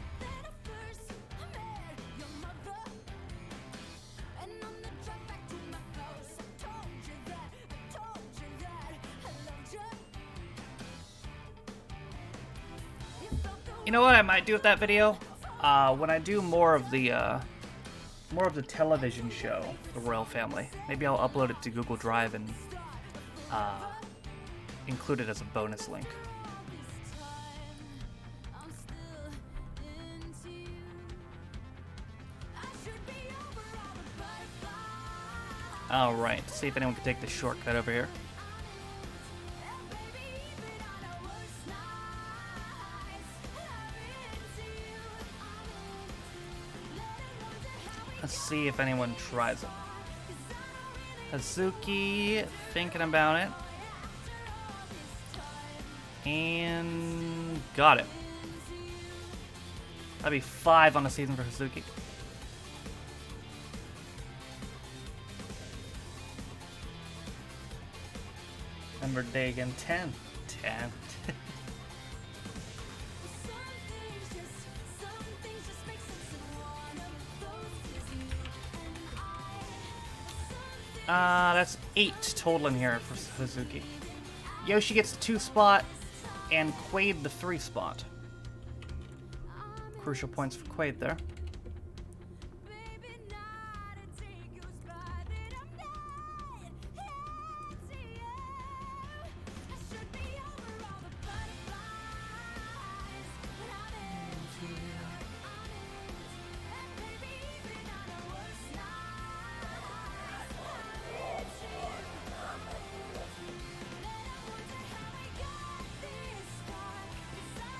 You know what I might do with that video? When I do more of the television show, The Royal Family, maybe I'll upload it to Google Drive and include it as a bonus link. Alright, see if anyone can take the shortcut over here. Let's see if anyone tries it. Hazuki, thinking about it. And got it. That'd be 5 on the season for Hazuki. Number day again, 10. 10. That's 8 total in here for Hazuki. Yoshi gets the 2 spot, and Quaid the 3 spot. Crucial points for Quaid there.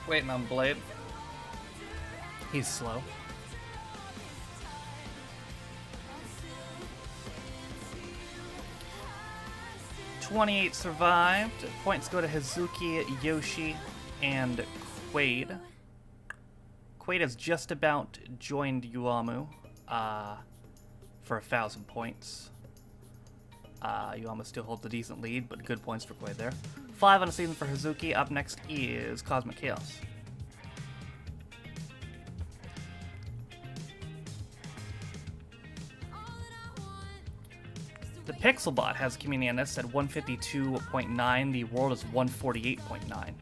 Waiting on Blade. He's slow. "28 survived. Points go to Hazuki, Yoshi, and Quaid. Quaid has just about joined Yuamu for 1,000 points. Yuamu still holds a decent lead, but good points for Quaid there. 5 on the season for Hazuki. Up next is Cosmic Chaos. The Pixelbot has community on this at 152.9. The world is 148.9.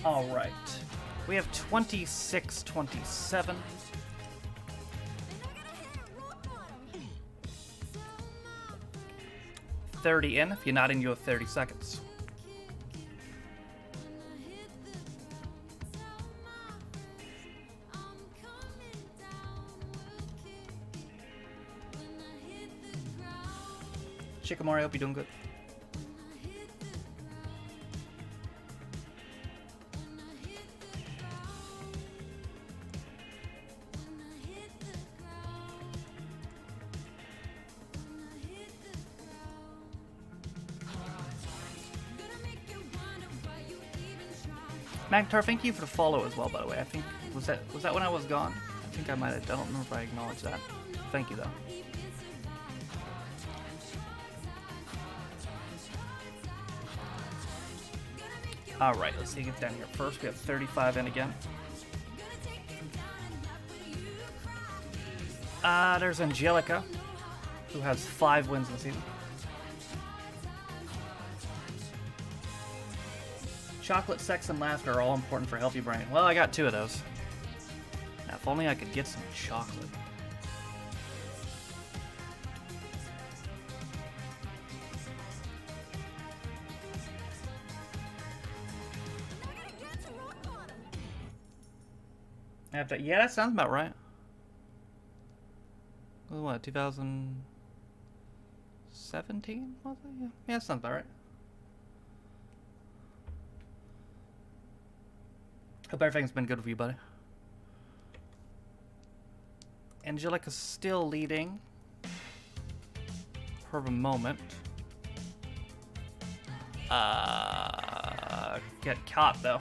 All right, we have 26-27. $30 in. If you're not in, you have 30 seconds. Shikamori, hope you're doing good. Magtar, thank you for the follow as well, by the way. I think was that when I was gone? I think I might have. I don't remember if I acknowledged that. Thank you though. All right, let's see who gets down here first. We have 35 in again. There's Angelica, who has 5 wins this season. Chocolate, sex, and laughter are all important for a healthy brain. Well, I got 2 of those. Now, if only I could get some chocolate. Yeah, that sounds about right. What, 2017? Was it? Yeah, that sounds about right. Hope everything's been good with you, buddy. Angelica's still leading for the moment. Get caught though.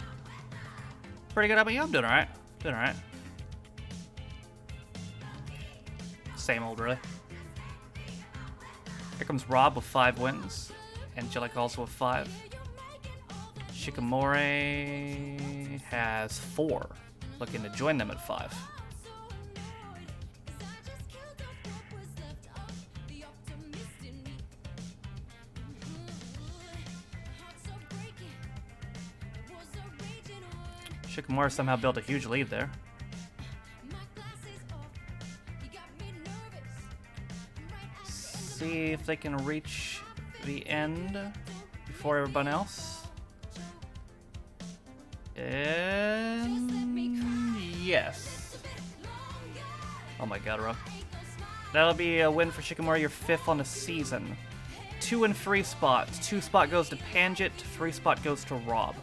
Pretty good. How about you? I'm doing alright. Doing alright. Same old, really. Here comes Rob with 5 wins. Angelica also with 5. Shikamori has 4. Looking to join them at 5. Shikamori somehow built a huge lead there. See if they can reach the end before everyone else. And yes. Oh my god, Rob. That'll be a win for Shikamori, your 5th on the season. 2 and 3 spots. 2 spot goes to Panjit, 3 spot goes to Rob.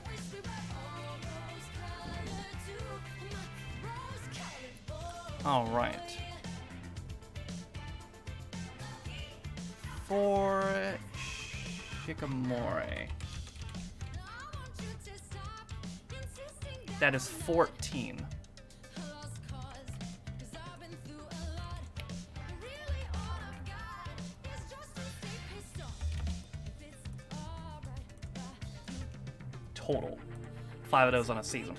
Alright. For Shikamori. That is 14. total. 5 of those on a season.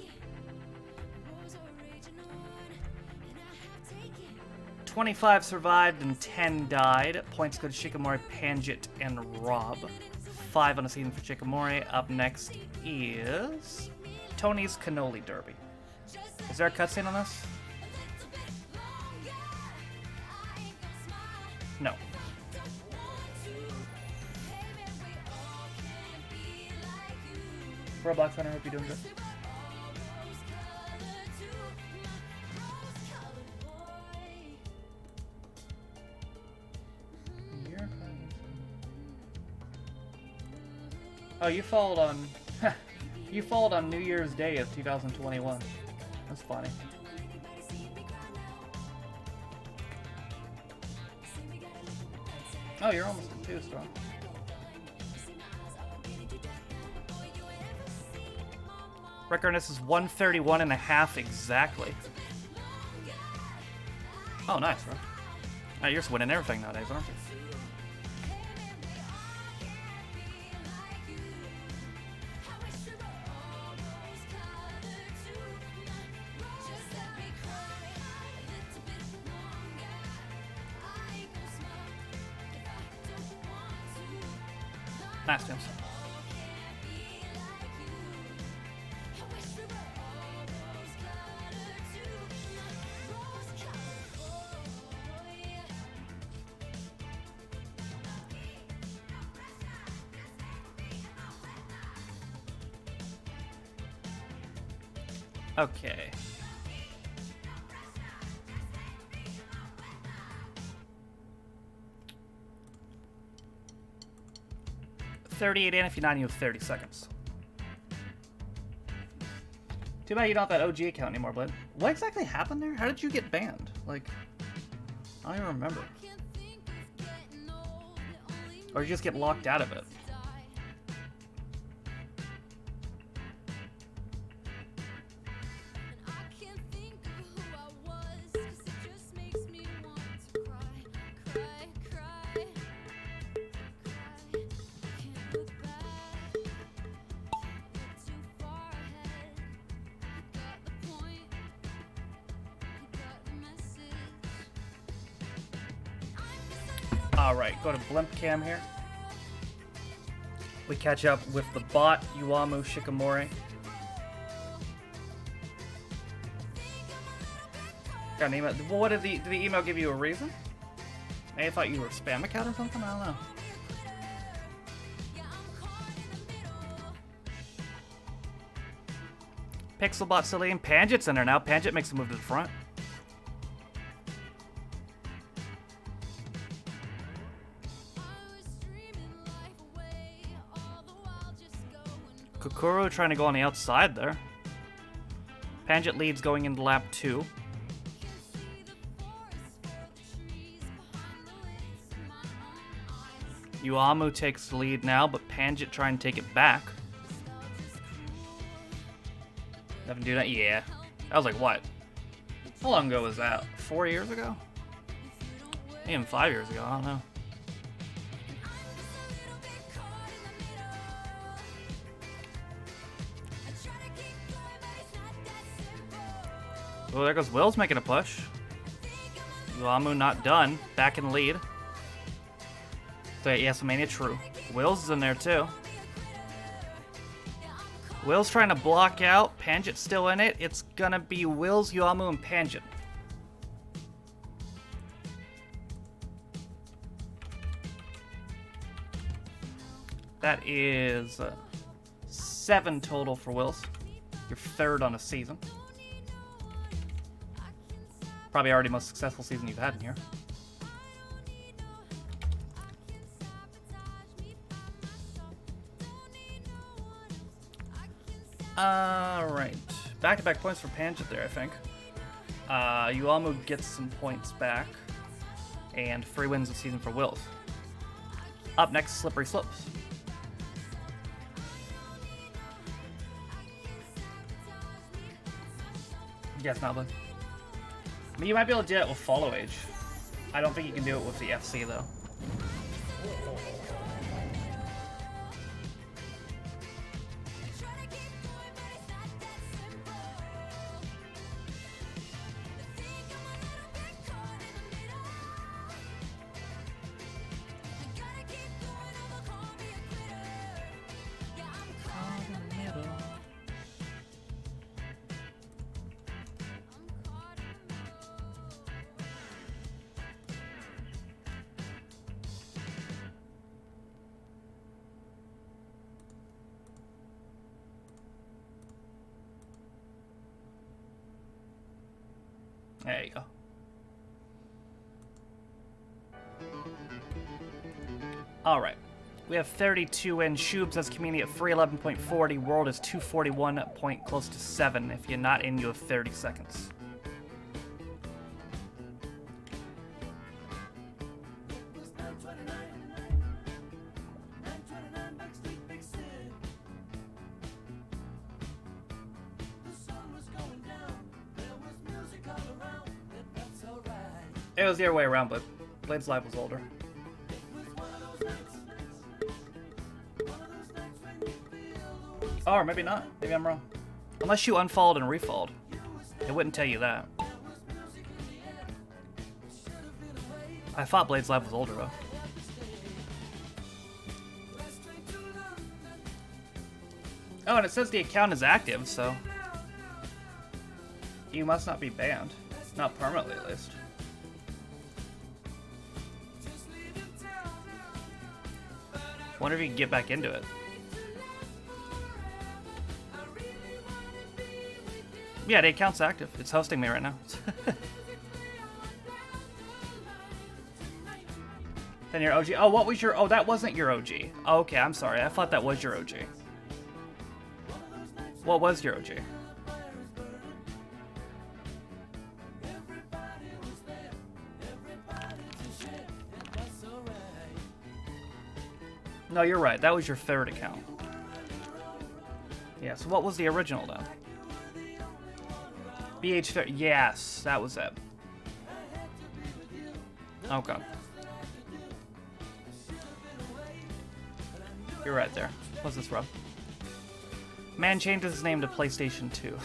25 survived and 10 died. Points go to Shikimori, Panjit, and Rob. 5 on a season for Shikimori. Up next is Tony's Cannoli Derby. Is there a cutscene on this? No. For a Black Thunder, I hope you're doing good. Oh, you followed on... you followed on New Year's Day of 2021. That's funny. Oh, you're almost at 2 strong. Record on this is 131.5 exactly. Oh, nice, bro. Oh, you're just winning everything nowadays, aren't you? Nice, James. Okay. $38 in if you're not, you have 30 seconds. Too bad you don't have that OG account anymore, Blade. What exactly happened there? How did you get banned? Like, I don't even remember. Or you just get locked out of it. Alright, go to Blimp Cam here. We catch up with the bot, Yuamu Shikimori. Got an email. What did the email give you a reason? Maybe I thought you were a spam account or something? I don't know. Pixelbot Celine, Panjit's in there now. Panjit makes a move to the front. Kokoro trying to go on the outside there. Panjit leads going into lap 2. Yuamu takes the lead now, but Panjit trying to take it back. Haven't do that? Yeah. That was like what? How long ago was that? 4 years ago? Even 5 years ago, I don't know. Oh, there goes Will's making a push. Yuamu not done. Back in the lead. So yeah, Mania true. Will's is in there too. Will's trying to block out. Panjit's still in it. It's gonna be Will's, Yuamu, and Panjit. That is 7 total for Will's. Your 3rd on a season. Probably already most successful season you've had in here. Alright. Back-to-back points for Panjit there, I think. Yuamu gets some points back. And free wins the season for Wills. Up next, Slippery Slopes. Yes, Noblin. I mean, you might be able to do it with Follow Age. I don't think you can do it with the FC, though. There you go. Alright. We have 32 in. Shubes has community at 311.40. World is 241 point close to 7. If you're not in, you have 30 seconds. It was the other way around, but Blade's Life was older. Oh, or maybe not. Maybe I'm wrong. Unless you unfollowed and refollowed. It wouldn't tell you that. I thought Blade's Life was older, though. Oh, and it says the account is active, so... You must not be banned. Not permanently, at least. Wonder if you can get back into it. Yeah, the account's active. It's hosting me right now. Then your OG. Oh, what was your... Oh, that wasn't your OG. Oh, okay, I'm sorry. I thought that was your OG. What was your OG? No, you're right. That was your third account. Yeah, so what was the original then? BH30. Yes, that was it. Okay. You're right there. What's this, Rob? Man changes his name to PlayStation 2.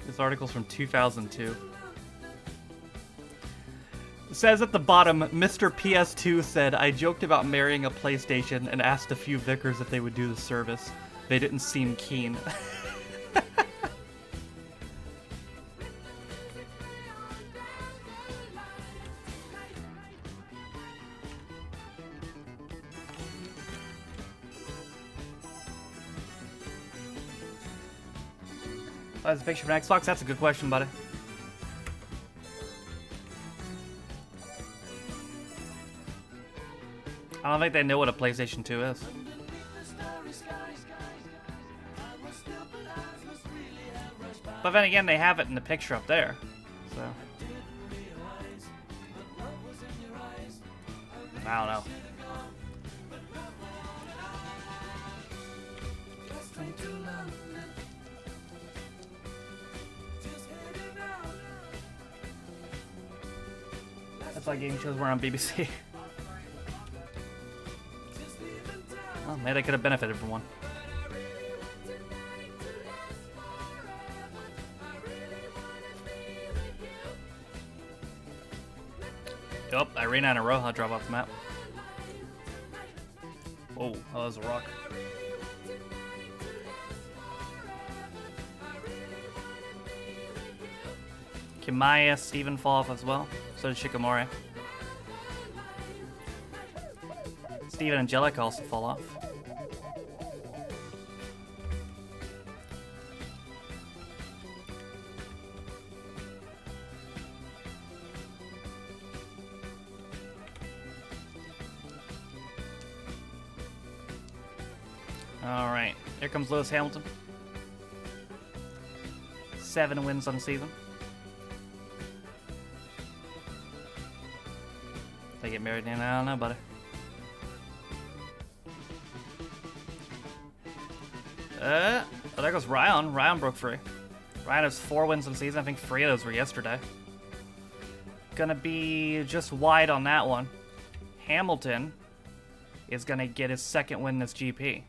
This article's from 2002. It says at the bottom, Mr. PS2 said, I joked about marrying a PlayStation and asked a few Vickers if they would do the service. They didn't seem keen. That's a picture of an Xbox? That's a good question, buddy. I don't think they know what a PlayStation 2 is. But then again, they have it in the picture up there, so... I don't know. That's why game shows were on BBC. Well, maybe they could have benefited from one. Yup, I ran out of row. I'll drop off the map. Oh, that was a rock. Kimaya, Steven fall off as well. So did Shikamori. Steve and Angelica also fall off. Alright, here comes Lewis Hamilton. 7 wins on the season. They get married in, I don't know, buddy. Oh, there goes Ryan. Ryan broke free. Ryan has 4 wins in the season. I think 3 of those were yesterday. Gonna be just wide on that one. Hamilton is gonna get his 2nd win in this GP.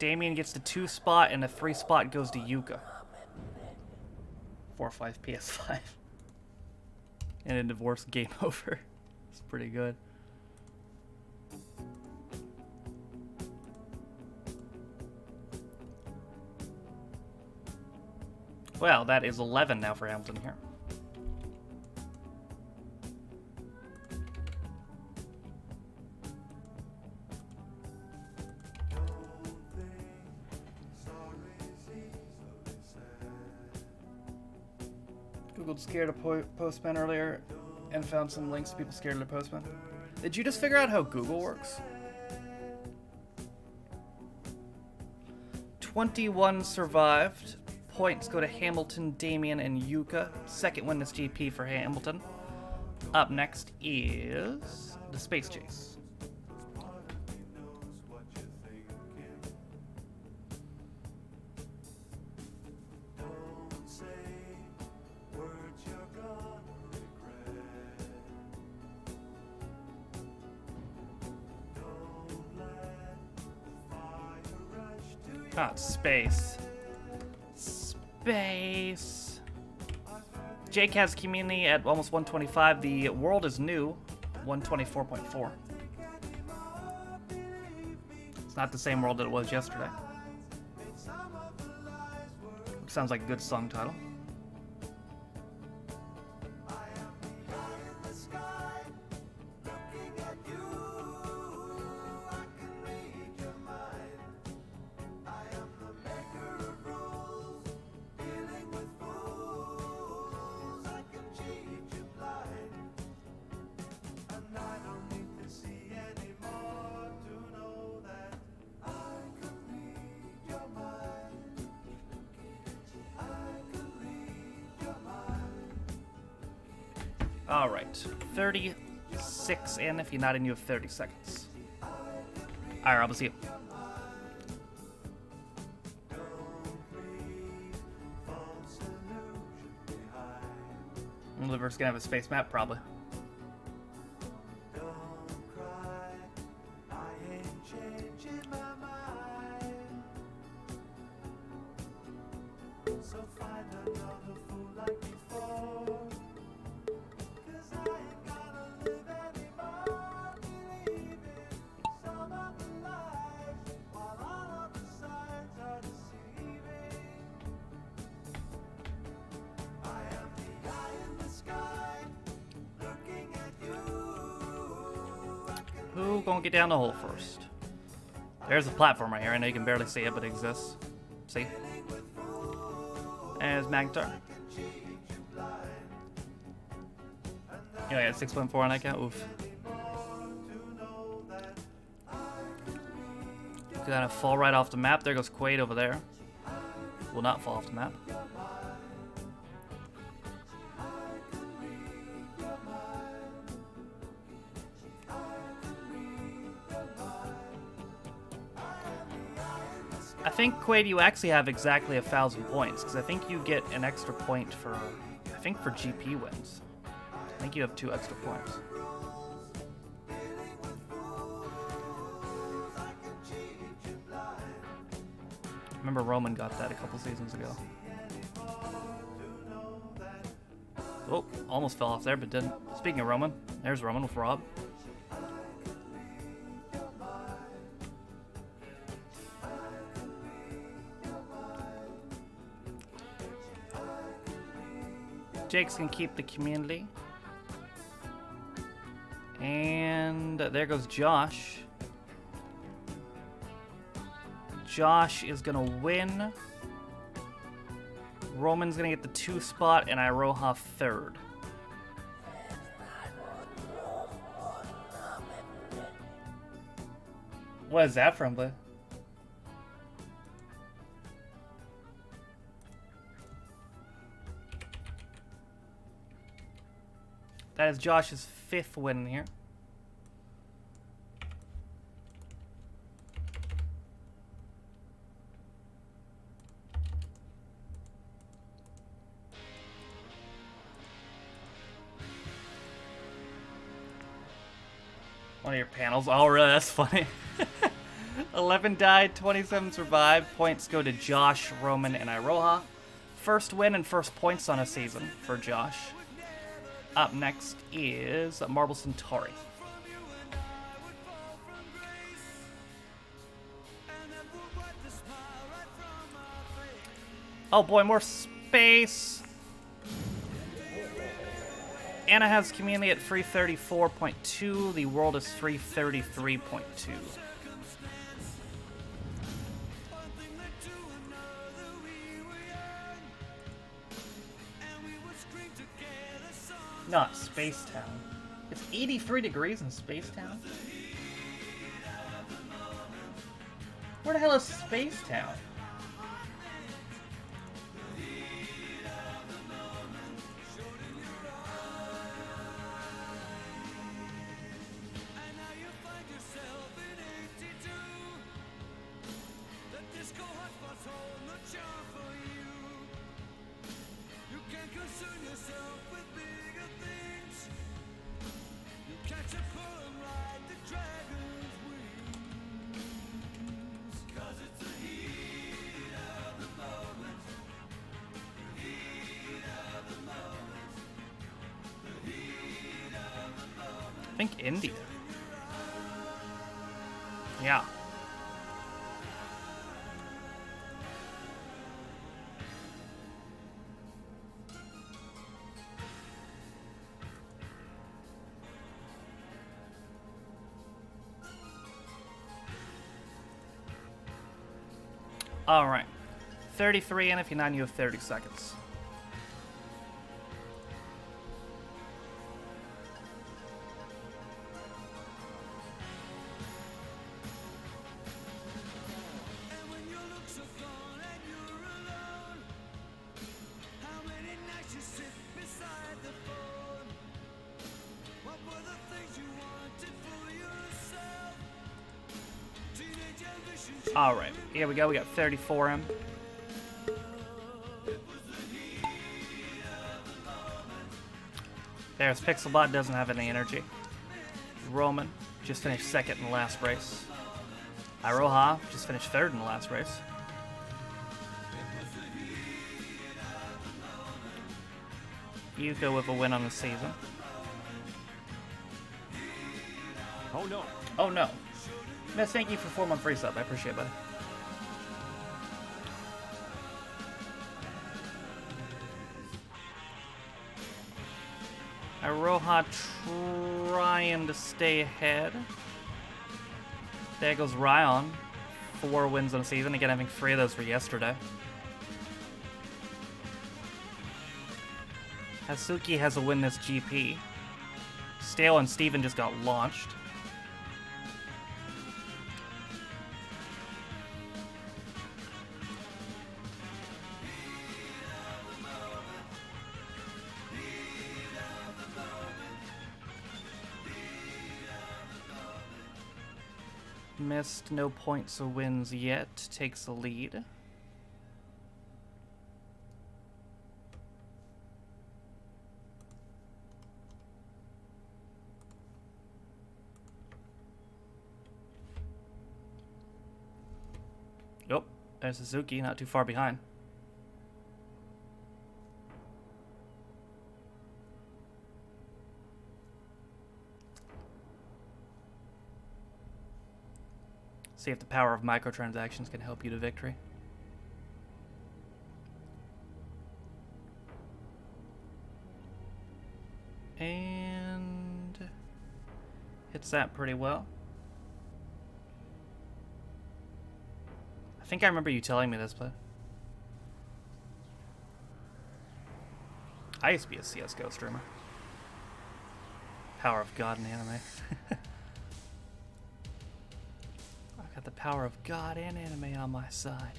Damien gets the 2 spot, and the 3 spot goes to Yuka. 4-5 PS5. And a divorce, game over. It's pretty good. Well, that is 11 now for Hamilton here. Googled scared of postman earlier and found some links to people scared of the postman. Did you just figure out how Google works? 21 survived. Points go to Hamilton, Damien, and Yuka. Second win this GP for Hamilton. Up next is the Space Chase. Ah, space. Space. Jake has community at almost 125. The world is new, 124.4. It's not the same world that it was yesterday. Sounds like a good song title. All right, 36 in. If you're not in, you have 30 seconds. All right, Rob, let's see you. Liver's gonna have a space map, probably. Who gonna get down the hole first? There's a platform right here. I know you can barely see it, but it exists. See? There's Magnetar. Yeah, I got 6.4 on that count. Oof. Gonna fall right off the map. There goes Quaid over there. Will not fall off the map. I think, Quaid, you actually have exactly 1,000 points, because I think you get an extra point for, I think for GP wins. I think you have 2 extra points. Remember Roman got that a couple seasons ago. Oh, almost fell off there, but didn't. Speaking of Roman, there's Roman with Rob. Jake's gonna keep the community. And there goes Josh. Josh is gonna win. Roman's gonna get the 2 spot, and Iroha 3rd. What is that from, bud? That is Josh's 5th win here. One of your panels. Oh, really? That's funny. 11 died, 27 survived. Points go to Josh, Roman, and Iroha. First win and first points on a season for Josh. Up next is Marble Centauri. Oh boy, more space. Anna has community at 334.2. The world is 333.2. Not Spacetown. It's 83 degrees in Spacetown? Where the hell is Spacetown? I think India. Yeah. All right. 33, and if you're not, you have 30 seconds. All right, here we go. We got 34M. There's Pixelbot, doesn't have any energy. Roman just finished second in the last race. Iroha just finished third in the last race. Yuko with a win on the season. Oh no. Oh no. Miss, thank you for 4-month free sub. I appreciate it, buddy. Iroha trying to stay ahead. There goes Ryan. 4 wins on the season. Again, having 3 of those were yesterday. Hazuki has a win this GP. Stale and Steven just got launched. Missed, no points or wins yet, takes the lead. Yep, there's Suzuki, not too far behind. See if the power of microtransactions can help you to victory. And hits that pretty well. I think I remember you telling me this, but I used to be a CSGO streamer. Power of God in anime. I've got the power of God and anime on my side.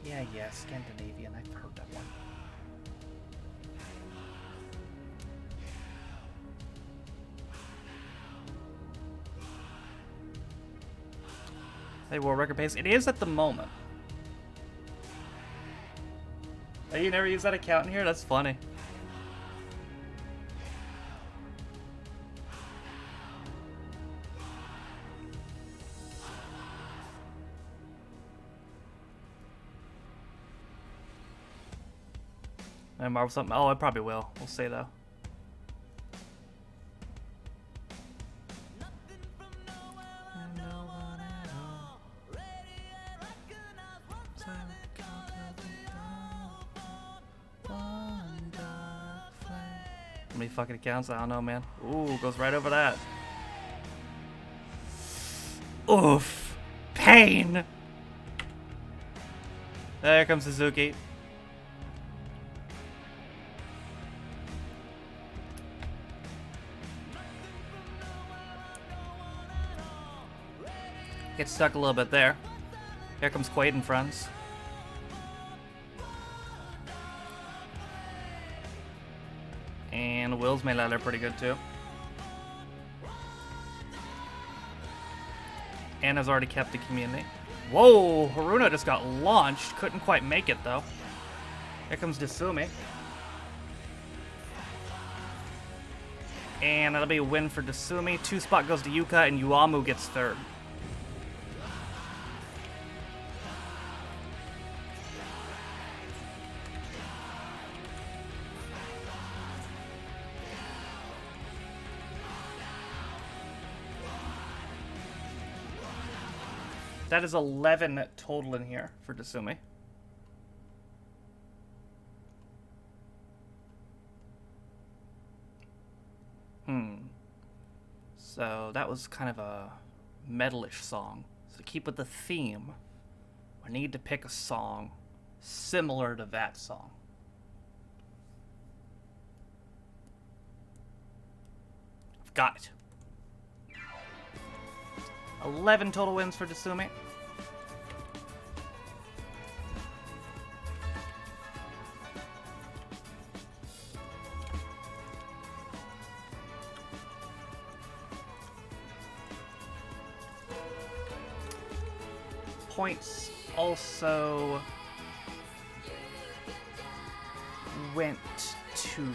Yeah, Scandinavian. I've heard that one. Hey, world record pace. It is at the moment. Oh, you never use that account in here? That's funny. I marvel something. Oh, I probably will. We'll see though. How many fucking accounts? I don't know, man. Ooh, goes right over that. Oof. Pain. There comes Suzuki. Gets stuck a little bit there. Here comes Quaid and friends. And Will's made out there pretty good too. Anna's already kept the community. Whoa, Haruna just got launched. Couldn't quite make it though. Here comes Desumi. And that'll be a win for Desumi. 2 spot goes to Yuka and Yuamu gets 3rd. That is 11 total in here for Desumi. So that was kind of a metalish song. So to keep with the theme, I need to pick a song similar to that song. I've got it. 11 total wins for Desumi. Points also went to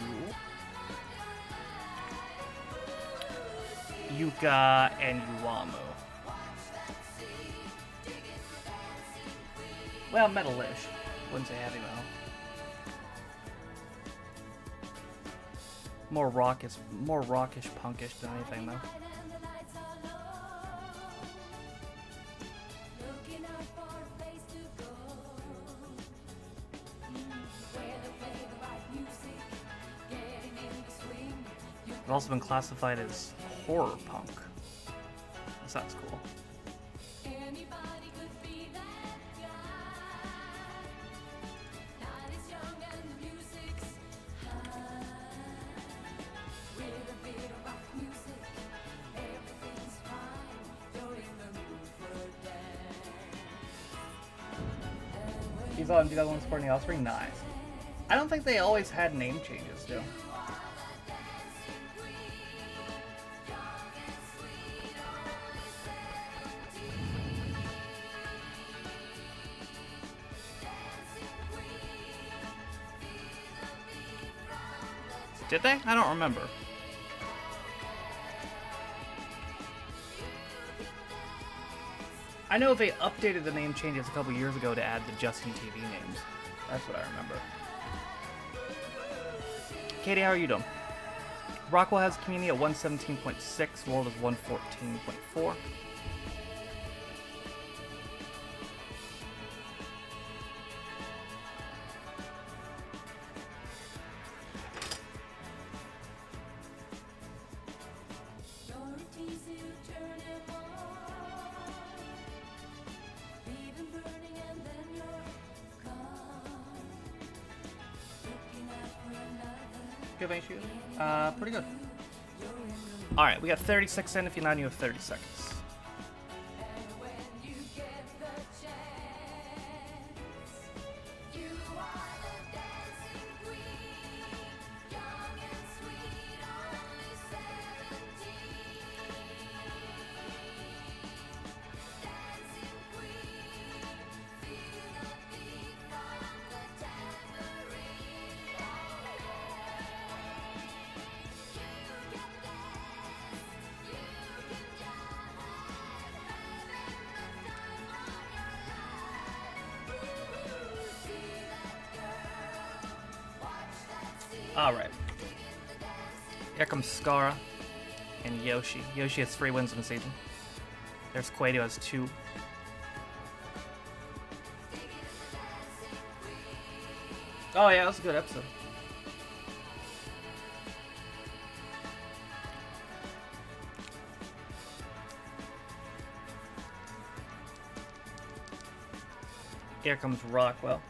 Yuka and Yuamu. Well, metalish. Wouldn't say heavy metal. More rockish, punkish than anything, though. It's also been classified as horror punk. That sounds cool. He's on 2001 Sporting Offspring? Nice. I don't think they always had name changes, too. Did they? I don't remember. I know they updated the name changes a couple years ago to add the Justin TV names. That's what I remember. Katie, how are you doing? Rockwell has community at 117.6, World is 114.4. Good any shoes? Pretty good. Alright, we got 36 in. If you're not, you have 30 seconds. Alright. Here comes Skara and Yoshi. Yoshi has 3 wins in the season. There's Quaid who has 2. Oh yeah, that was a good episode. Here comes Rockwell.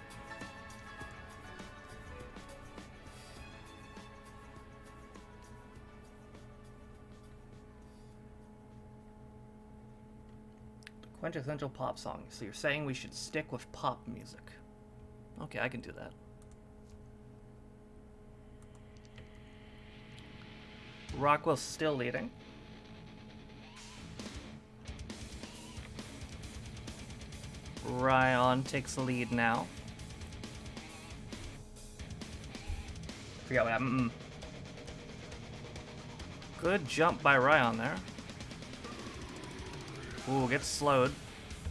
Quintessential pop song. So you're saying we should stick with pop music. Okay, I can do that. Rockwell's still leading. Ryan takes the lead now. Forgot what happened. Good jump by Ryan there. Ooh, gets slowed,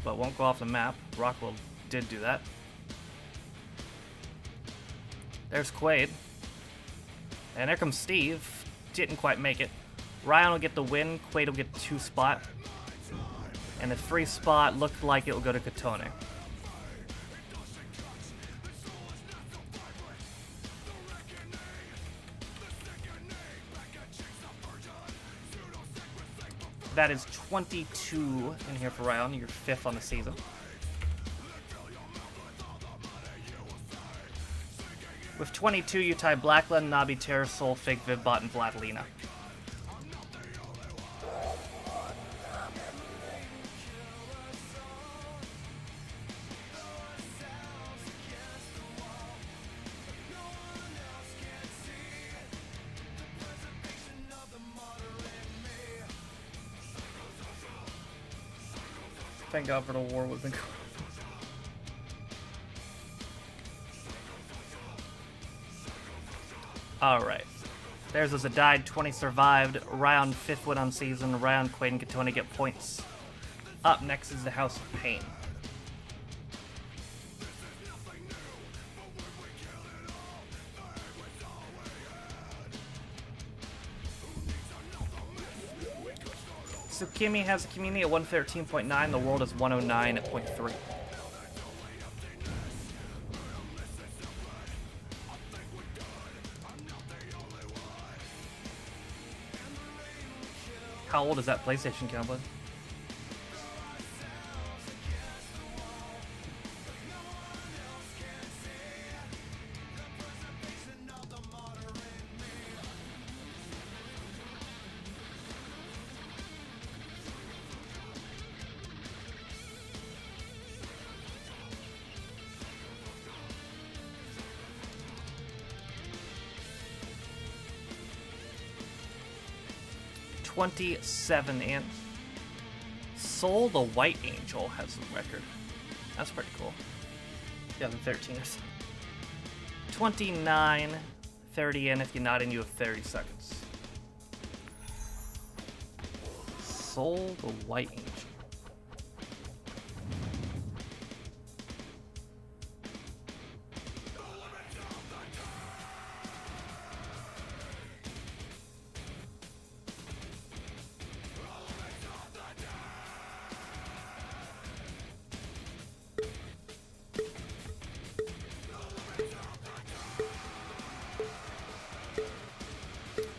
but won't go off the map. Rockwell did do that. There's Quaid. And there comes Steve. Didn't quite make it. Ryan will get the win. Quaid will get 2 spot. And the 3 spot looked like it will go to Katone. That is 22 in here for Ryan. You're 5th on the season. With 22, you tie Blackland, Nabi, Terrasol, Fig, Vivbot, and Vladilina. Thank God for the war wasn't going. Alright. Theirs was a died, 20 survived. Ryan 5th win on season. Ryan, Quaid, and Katone get points. Up next is the House of Pain. So Kimmy has a community at 113.9. The world is 109.3. How old is that PlayStation, Cowboy? .27 in. Soul the White Angel has the record. That's pretty cool. 2013 or so. 29, 30 in. If you're not in, you have 30 seconds. Soul the White Angel.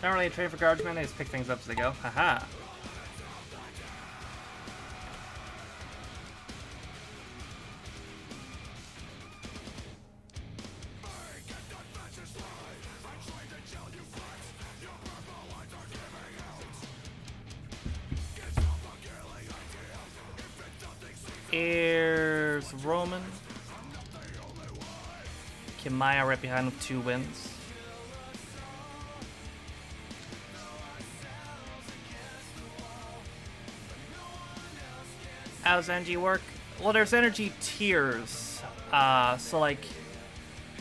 Not really a train for guardsmen, they just pick things up as they go. Haha. Here's Roman. Kimaya right behind with 2 wins. How does energy work? Well, there's energy tiers. So like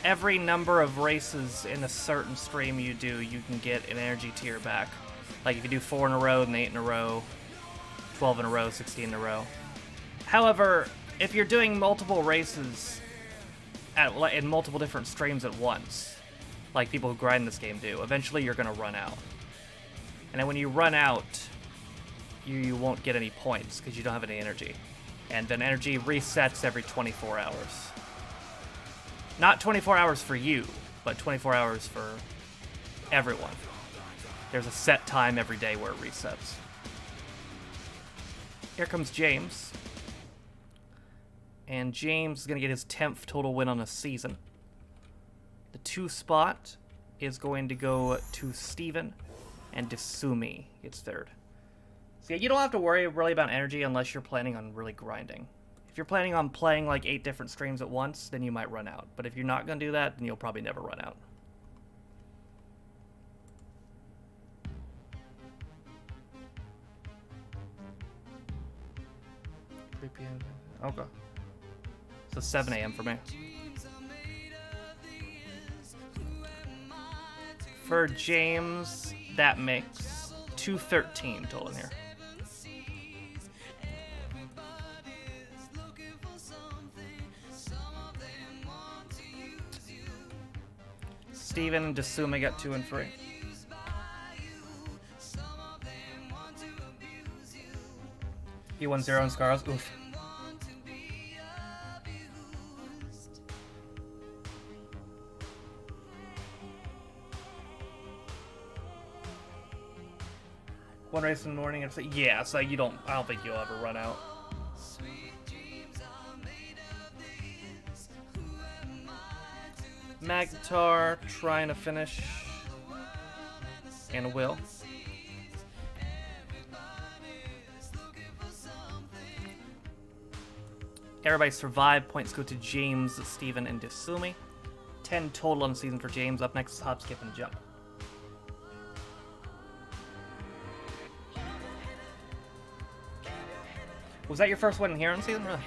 every number of races in a certain stream you do, you can get an energy tier back. Like if you do 4 in a row, then 8 in a row, 12 in a row, 16 in a row. However, if you're doing multiple races in multiple different streams at once, like people who grind this game do, eventually you're gonna run out. And then when you run out, you won't get any points because you don't have any energy. And then energy resets every 24 hours. Not 24 hours for you, but 24 hours for everyone. There's a set time every day where it resets. Here comes James. And James is going to get his 10th total win on the season. The 2 spot is going to go to Steven, and Desumi gets 3rd. So yeah, you don't have to worry really about energy unless you're planning on really grinding. If you're planning on playing like 8 different streams at once, then you might run out. But if you're not going to do that, then you'll probably never run out. Okay. So 7 a.m. for me. For James, that makes 213 total in here. Steven and Desumi got 2 and 3. He won 0 on scars. Oof. One race in the morning and say, yeah, so you don't, I don't think you'll ever run out. Magnetar trying to finish, and will. Everybody survived. Points go to James, Steven, and Desumi. 10 total on the season for James. Up next is Hop, Skip, and Jump. Was that your first win here on the season? Really?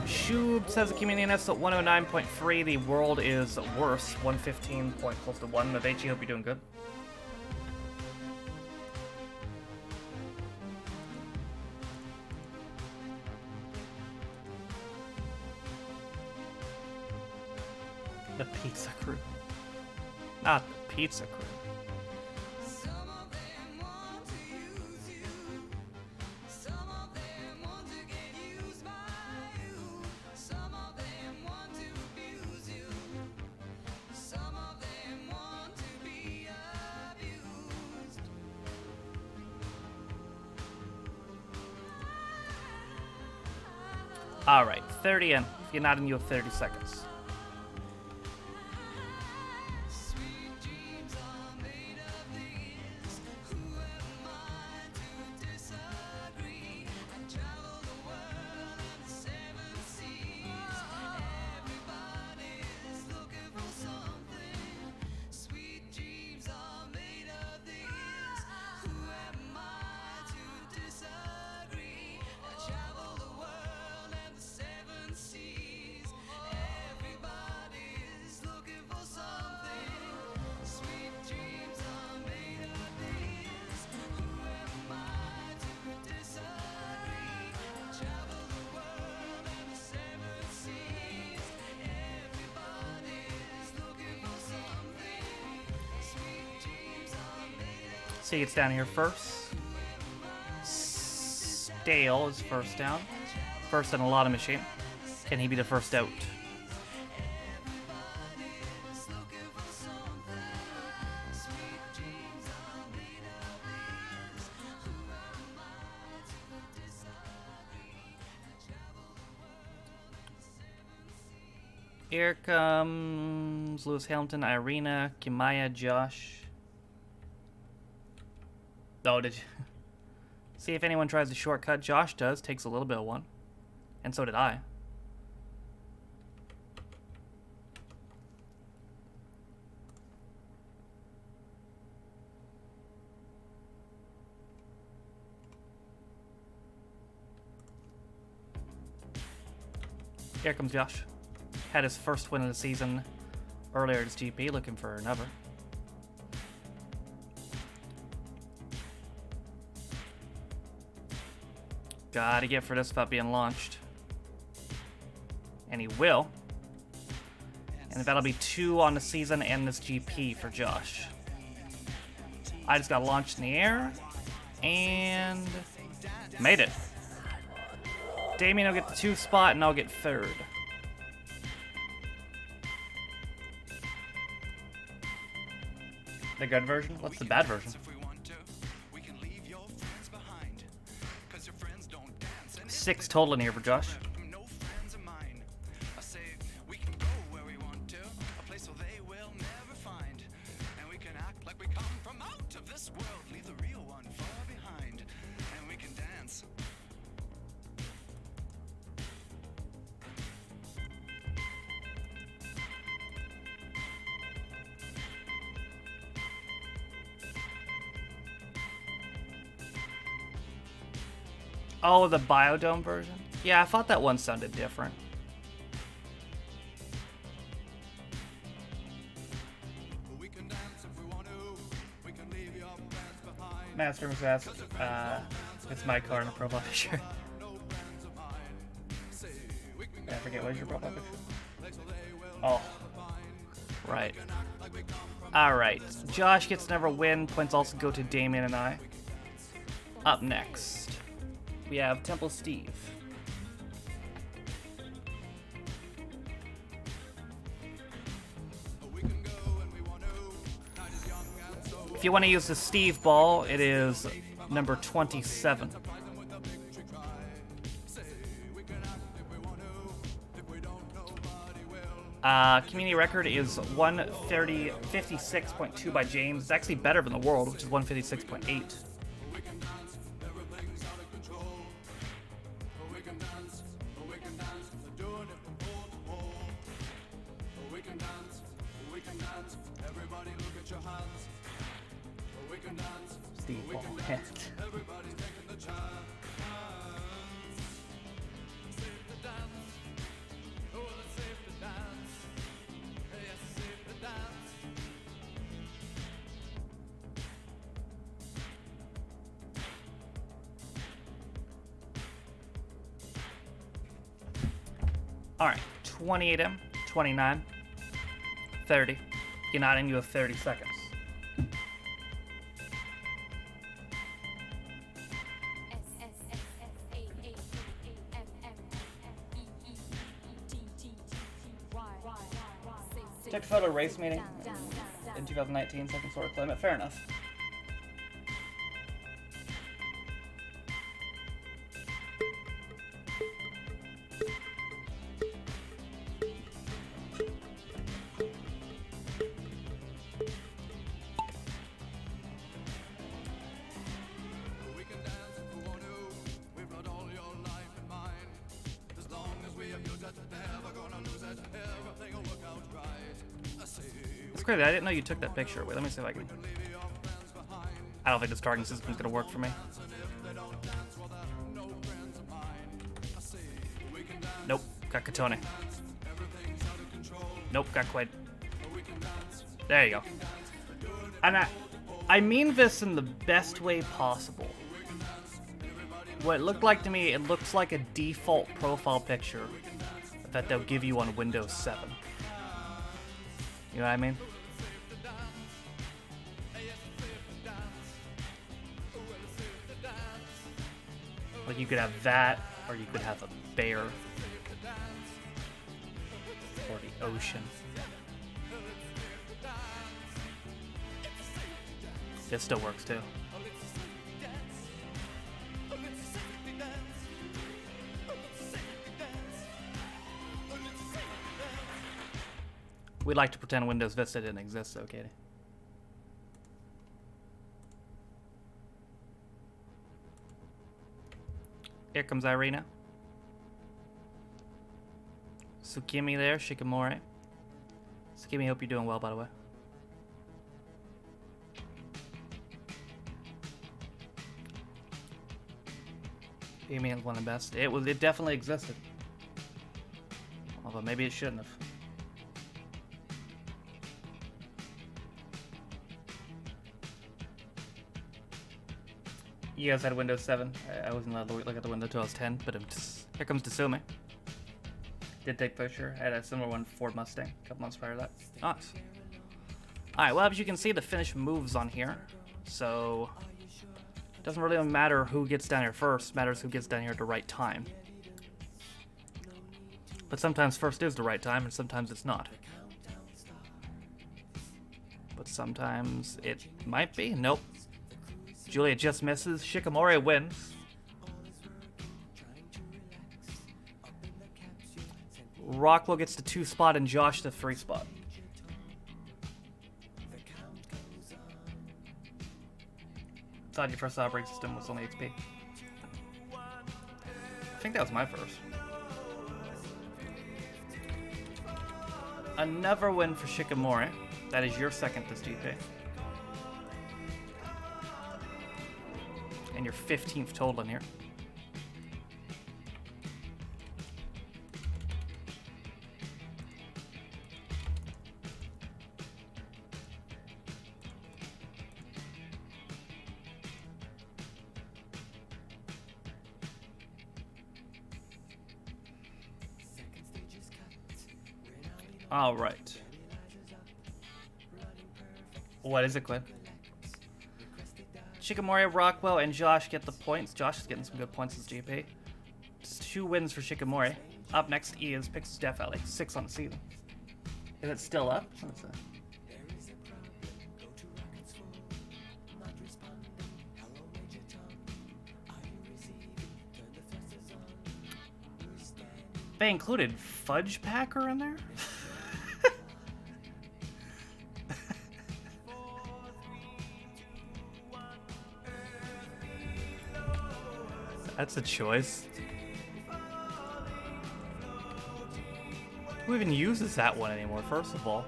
Shub says the community nest at 109.3. The world is worse. 115 point close to 1. Navechi, hope you're doing good. The pizza crew. Not the pizza crew. Alright, 30 in. If you're not in, you have 30 seconds. See, it's down here first. Stale is first down. First in a lot of machine. Can he be the first out? Here comes Lewis Hamilton, Irina, Kimaya, Josh. Oh, did you? See if anyone tries the shortcut. Josh does. Takes a little bit of one. And so did I. Here comes Josh. Had his first win of the season earlier at his GP, looking for another. Gotta get for this without being launched. And he will. And that'll be 2 on the season and this GP for Josh. I just got launched in the air. And made it. Damien will get the 2 spot and I'll get 3rd. The good version? What's the bad version? 6 total in here for Josh. Oh, the Biodome version? Yeah, I thought that one sounded different. Master was asked, it's my car in a profile picture. I forget, what is your profile picture? Oh. Right. Alright. Josh gets another win. Points also go to Damien and I. Up next, we have Temple Steve. If you want to use the Steve ball, it is number 27. Community record is 130.56.2 by James. It's actually better than the world, which is 156.8. Steve ball hit. Alright, 28M, 29, 30. You're not in, you have 30 seconds. Took a photo race meeting in 2019, so I can sort of claim it. Fair enough. It's crazy, I didn't know you took that picture. Wait, let me see if I can... I don't think this targeting system's gonna work for me. Nope, got Katone. Nope, got Quaid. There you go. And I mean this in the best way possible. What it looked like to me, it looks like a default profile picture that they'll give you on Windows 7. You know what I mean? Like you could have that, or you could have a bear. Or the ocean. This still works too. We'd like to pretend Windows Vista didn't exist, though, Katie. Here comes Irina. Tsukimi there, Shikamori. Tsukimi, hope you're doing well, by the way. Damien's one of the best. It definitely existed. Although maybe it shouldn't have. You guys had Windows 7. I wasn't allowed to look at the window until I was 10, but here comes Tasumi. Did take picture. I had a similar one, Ford Mustang, a couple months prior to that. Nice. Alright, well, as you can see, the finished moves on here. So, it doesn't really matter who gets down here first, it matters who gets down here at the right time. But sometimes first is the right time, and sometimes it's not. But sometimes it might be. Nope. Julia just misses. Shikamori wins. Rockwell gets the 2 spot and Josh the 3 spot. Thought your first operating system was only XP. I think that was my first. Another win for Shikamori. That is your second this GP. And your 15th total in here. All right. What is it, Quinn? Shikamori, Rockwell, and Josh get the points. Josh is getting some good points this GP. It's 2 wins for Shikamori. Up next, Ian picks Death Alley. 6 on the season. Is it still up? What's that? They included Fudge Packer in there? That's a choice. Who even uses that one anymore, first of all?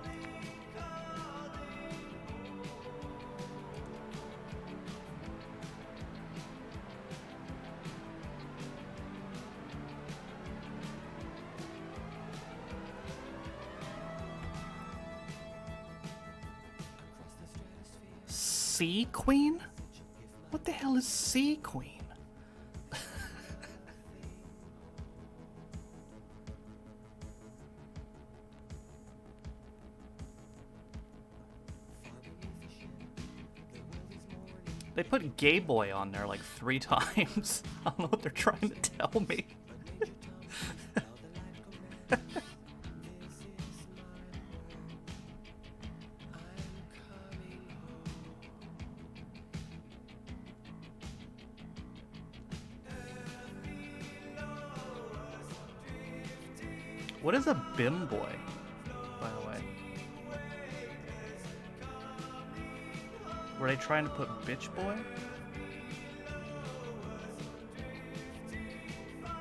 Sea Queen? What the hell is Sea Queen? They put Gay Boy on there like 3 times. I don't know what they're trying to tell me. What is a Bim Boy, by the way? Were they trying to put Bitch Boy?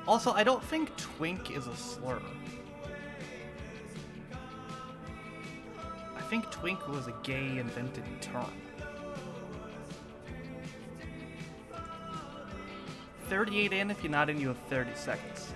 Also, I don't think twink is a slur. I think twink was a gay invented term. 38 in, if you're not in, you have 30 seconds.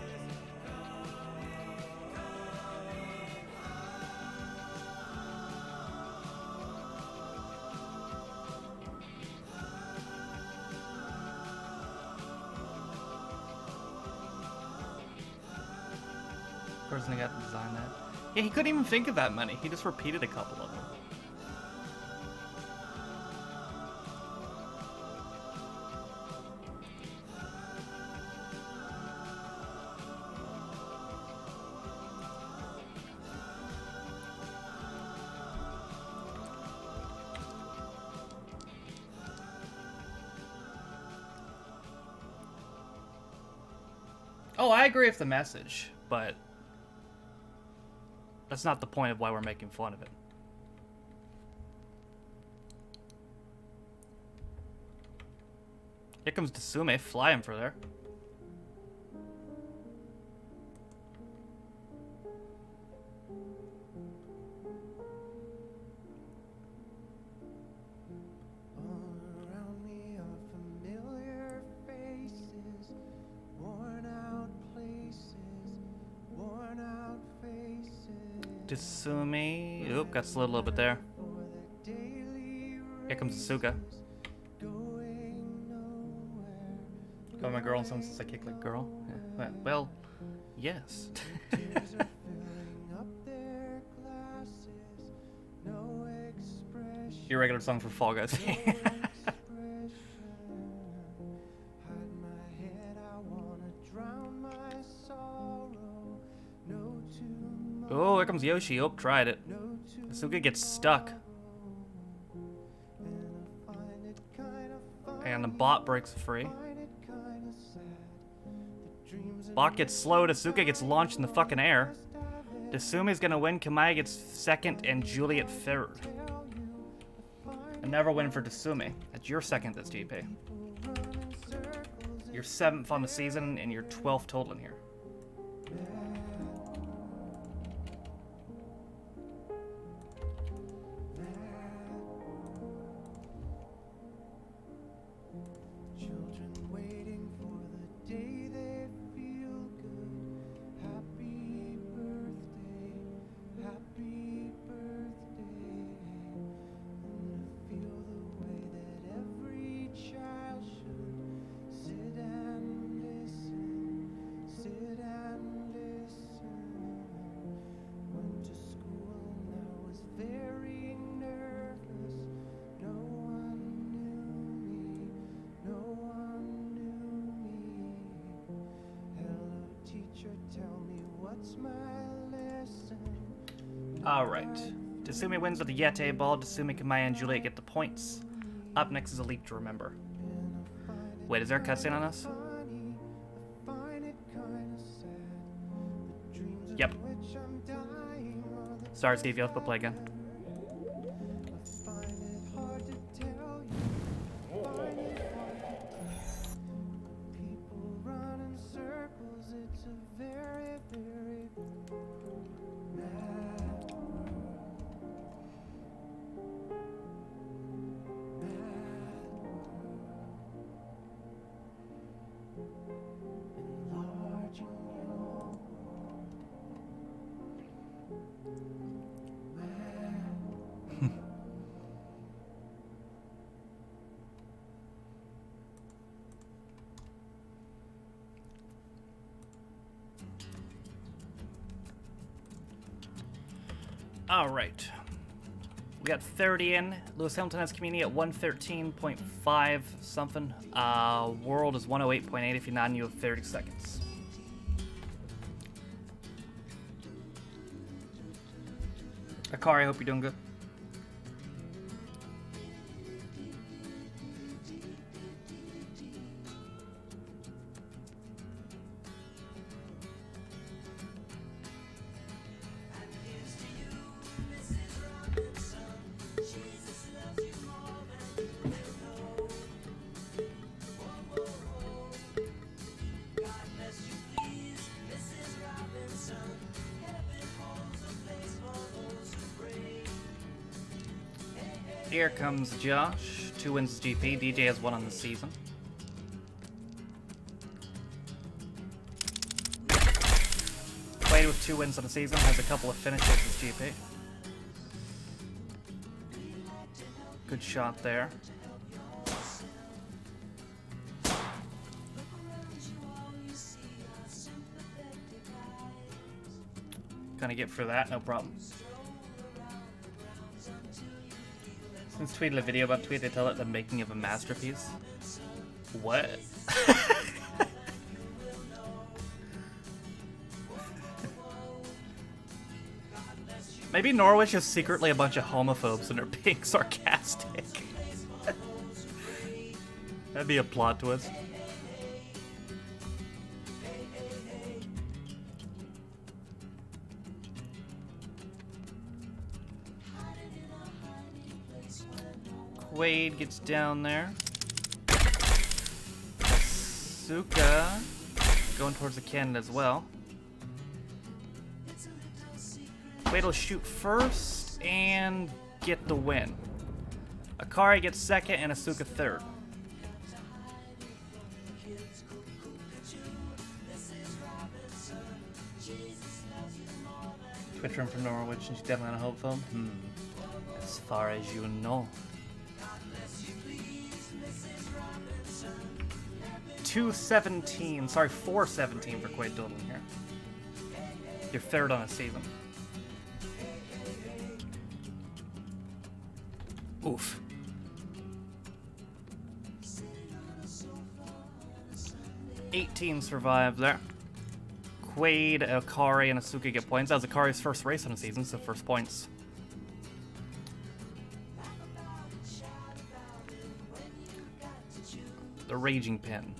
Person who got to design that. Yeah, he couldn't even think of that many. He just repeated a couple of them. Oh, I agree with the message, but that's not the point of why we're making fun of it. Here comes Tsume, fly him for there. Tsumi. Oop, got slid a little bit there. Here comes Asuka. Call my girl and someone says I kick like a girl. Yeah. Well, yes. Your regular song for Fall Guys. Oh, here comes Yoshi. Oh, tried it. Asuka gets stuck. And the bot breaks free. Bot gets slowed. Asuka gets launched in the fucking air. Dasumi's gonna win, Kamaya gets second, and Juliet third. Another win for Dasumi. That's your second this GP. You're 7th on the season, and you're 12th total in here. Alright. Dasumi wins with the Yete ball. Dasumi, Kamaya, and Juliet get the points. Up next is a leap to remember. Wait, is there a cutscene on us? Yep. Sorry, Steve, you'll have to play again. All right. We got 30 in. Lewis Hamilton has community at 113.5 something. World is 108.8. If you're not, you have 30 seconds. Akari, I hope you're doing good. Here comes Josh. 2 wins GP. DJ has 1 on the season. Played with 2 wins on the season. Has a couple of finishes as GP. Good shot there. Gonna get for that, no problem. Since tweeted a video about Tweet, they tell it the making of a masterpiece. What? Maybe Norwich is secretly a bunch of homophobes and are being sarcastic. That'd be a plot twist. Quaid gets down there. Suka going towards the cannon as well. Quaid will shoot first and get the win. Akari gets second and Asuka third. Twitch room from Norwich, and she's definitely on a hope film. As far as you know. 217, sorry, 417 for Quaid total here. You're third on a season. Oof. $18 survive there. Quaid, Akari, and Asuka get points. That was Akari's first race on the season, so first points. The Raging Pin.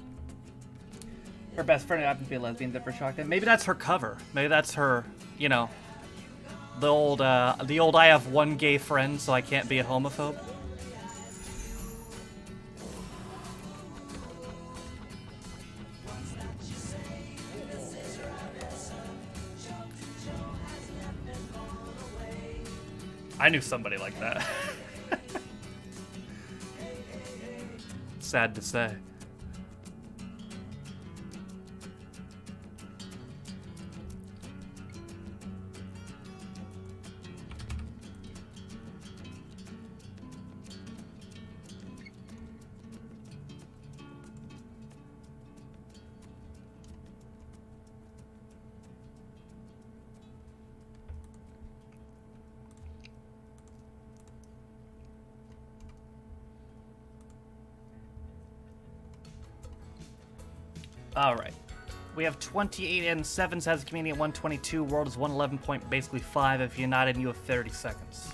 Her best friend happened to be a lesbian, different shock. Maybe that's her cover. Maybe that's her, you know, The old I have one gay friend, so I can't be a homophobe. I knew somebody like that. Sad to say. Alright. We have 28 and 7 has a community at 122. World is 111 point, basically 5. If you're not in, you have 30 seconds.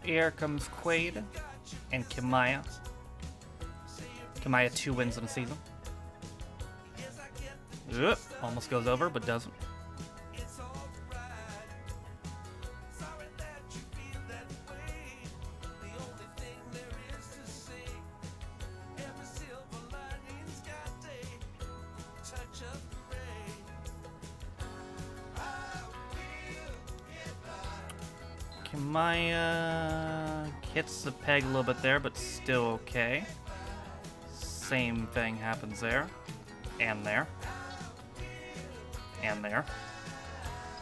Here comes Quaid and Kimaya. Kimaya 2 wins in the season. Almost goes over, but doesn't. Kimaya hits the peg a little bit there, but still okay. Same thing happens there. And there. And there.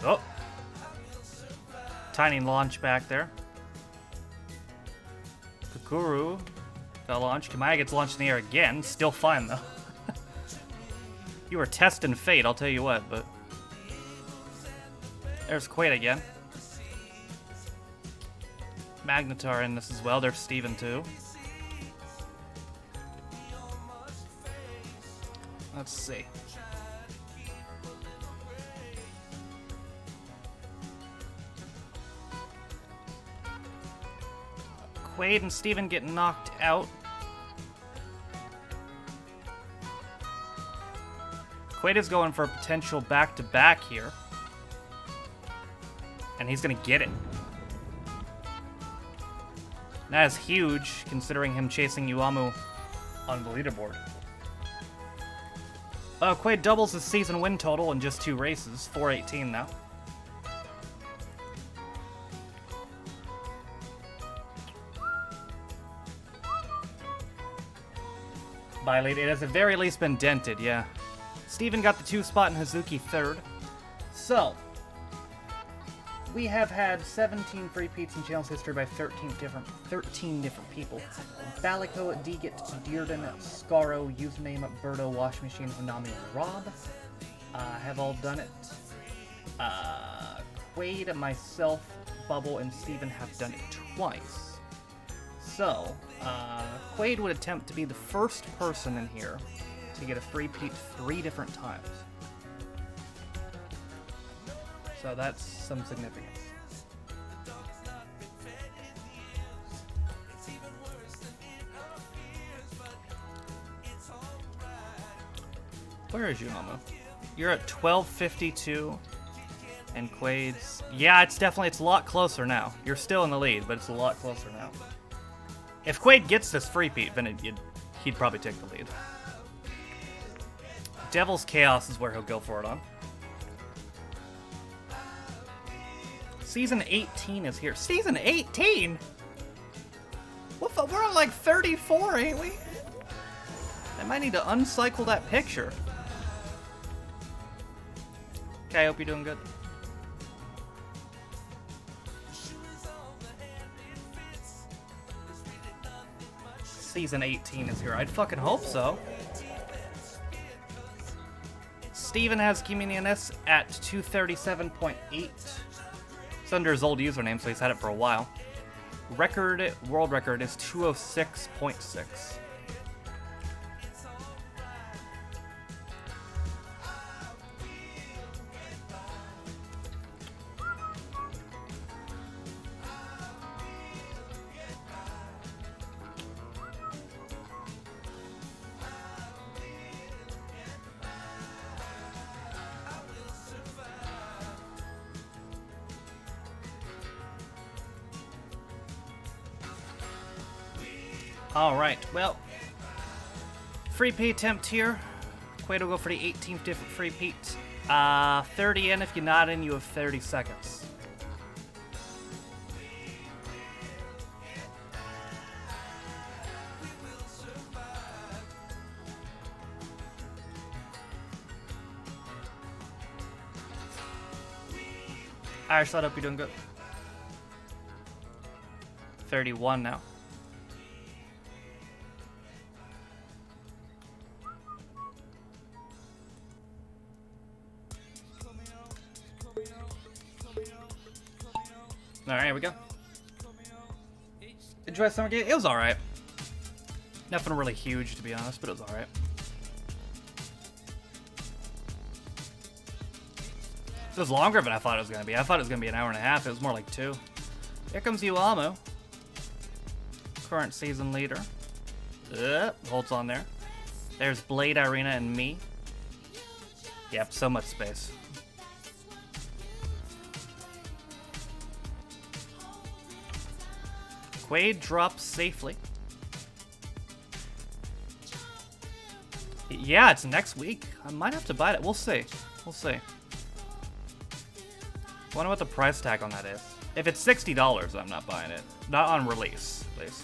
Oh! Tiny launch back there. Kukuru got launched. Kimaya gets launched in the air again. Still fine, though. You were testing fate, I'll tell you what, but... There's Quaid again. Magnetar in this as well. There's Steven too. Let's see. Quaid and Steven get knocked out. Quaid is going for a potential back-to-back here. And he's going to get it. That is huge, considering him chasing Uamu on the leaderboard. Quaid doubles his season win total in just 2 races, 418 now. By lead, it has at very least been dented, yeah. Steven got the 2 spot and Hazuki 3rd. So, we have had 17 free peats in channel's history by 13 different people. Balico, Deegit, Dearden, Scaro, Username, Birdo, Wash Machine, Hanami, and Rob have all done it. Quaid, myself, Bubble, and Steven have done it twice. So, Quaid would attempt to be the first person in here to get a free peat 3 different times. So that's some significance. Where is Uamu? You're at 1252, and Quaid's... Yeah, it's a lot closer now. You're still in the lead, but it's a lot closer now. If Quaid gets this free peat, then he'd probably take the lead. Devil's Chaos is where he'll go for it on. Season 18 is here. Season 18? What the Oh, we're on like 34, ain't we? I might need to uncycle that picture. Okay, I hope you're doing good. Season 18 is here. I'd fucking hope so. Steven has Communioness at 237.8. It's under his old username, so he's had it for a while. World record is 206.6. Alright, well, free pay attempt here. Quaid will go for the 18th different free Pete. 30 in. If you're not in, you have 30 seconds. Irish, I hope you're doing good. 31 now. Alright, here we go. Enjoy summer game? It was alright. Nothing really huge, to be honest, but it was alright. It was longer than I thought it was going to be. I thought it was going to be an hour and a half. It was more like 2. Here comes Uamo. Current season leader. Holds on there. There's Blade, Irina, and me. Yep, so much space. Quaid drops safely. Yeah, it's next week. I might have to buy it. We'll see. We'll see. Wonder what the price tag on that is. If it's $60, I'm not buying it. Not on release, at least.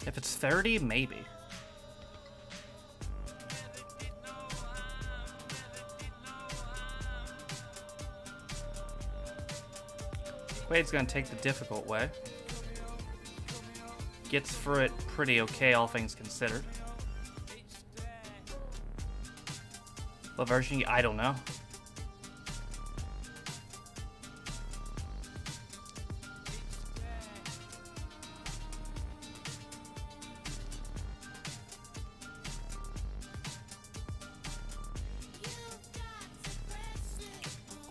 If it's 30, maybe. Quaid's gonna take the difficult way. Gets through it pretty okay, all things considered. What version? I don't know.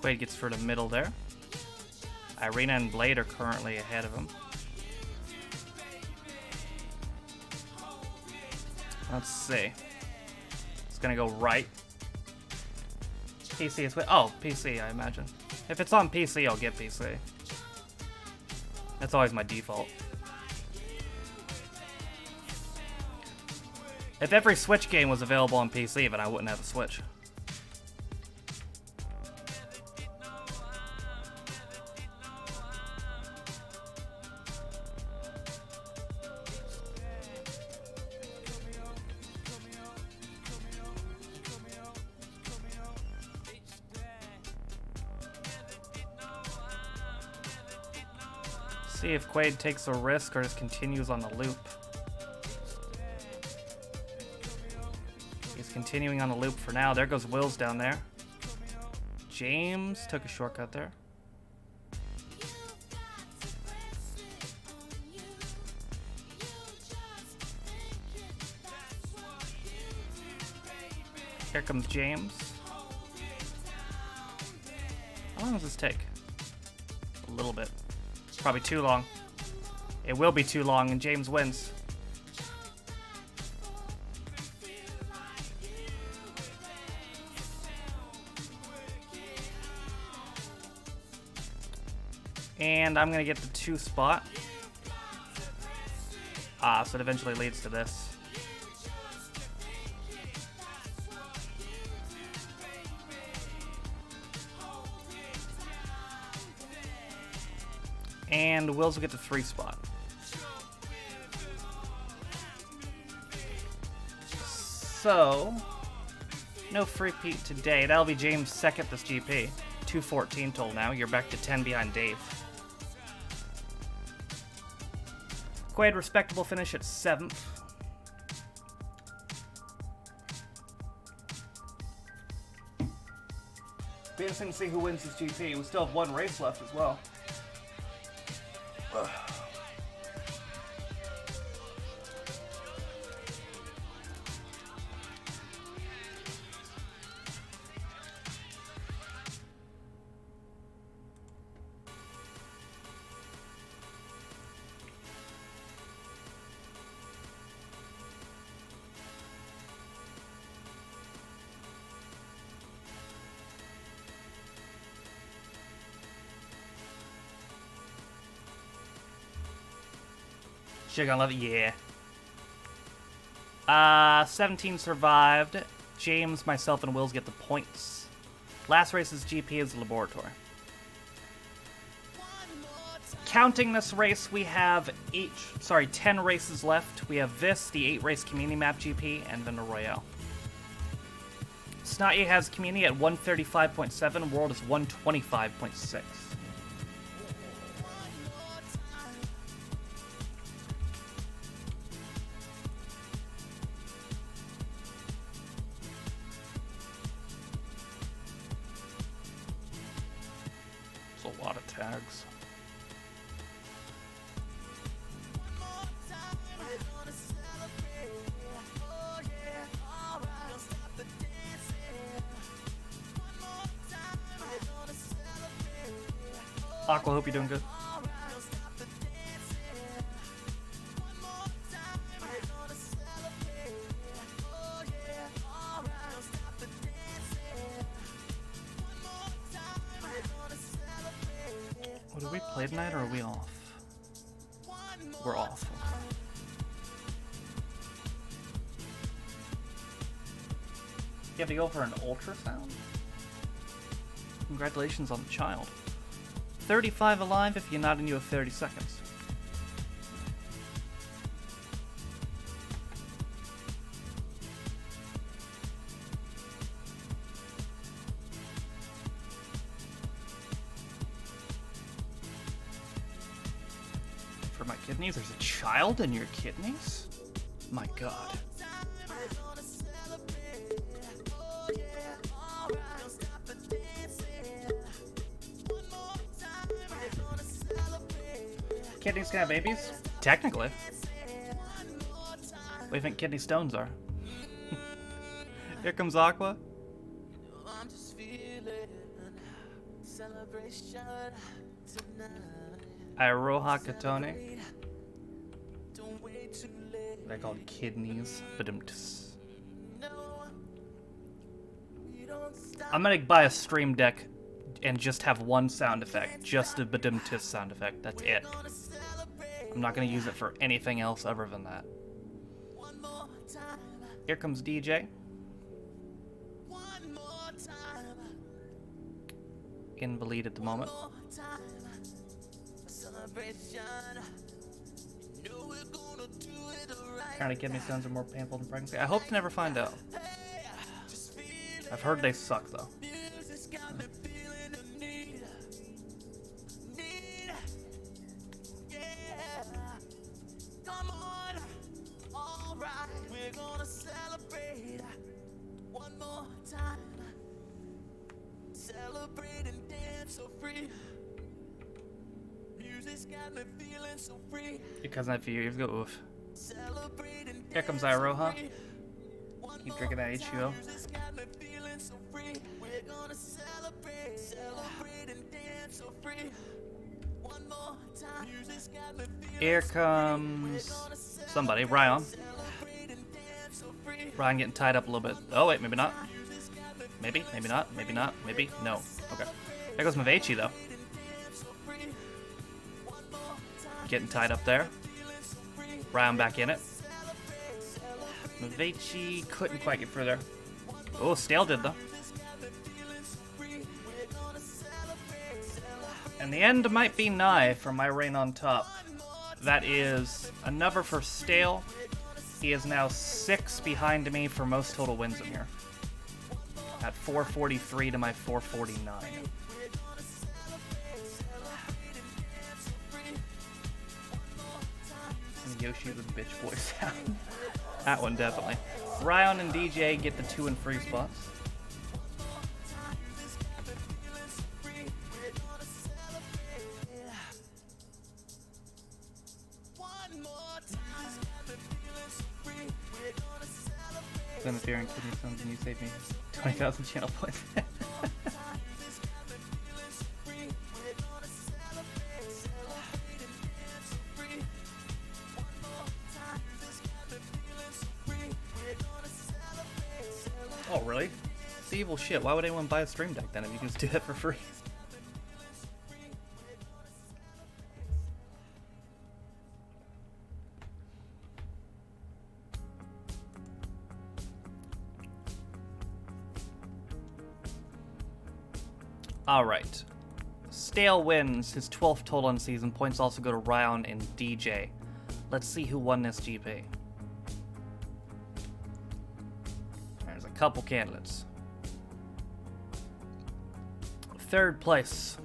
Quaid gets through the middle there. Irina and Blade are currently ahead of him. Let's see. It's gonna go right. PC is... Oh, PC, I imagine. If it's on PC, I'll get PC. That's always my default. If every Switch game was available on PC, then I wouldn't have a Switch. See if Quaid takes a risk or just continues on the loop. He's continuing on the loop for now. There goes Wills down there. James took a shortcut there. Here comes James. How long does this take? A little bit. Probably too long. It will be too long, and James wins. And I'm gonna get the 2 spot. So it eventually leads to this. And Wills will get the 3 spot. So, no free peat today. That'll be James' second this GP. 2:14 total now. You're back to 10 behind Dave. Quaid, respectable finish at 7th. Be interesting to see who wins this GP. We still have one race left as well. You're gonna love it, yeah. 17 survived. James, myself, and Wills get the points. Last race's GP is the laboratory. Counting this race, we have 10 races left. We have this, the 8-race community map GP, and Vendor Royale. Snotty has community at 135.7, world is 125.6. A lot of tags. Aqua, hope you're doing good. Did we play tonight or are we off? We're off. You have to go for an ultrasound? Congratulations on the child. 35 alive if you're not in you have 30 seconds. For my kidneys? There's a child in your kidneys? My god. Kidneys can have babies? Technically. What do you think kidney stones are? Here comes Aqua. Iroha Katone. They're called kidneys. I'm gonna buy a stream deck and just have one sound effect. Just a badum-tis sound effect. That's it. I'm not gonna use it for anything else other than that. Here comes DJ. Invalid at the moment. Apparently kidney stones are more painful than pregnancy. I hope to never find out. I've heard they suck though. Celebrate and dance so free. Music's got me feeling so free. Because a few years ago, oof. Here comes Iroha. Keep drinking that H2O. Here comes somebody, Ryan. Ryan getting tied up a little bit. Oh wait, maybe not. Maybe, maybe not, maybe not, maybe, no. Okay. There goes Mavechi though. Getting tied up there. Ryan back in it. Mavechi couldn't quite get through there. Oh, Stale did though. And the end might be nigh for my reign on top. That is another for Stale. He is now 6 behind me for most total wins in here. At 443 to my 449. And Yoshi with the bitch boy sound. That one definitely. Ryan and DJ get the 2 and 3 spots. Then if you're in kidney stones and you save me 20,000 channel points. Oh, really? It's evil shit. Why would anyone buy a stream deck then if you can just do that for free? Alright. Stale wins his 12th total on season. Points also go to Ryan and DJ. Let's see who won this GP. There's a couple candidates. Third place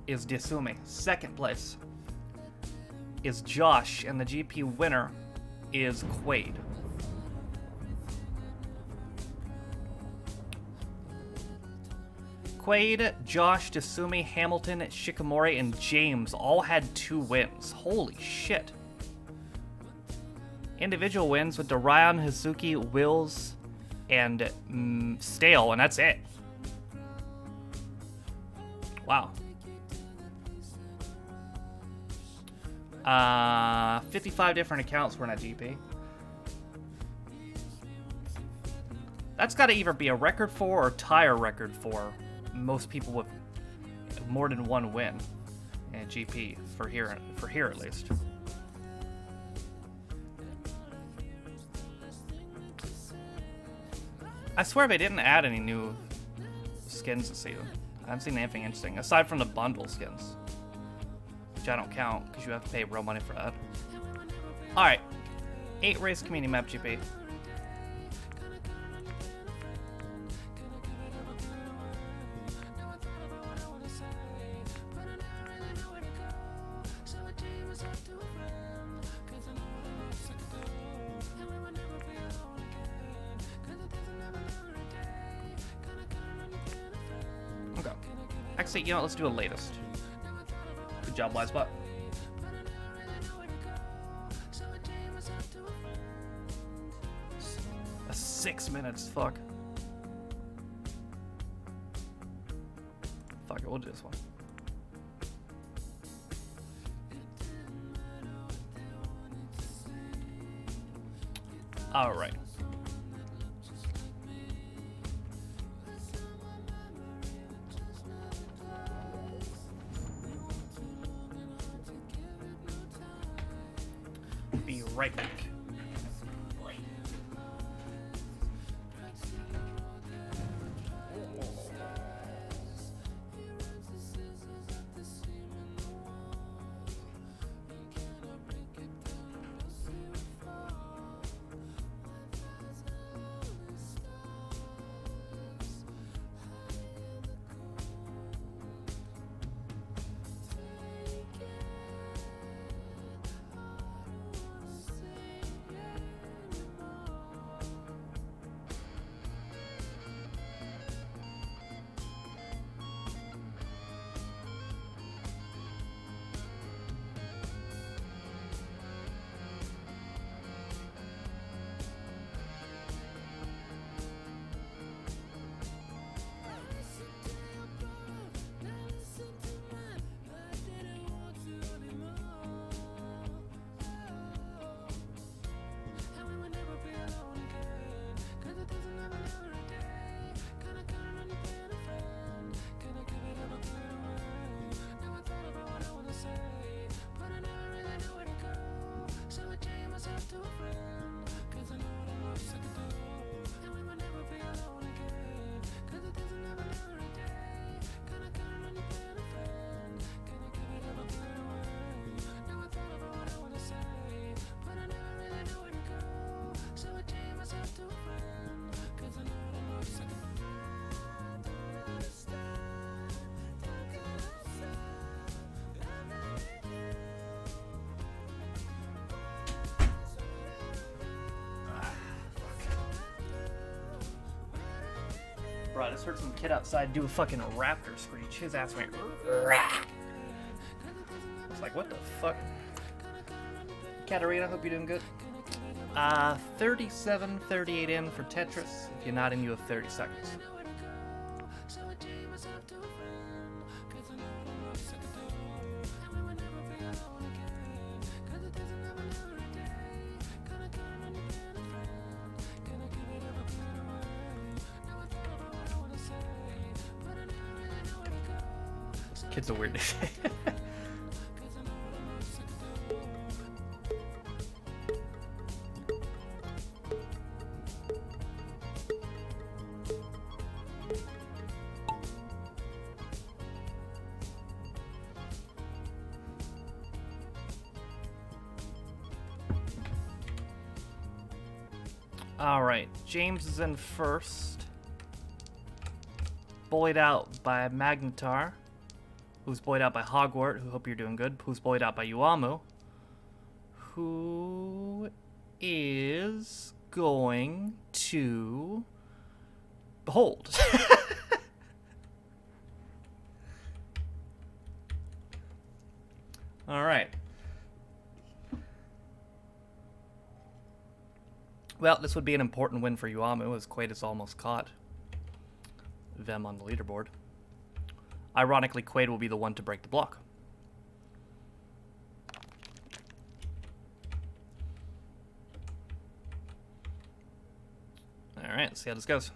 is Desumi. Second place is Josh. And the GP winner is Quaid. Quaid, Josh, Desumi, Hamilton, Shikamori, and James all had 2 wins. Holy shit. Individual wins with Ryan, Hazuki, Wills, and Stale, and that's it. Wow. 55 different accounts were in that GP. That's got to either be a record for or tie a record for most people with more than 1 win in GP for here at least. I swear they didn't add any new skins this season. I haven't seen anything interesting aside from the bundle skins, which I don't count because you have to pay real money for that. All right, 8 race community map GP. Actually, you know what, let's do a latest. Good job, Wisebot. A 6 minutes, fuck. Fuck it, we'll do this one. Alright. Be right back. Bro, I just heard some kid outside do a fucking raptor screech. His ass went. It's like, what the fuck? Katarina, hope you're doing good. 37-38 in for Tetris. If you're not in, you have 30 seconds. Kid's a weird nickname. Alright, James is in first. Buoyed out by Magnetar, who's buoyed out by Hogwart, who hope you're doing good, who's buoyed out by Yuamu, who is going to hold. Alright. Well, this would be an important win for Yuamu, as Quaid has almost caught Vem on the leaderboard. Ironically, Quaid will be the one to break the block. Alright, let's see how this goes.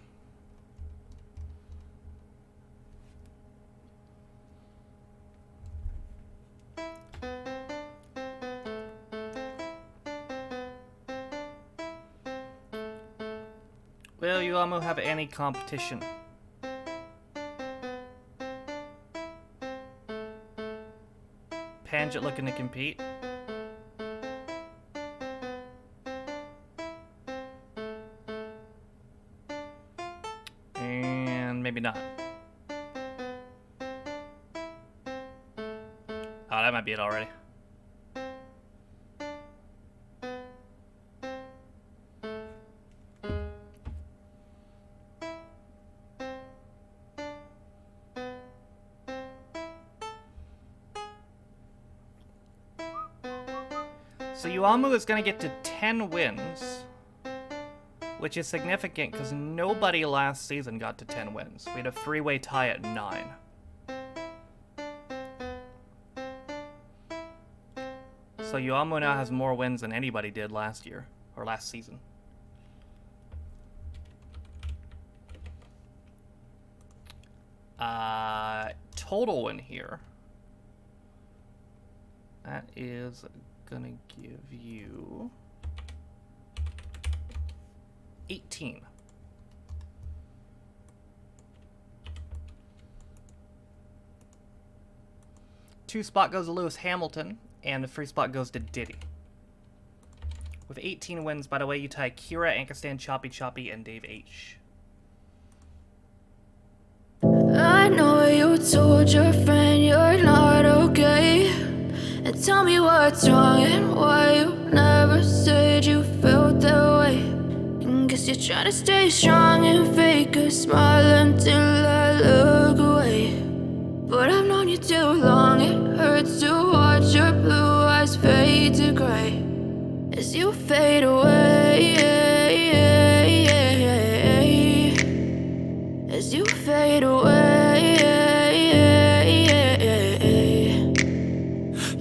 Will Yuamu have any competition? Panjit looking to compete. And maybe not. Oh, that might be it already. So Yuamu is going to get to 10 wins, which is significant because nobody last season got to 10 wins. We had a three-way tie at 9. So Yuamu now has more wins than anybody did last year, or last season. Total win here. That is gonna give you 18. Two spot goes to Lewis Hamilton, and the free spot goes to Diddy. With 18 wins, by the way, you tie Kira, Ankistan, Choppy Choppy, and Dave H. I know you told your friend you're not okay, and tell me what's wrong and why you never said you felt that way. And guess you're trying to stay strong and fake a smile until I look away. But I've known you too long, it hurts to watch your blue eyes fade to gray as you fade away, as you fade away.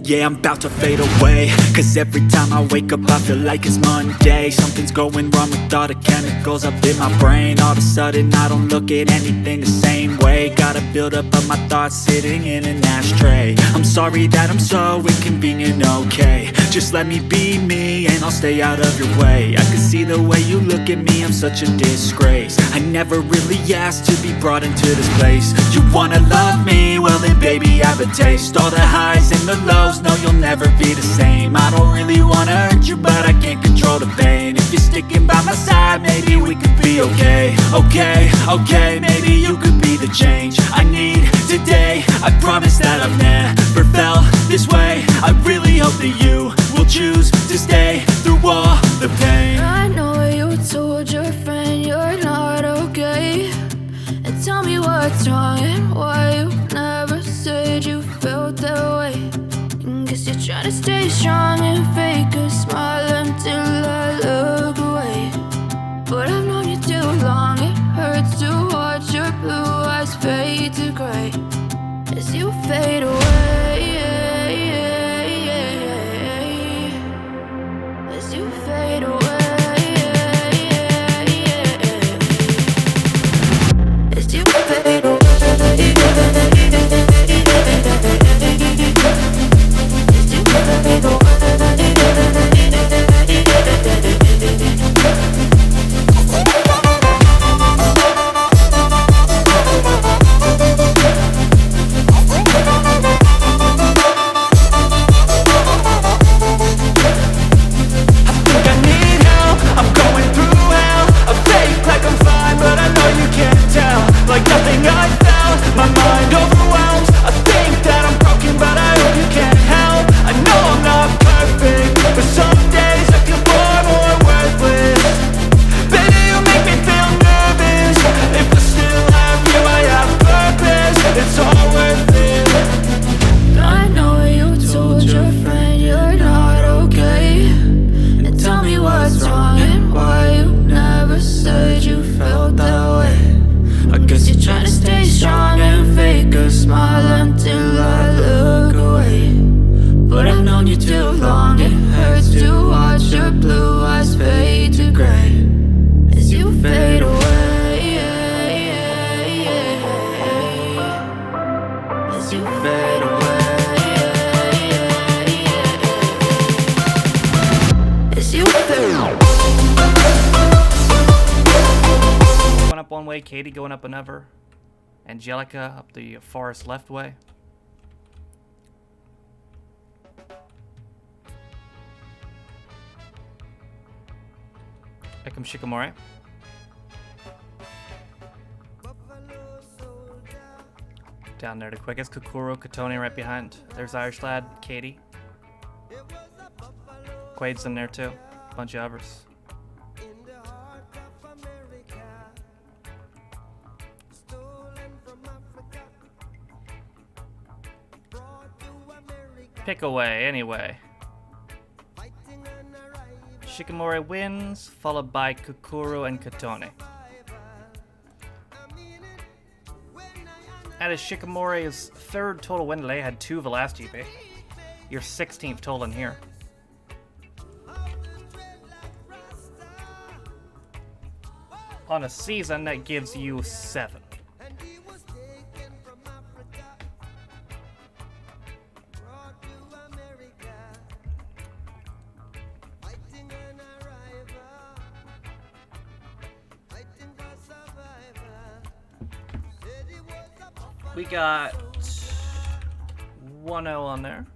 Yeah, I'm about to fade away, cause every time I wake up I feel like it's Monday. Something's going wrong with all the chemicals up in my brain. All of a sudden I don't look at anything the same way. Gotta build up of my thoughts sitting in an ashtray. I'm sorry that I'm so inconvenient, okay. Just let me be me and I'll stay out of your way. I can see the way you look at me, I'm such a disgrace. I never really asked to be brought into this place. You wanna love me? Well then baby have a taste. All the highs and the lows, no you'll never be the same. I don't really wanna hurt you but I can't control the pain. If you're sticking by my side maybe we could be okay. Okay, maybe you could be the change I need today. I promise that I've never felt this way. I really hope that you will choose to stay through all the pain. I know you told your friend you're not okay, and as you feel. Going up one way, Katie going up another. Angelica up the forest left way. Here comes Shikamori. Down there the quickest. Kukuro, Katone right behind. There's Irish lad, Katie. Quaid's in there too. Bunch of others. Pick away, anyway. Shikamori wins, followed by Kukuro and Katone. That is Shikamori's third total win today. Had 2 of the last GP. Your 16th total in here. On a season, that gives you 7. We got 1-0 on there.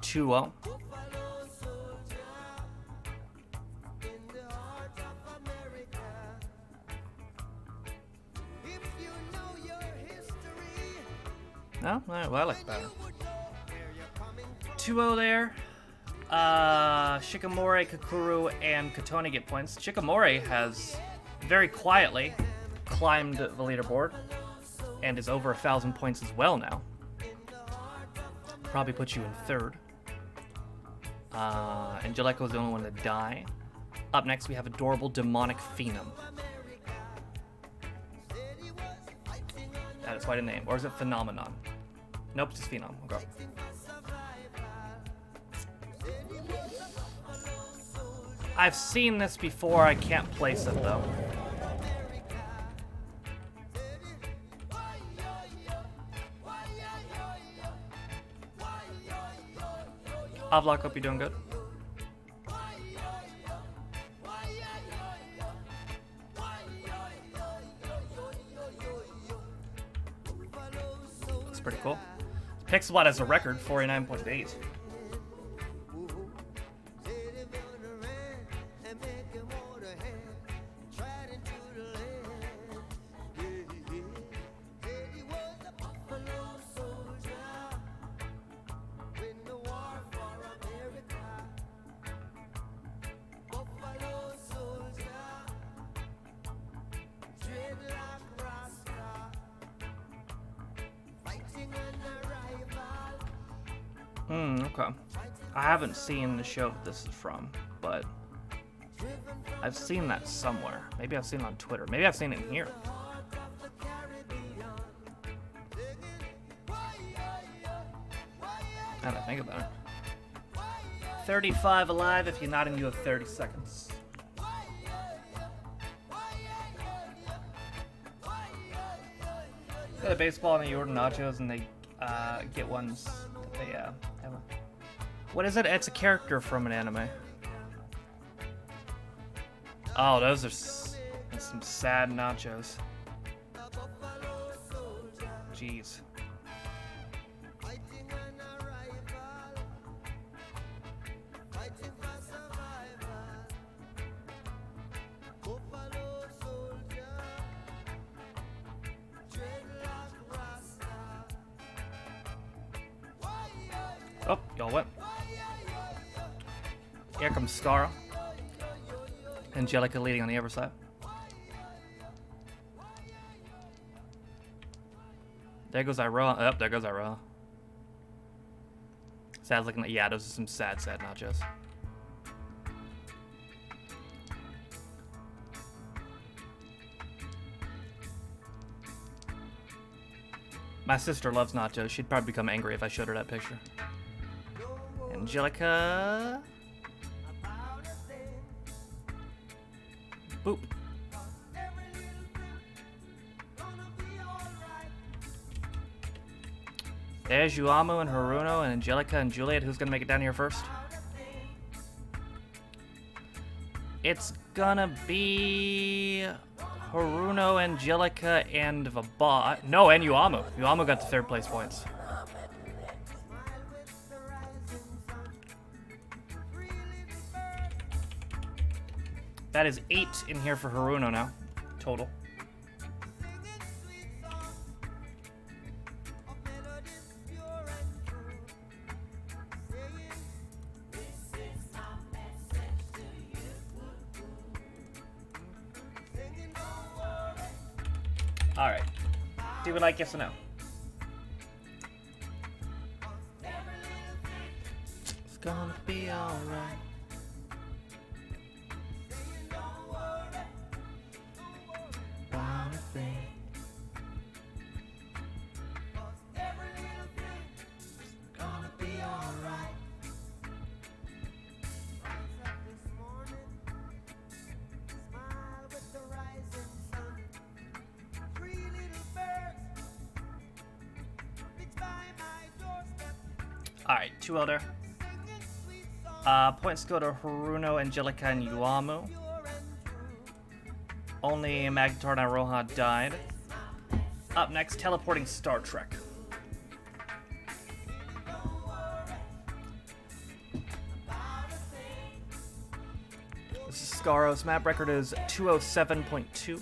2-0. No? Alright, well, I like better. 2-0 there. Shikamori, Kukuro, and Katone get points. Shikamori has very quietly climbed the leaderboard and is over 1,000 points as well now. Probably puts you in 3rd. Angelico's the only one to die. Up next, we have Adorable Demonic Phenom. That is quite a name. Or is it Phenomenon? Nope, it's just Phenom. Okay. I've seen this before. I can't place it, though. Avlok, hope you're doing good. That's pretty cool. Pixelbot has a record, 49.8. Okay. I haven't seen the show that this is from, but I've seen that somewhere. Maybe I've seen it on Twitter. Maybe I've seen it in here. Now that I think about it. 35 alive. If you're not in, you have 30 seconds. Got a baseball and they order nachos and they get ones that they have a... What is it? It's a character from an anime. Oh, those are some sad nachos. Jeez. Oh, y'all went. Here comes Scara. Angelica leading on the other side. There goes Iroha. Oh, there goes Iroha. Sad looking. Yeah, those are some sad nachos. My sister loves nachos. She'd probably become angry if I showed her that picture. Angelica. Boop. There's Yuamu and Haruno and Angelica and Juliet. Who's gonna make it down here first? It's gonna be Haruno, Angelica, and Vabot. No, and Yuamu. Yuamu got the third place points. That is 8 in here for Haruno now, total. All right. Do we like yes or no? It's gonna be all right. About a thing. It's gonna be all right. Alright, 2 elder. Points go to Haruno, Angelica, and Yuamu. Only Magnetar and Iroha died. Up next, teleporting Star Trek. This is Scaro's map record is 207.2.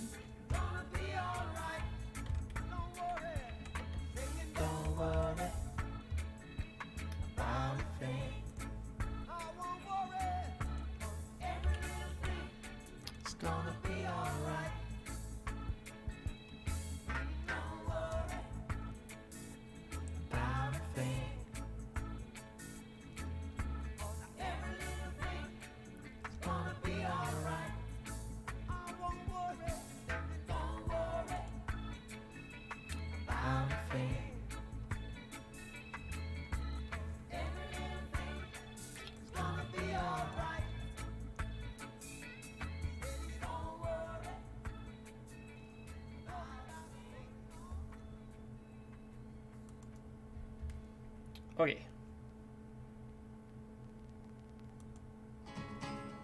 Okay.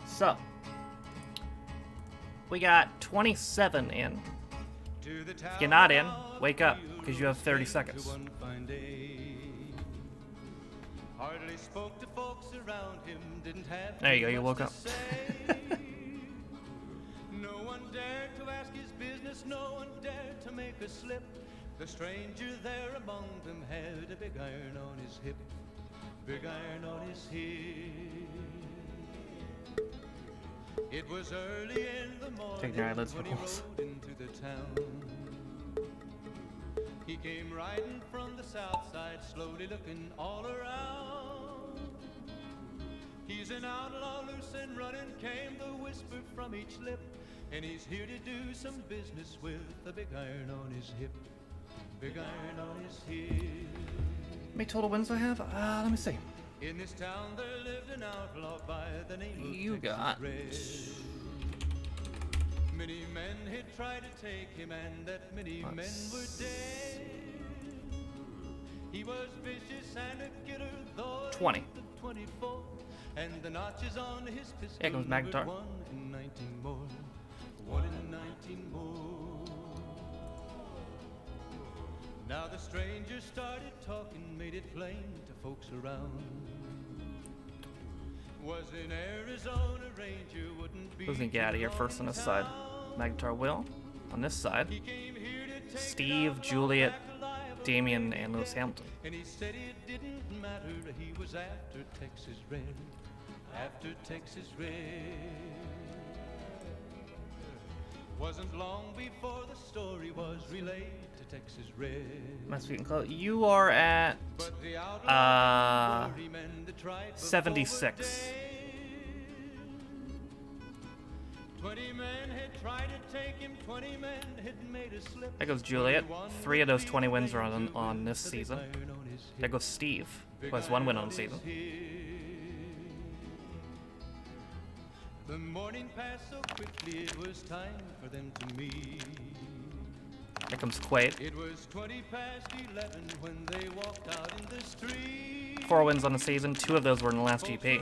So, we got 27 in. If you're not in, wake up, because you have 30 seconds. There you go, you woke up. No one dared to ask his business, no one dared to make a slip. The stranger there among them had a big iron on his hip, big iron on his hip. It was early in the morning Take your eyelids when for he pulse. rode into the town. He came riding from the south side, slowly looking all around. He's an outlaw, loose and running, came the whisper from each lip, and he's here to do some business with a big iron on his hip, big iron on his hip. How many total wins do I have? Let me see. In this town there lived an outlaw by the name of You Texas got Red. Many men had tried to take him, and that many men were dead. He was vicious and a killer, though 20. 24, and the notches on his pistol. Here comes Magnetar. 1 in 19 more, 1 in 19 more. Now the stranger started talking, made it plain to folks around. Was in Arizona, Ranger wouldn't be. Who's gonna get out of here first on this side? Magnetar will. On this side, Steve, Juliet, Damien, and Lewis Hamilton. And he said it didn't matter, he was after Texas Red, after Texas Red. Wasn't long before the story was relayed to Texas Red. Must be close. You are at 76. 20 men had tried to take him, 20 men had made a slip. There goes Juliet. 3 of those 20 wins are on this season. There goes Steve, who has 1 win on the season. The morning passed so quickly, it was time for them to meet. Here comes Quaid. It was 20 past 11 when they walked out in the street. 4 wins on the season. 2 of those were in the last GP.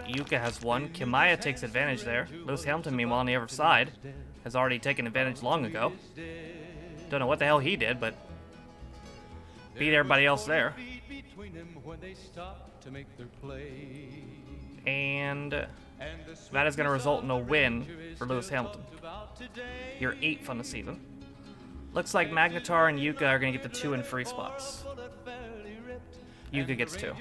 Yuka has 1. Kimaya takes advantage there. Lewis Hamilton, meanwhile, on the other side, has already taken advantage long ago. Don't know what the hell he did, but beat everybody else there. And that is going to result in a win for Lewis Hamilton. You're 8th on the season. Looks like Magnetar and Yuka are going to get the 2 and free spots. Yuka gets 2.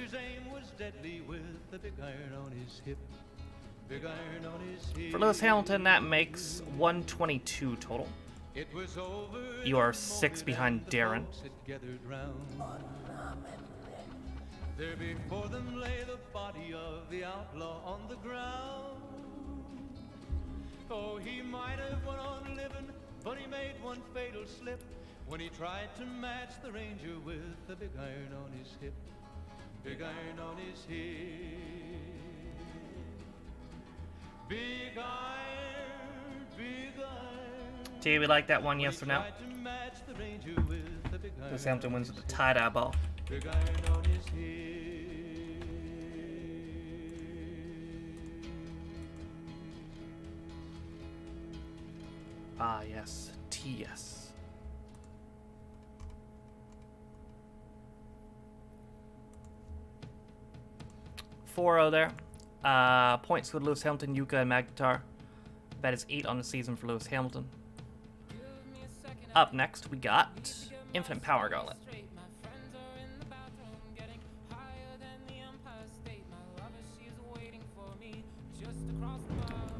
For Lewis Hamilton, that makes 122 total. You are 6 behind Darren. There before them lay the body of the outlaw on the ground. Oh, he might have went on living, but he made one fatal slip when he tried to match the Ranger with the big iron on his hip. Big iron on his hip. Big iron, big iron. Do you like that one, yes or no? Lewis Hamilton wins with the tie-dye ball. Big iron on his hip. Ah, yes. TS. .40 there. Points with Lewis Hamilton, Yuka, and Magnetar. That is 8 on the season for Lewis Hamilton. Up next, we got Infinite Power Gauntlet.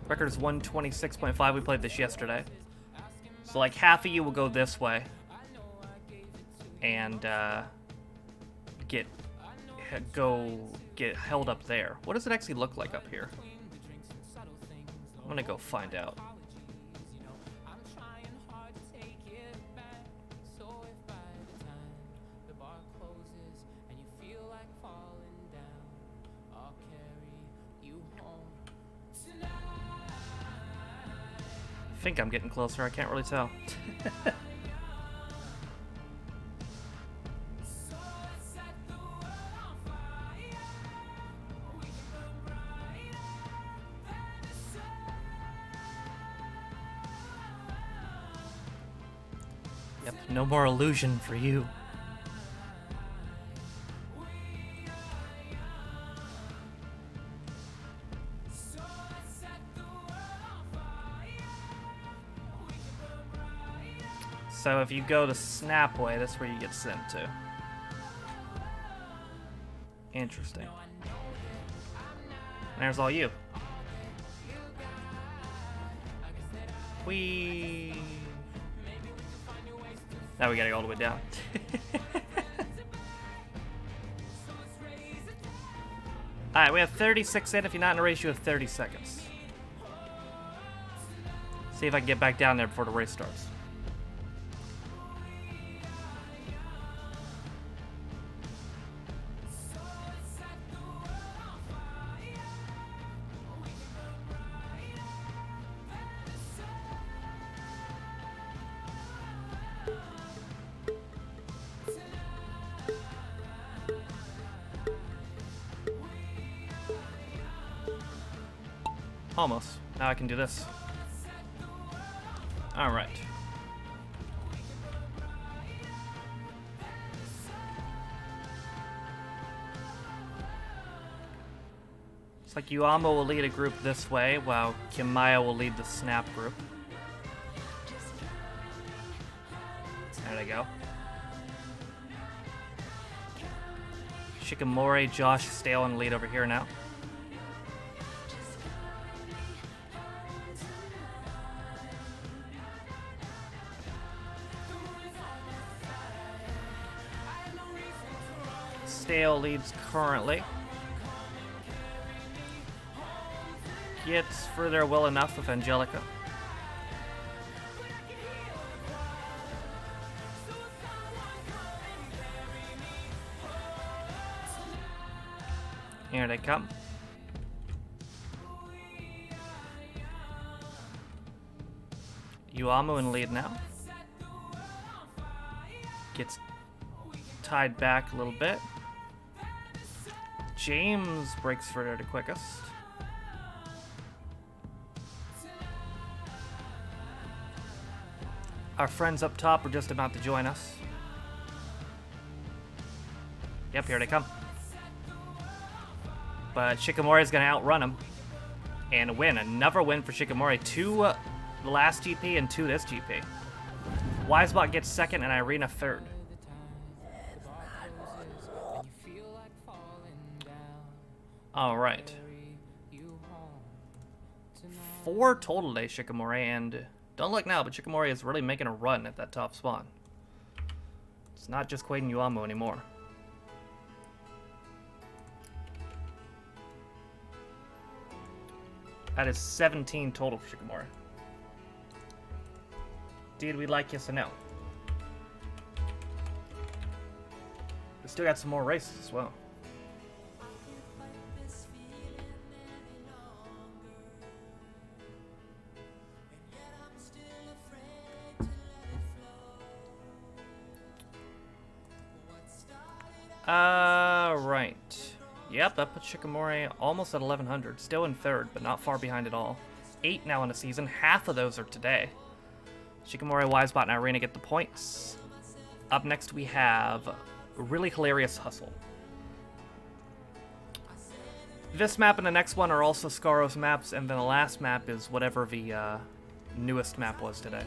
Record is 126.5. We played this yesterday. So like half of you will go this way and get held up there. What does it actually look like up here? I'm gonna go find out. I think I'm getting closer. I can't really tell. Yep, no more illusion for you. So if you go to Snapway, that's where you get sent to. Interesting. And there's all you. Now we gotta go all the way down. Alright, we have 36 in if you're not in a race, you have 30 seconds. See if I can get back down there before the race starts. Almost. Now I can do this. Alright. Looks like Yuamo will lead a group this way, while Kimaya will lead the Snap group. There they go. Shikamori, Josh, Stale in the lead over here now. Stale leads currently. Gets further well enough with Angelica. Here they come. Yuamu in lead now. Gets tied back a little bit. James breaks for the quickest. Our friends up top are just about to join us. Yep, here they come. But Shikamori is going to outrun him and win. Another win for Shikamori. 2 last GP and 2 this GP. Wisebot gets second and Irina third. All right. 4 total today, Shikamori, and don't look now, but Shikamori is really making a run at that top spot. It's not just Quaid and Yuamu anymore. That is 17 total for Shikamori. Did we like yes or no? We still got some more races as well. Right. Yep, that puts Shikamori almost at 1100. Still in third, but not far behind at all. 8 now in the season. Half of those are today. Shikamori, Wisebot, and Irina get the points. Up next we have Really Hilarious Hustle. This map and the next one are also Scaro's maps, and then the last map is whatever the newest map was today.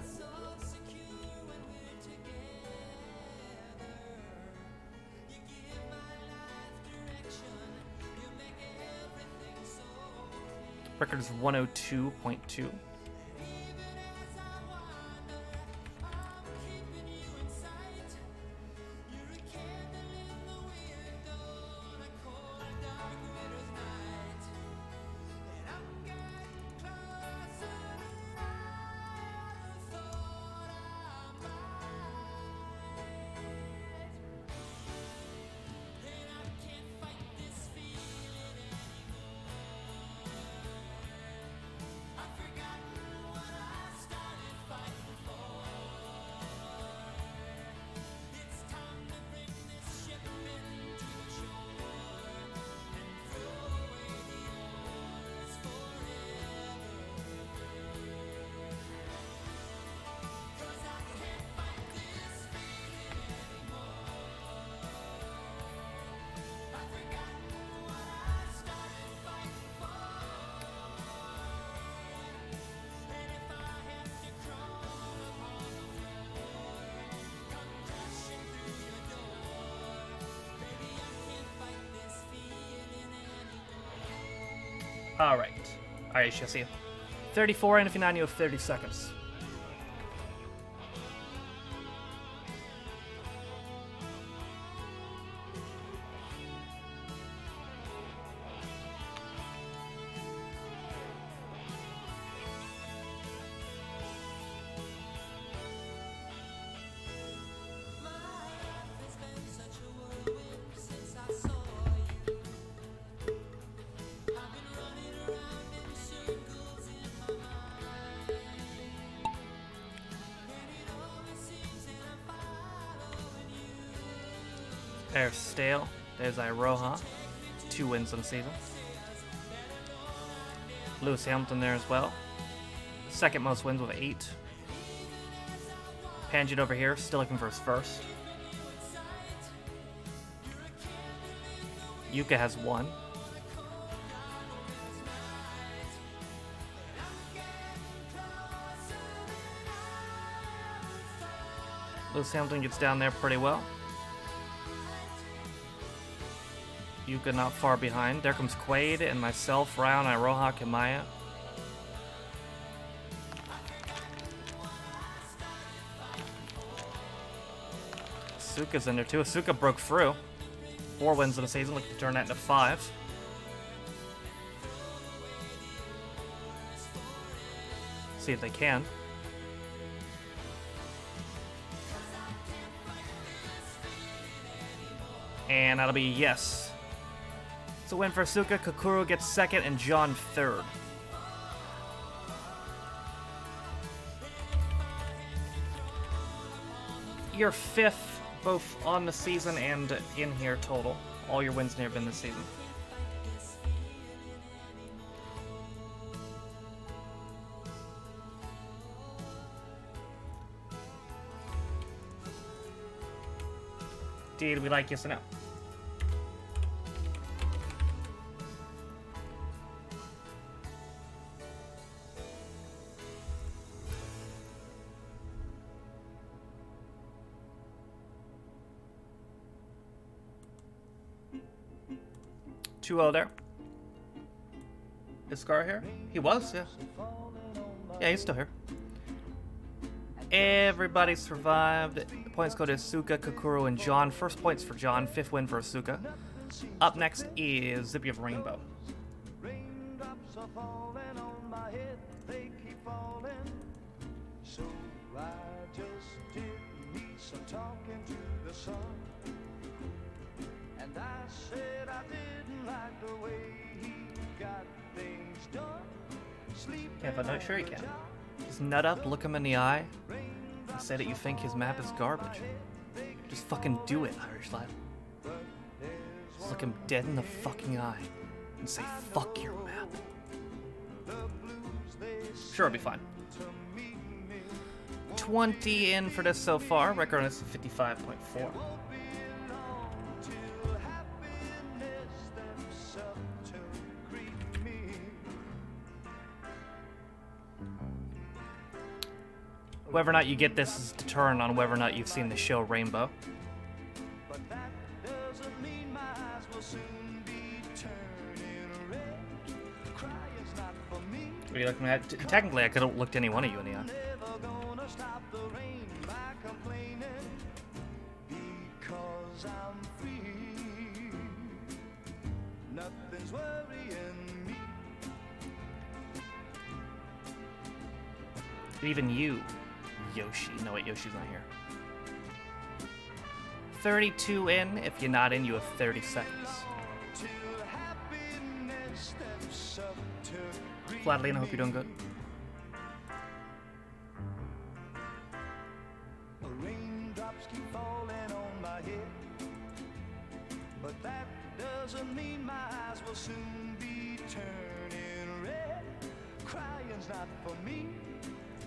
Record is 102.2. Alright. Alright, shall see you. 34, and if you're not, you have 30 seconds. There's Stale. There's Iroha. 2 wins on the season. Lewis Hamilton there as well. Second most wins with 8. Panjit over here, still looking for his first. Yuka has 1. Lewis Hamilton gets down there pretty well. Yuka not far behind. There comes Quaid and myself, Ryan, Iroha, and Maya. Asuka's in there too. Asuka broke through. 4 wins in the season, looking to turn that into 5. See if they can. And that'll be yes. It's a win for Asuka. Kokoro gets second and John third. You're 5th, both on the season and in here total. All your wins have been this season. Did we like yes or no? Too old there. Is Scar here? He was, yeah. Yeah, he's still here. Everybody survived. Points go to Asuka, Kokoro, and John. First points for John, 5th win for Asuka. Up next is Zippy of Rainbow. Raindrops are falling on my head, they keep falling. So I just did me some talking to the sun. And I said I didn't like the way he got things done. Sleep. Yeah, but no, sure you can. Just nut up, look him in the eye, and say that you think his map is garbage. Just fucking do it, Irish lad. Just look him dead in the fucking eye and say, fuck your map. Sure, it'll be fine. 20 in for this so far. Record on this is 55.4. Whether or not you get this is determined on whether or not you've seen the show Rainbow. What are you looking at? Technically, I could have looked any one of you in the eye. Even you, Yoshi. No, wait, Yoshi's not here. 32 in. If you're not in, you have 30 seconds. Flatlina, hope you're doing good. Raindrops keep falling on my head, but that doesn't mean my eyes will soon be turning red. Crying's not for me,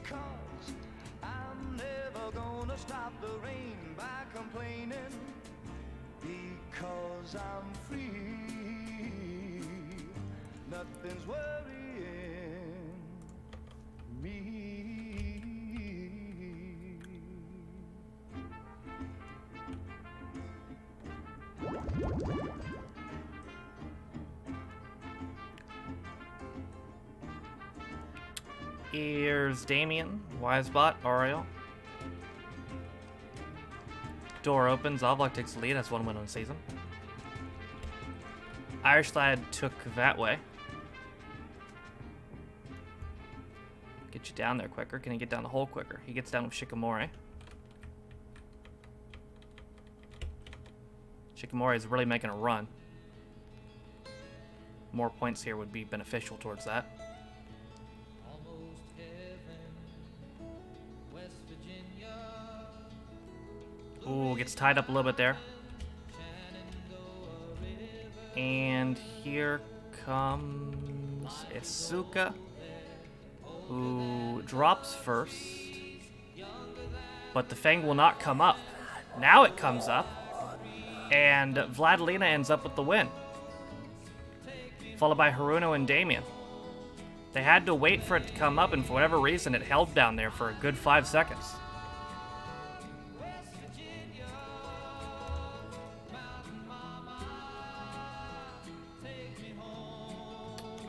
'cause I'm never gonna stop the rain by complaining, because I'm free. Nothing's worrying me. Here's Damien, Wisebot, Ariel. Door opens, Avlok takes the lead, has 1 win on the season. Irish Lad took that way. Get you down there quicker. Can he get down the hole quicker? He gets down with Shikamori. Shikamori is really making a run. More points here would be beneficial towards that. Ooh, gets tied up a little bit there. And here comes Asuka, who drops first. But the Fang will not come up. Now it comes up. And Vladilena ends up with the win. Followed by Haruno and Damien. They had to wait for it to come up, and for whatever reason, it held down there for a good 5 seconds.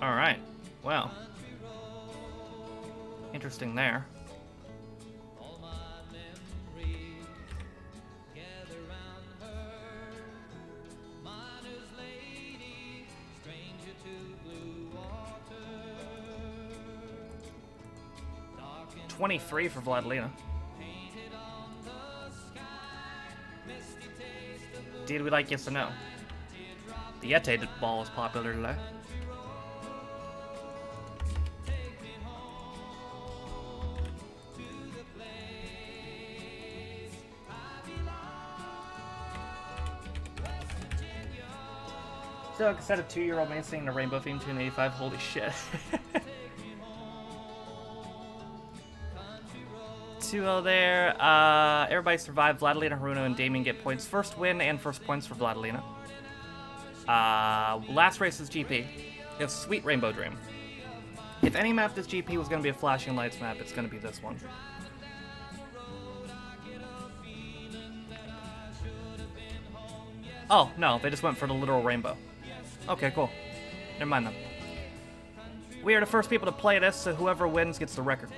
All right, well, interesting there. $23 for Vladilena. Did we like yes or no? The Yeti ball is popular today. So, like I said, a 2-year-old man singing a rainbow theme tune in 85. Holy shit. 2-0 there. Everybody survived. Vladilena, Haruno, and Damien get points. First win and first points for Vladilena. Last race is GP. It's Sweet Rainbow Dream. If any map this GP was going to be a flashing lights map, it's going to be this one. Oh, no, they just went for the literal rainbow. Okay, cool. Never mind then. We are the first people to play this, so whoever wins gets the record.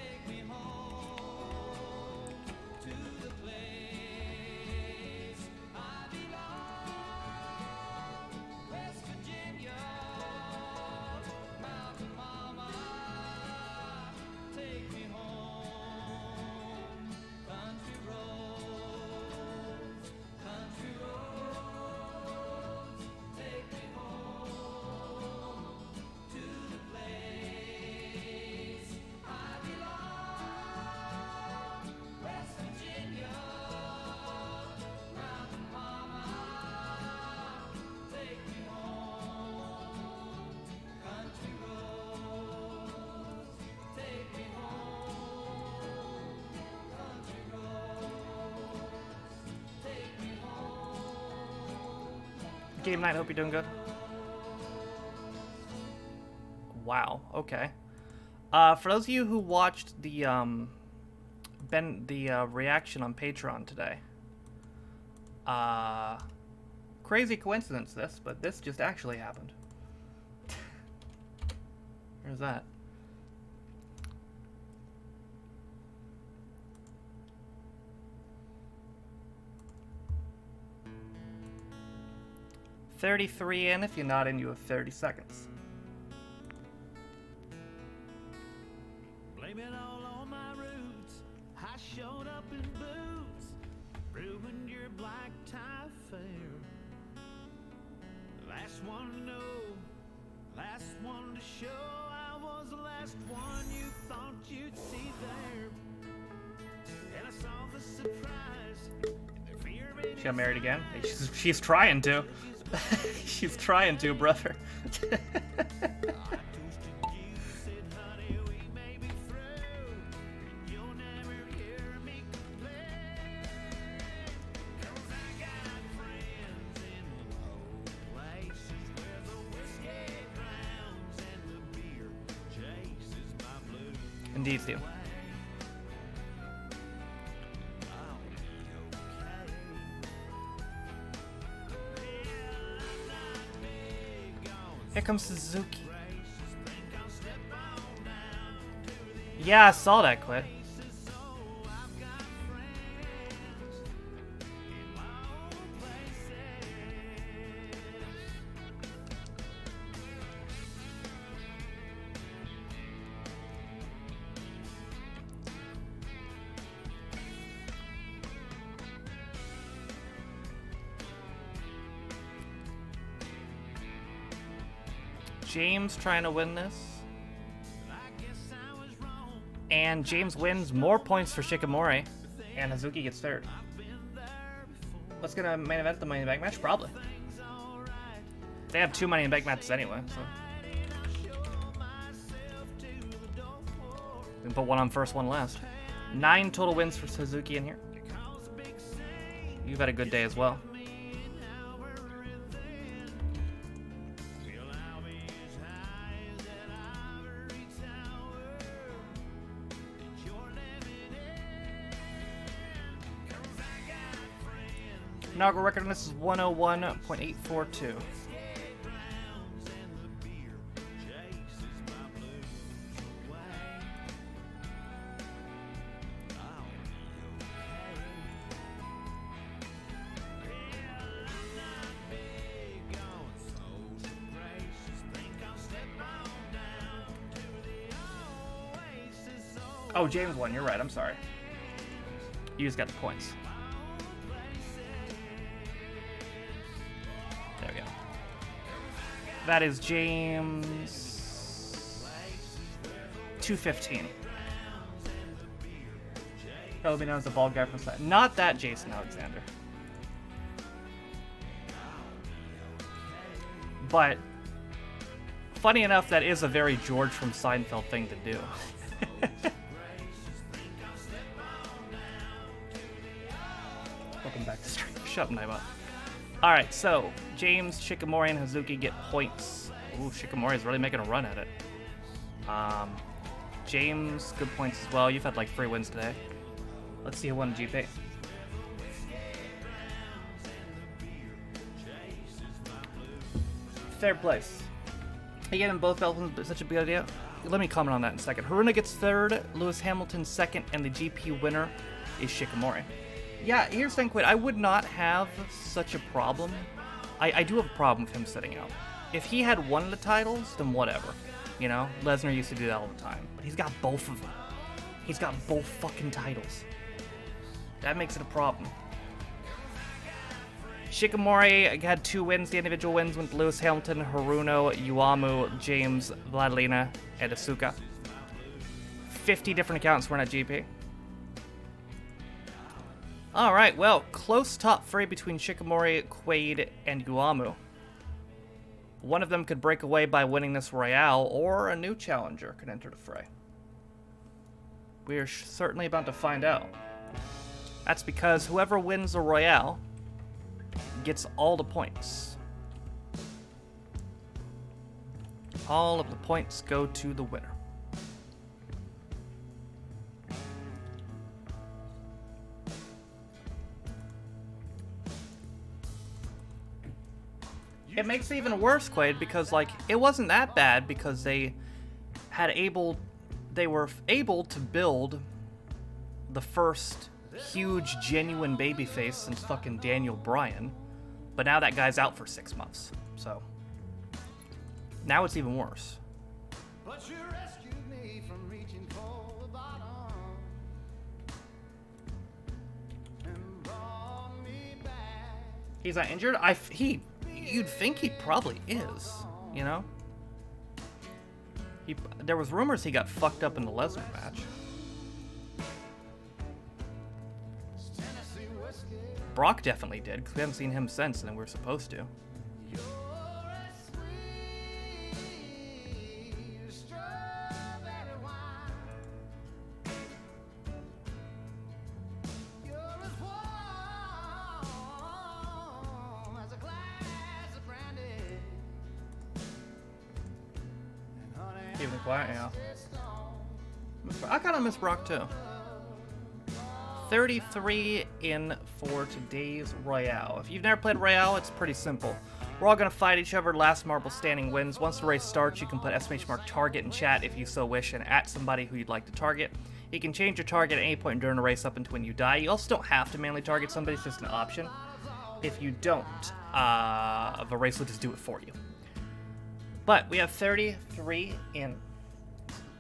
Game night, hope you're doing good. Wow, okay. For those of you who watched the reaction on Patreon today, crazy coincidence this, but this just actually happened. There's that. $33 in. If you're not in, you have 30 seconds. Blame it all on my roots. I showed up in boots, ruined your black tie fair. Last one to know, last one to show. I was the last one you thought you'd see there. And I saw the surprise. She got married again? Hey, she's trying to. She's trying to, brother. Indeed, Steve. Here comes Suzuki. Yeah, I saw that, Quit. James trying to win this. And James wins more points for Shikamori. And Hazuki gets third. Let's get a main event, the Money in the Bank match? Probably. They have 2 Money in the Bank matches anyway, so. Then put one on first, one last. 9 total wins for Suzuki in here. You've had a good day as well. Inaugural record on this is 101.842. Oh, James won. You're right. I'm sorry. You just got the points. There we go. That is James 215. He'll be known as the bald guy from side. Not that Jason Alexander. But funny enough, that is a very George from Seinfeld thing to do. Welcome back to stream. Shut up, Naima. Alright, so James, Shikamori, and Hazuki get points. Ooh, Shikamori's really making a run at it. James, good points as well. You've had like 3 wins today. Let's see who won GP. Third place. Again, in both belts, such a big idea. Let me comment on that in a second. Haruna gets 3rd, Lewis Hamilton 2nd, and the GP winner is Shikamori. Yeah, here's the thing, Quid. I would not have such a problem. I do have a problem with him sitting out. If he had one of the titles, then whatever. You know, Lesnar used to do that all the time. But he's got both of them. He's got both fucking titles. That makes it a problem. Shikamori had 2 wins. The individual wins went to Lewis Hamilton, Haruno, Yuamu, James, Vladilena, and Asuka. 50 different accounts were in at GP. Alright, well, close top 3 between Shikamori, Quaid, and Yuamu. One of them could break away by winning this Royale, or a new challenger could enter the fray. We are certainly about to find out. That's because whoever wins the Royale gets all the points. All of the points go to the winner. It makes it even worse, Quaid, because like it wasn't that bad because they were able to build the first huge genuine babyface since fucking Daniel Bryan, but now that guy's out for 6 months, so now it's even worse. But you rescued me from reaching for the bottom and brought me back. He's not injured? You'd think he probably is, you know? There was rumors he got fucked up in the Lesnar match. Brock definitely did, because we haven't seen him since, and we were supposed to. Even quiet, yeah. I kind of miss Brock too. 33 in for today's Royale. If you've never played Royale, it's pretty simple. We're all going to fight each other. Last marble standing wins. Once the race starts, you can put !target in chat if you so wish and at somebody who you'd like to target. You can change your target at any point during the race up until when you die. You also don't have to manually target somebody. It's just an option. If you don't, the race will just do it for you. But we have 33 in.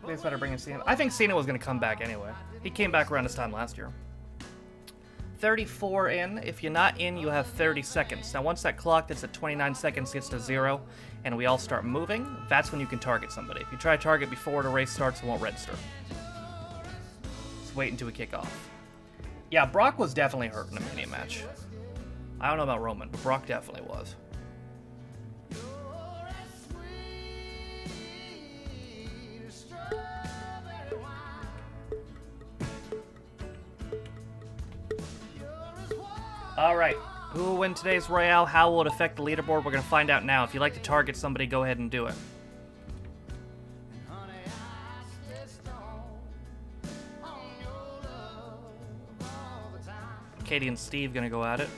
We just better bring in Cena. I think Cena was going to come back anyway. He came back around this time last year. 34 in. If you're not in, you have 30 seconds. Now, once that clock that's at 29 seconds gets to 0, and we all start moving, that's when you can target somebody. If you try to target before the race starts, it won't register. Just wait until we kick off. Yeah, Brock was definitely hurt in the mini match. I don't know about Roman, but Brock definitely was. Alright, who will win today's Royale? How will it affect the leaderboard? We're going to find out now. If you like to target somebody, go ahead and do it. Katie and Steve going to go at it.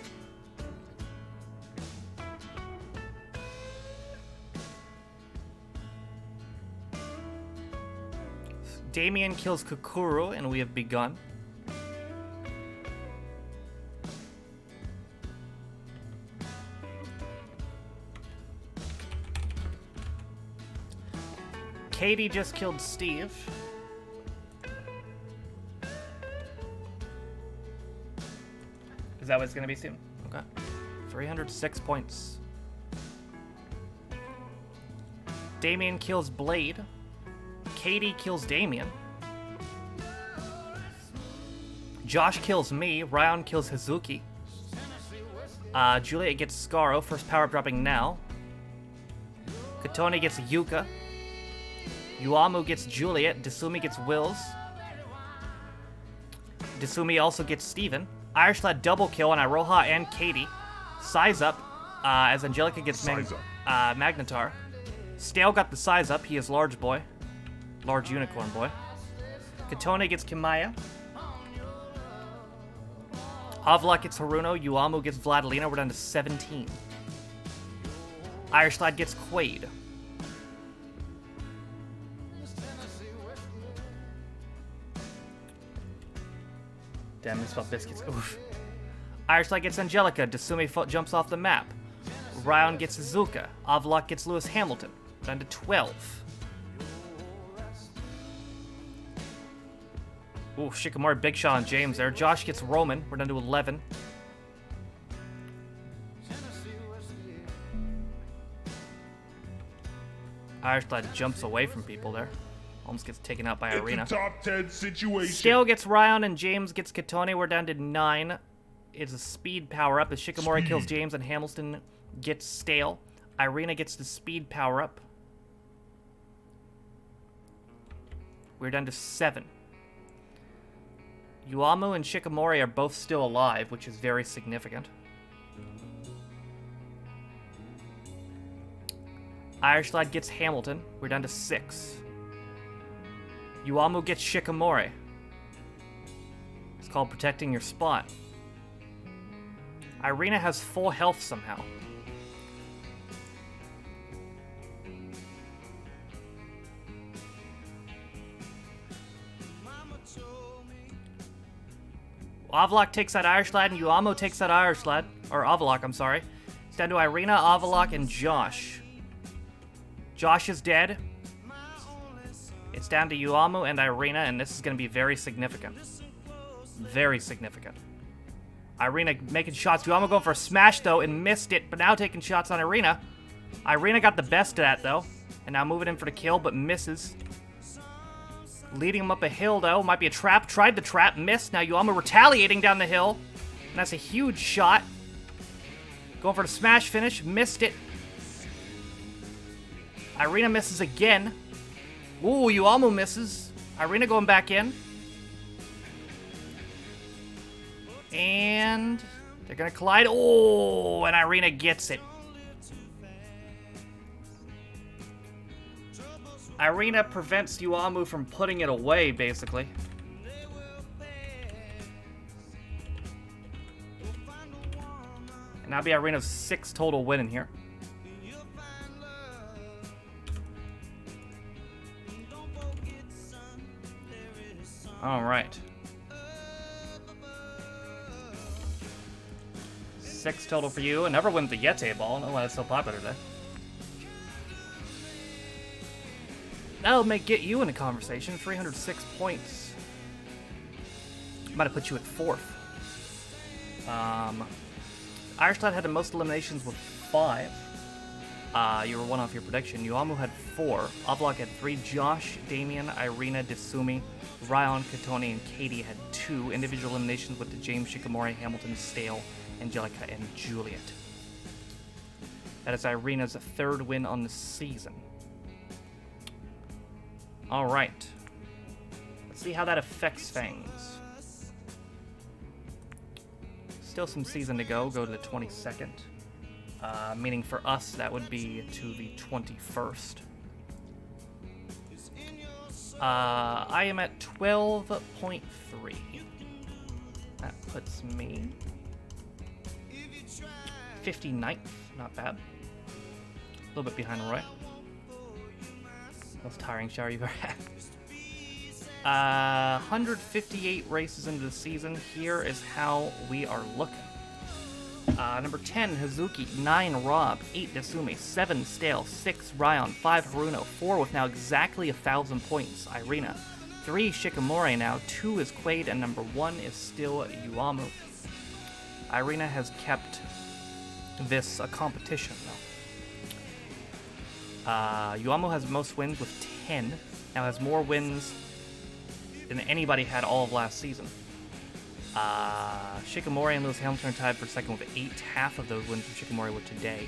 Damien kills Kukuru, and we have begun. Katie just killed Steve. Is that what it's going to be soon? Okay. 306 points. Damien kills Blade. Katie kills Damien. Josh kills me. Ryan kills Hazuki. Juliet gets Scaro. First power up dropping now. Katone gets Yuka. Yuamu gets Juliet. Desumi gets Wills. Desumi also gets Steven. Irish Lad double kill on Iroha and Katie. Size up as Angelica gets Magnetar. Stale got the size up. He is large boy. Large unicorn boy. Katone gets Kimaya. Avlok gets Haruno. Yuamu gets Vladilena. We're down to 17. Irish Lad gets Quaid. Damn, this about biscuits. Oof. Irish Lad gets Angelica. Desumi jumps off the map. Ryan gets Azuka. Avlok gets Lewis Hamilton. Down to 12. Ooh, Shikamaru, Big Shot, and James there. Josh gets Roman. We're down to 11. Irish Lad jumps away from people there. Almost gets taken out by Arena. Top 10 situation. Scale gets Ryan and James gets Katone. We're down to 9. It's a speed power up as Shikamaru kills James and Hamilton gets Stale. Irina gets the speed power up. We're down to 7. Yuamu and Shikamaru are both still alive, which is very significant. Irish Lad gets Hamilton. We're down to 6. Yuamu gets Shikamaru. It's called protecting your spot. Irina has full health somehow. Avlok takes that Irish Lad and Yuamu takes that Irish Lad. Or Avlok, I'm sorry. It's down to Irina, Avlok, and Josh. Josh is dead. It's down to Yuamu and Irina, and this is going to be very significant. Very significant. Irina making shots. Yuamu going for a smash, though, and missed it, but now taking shots on Irina. Irina got the best of that, though. And now moving in for the kill, but misses. Leading him up a hill, though. Might be a trap. Tried the trap, missed. Now Yuamu retaliating down the hill. And that's a huge shot. Going for the smash finish. Missed it. Irina misses again. Ooh, Yuamu misses. Irina going back in. And they're going to collide. Oh, and Irina gets it. Irina prevents Yuamu from putting it away, basically. And that'll be Irina's 6th total win in here. Alright. 6 total for you. Another win with the Yeti ball. I don't know why that's so popular today. That'll get you in a conversation. 306 points. Might have put you at 4th. Irish Lad had the most eliminations with 5. You were 1 off your prediction. Yuamu had 4. Avlok had 3. Josh, Damien, Irina, Desumi, Ryan, Katone, and Katie had 2 individual eliminations with the James, Shikamaru, Hamilton, Stale, Angelica, and Juliet. That is Irina's 3rd win on the season. Alright. Let's see how that affects things. Still some season to go. Go to the 22nd. Meaning for us, that would be to the 21st. I am at 12.3. That puts me 59th. Not bad. A little bit behind Roy. Most tiring shower you've ever had. 158 races into the season. Here is how we are looking. Number 10, Hazuki. 9, Rob. 8, Desumi. 7, Stale. 6, Ryan. 5, Haruno. 4 with now exactly 1,000 points, Irina. 3, Shikamaru now. 2 is Quaid, and number 1 is still Yuamu. Irina has kept this a competition, though. Yuamu has most wins with 10. Now has more wins than anybody had all of last season. Shikamaru and Lewis Hamilton are tied for 2nd with 8. Half of those wins from Shikamaru were today.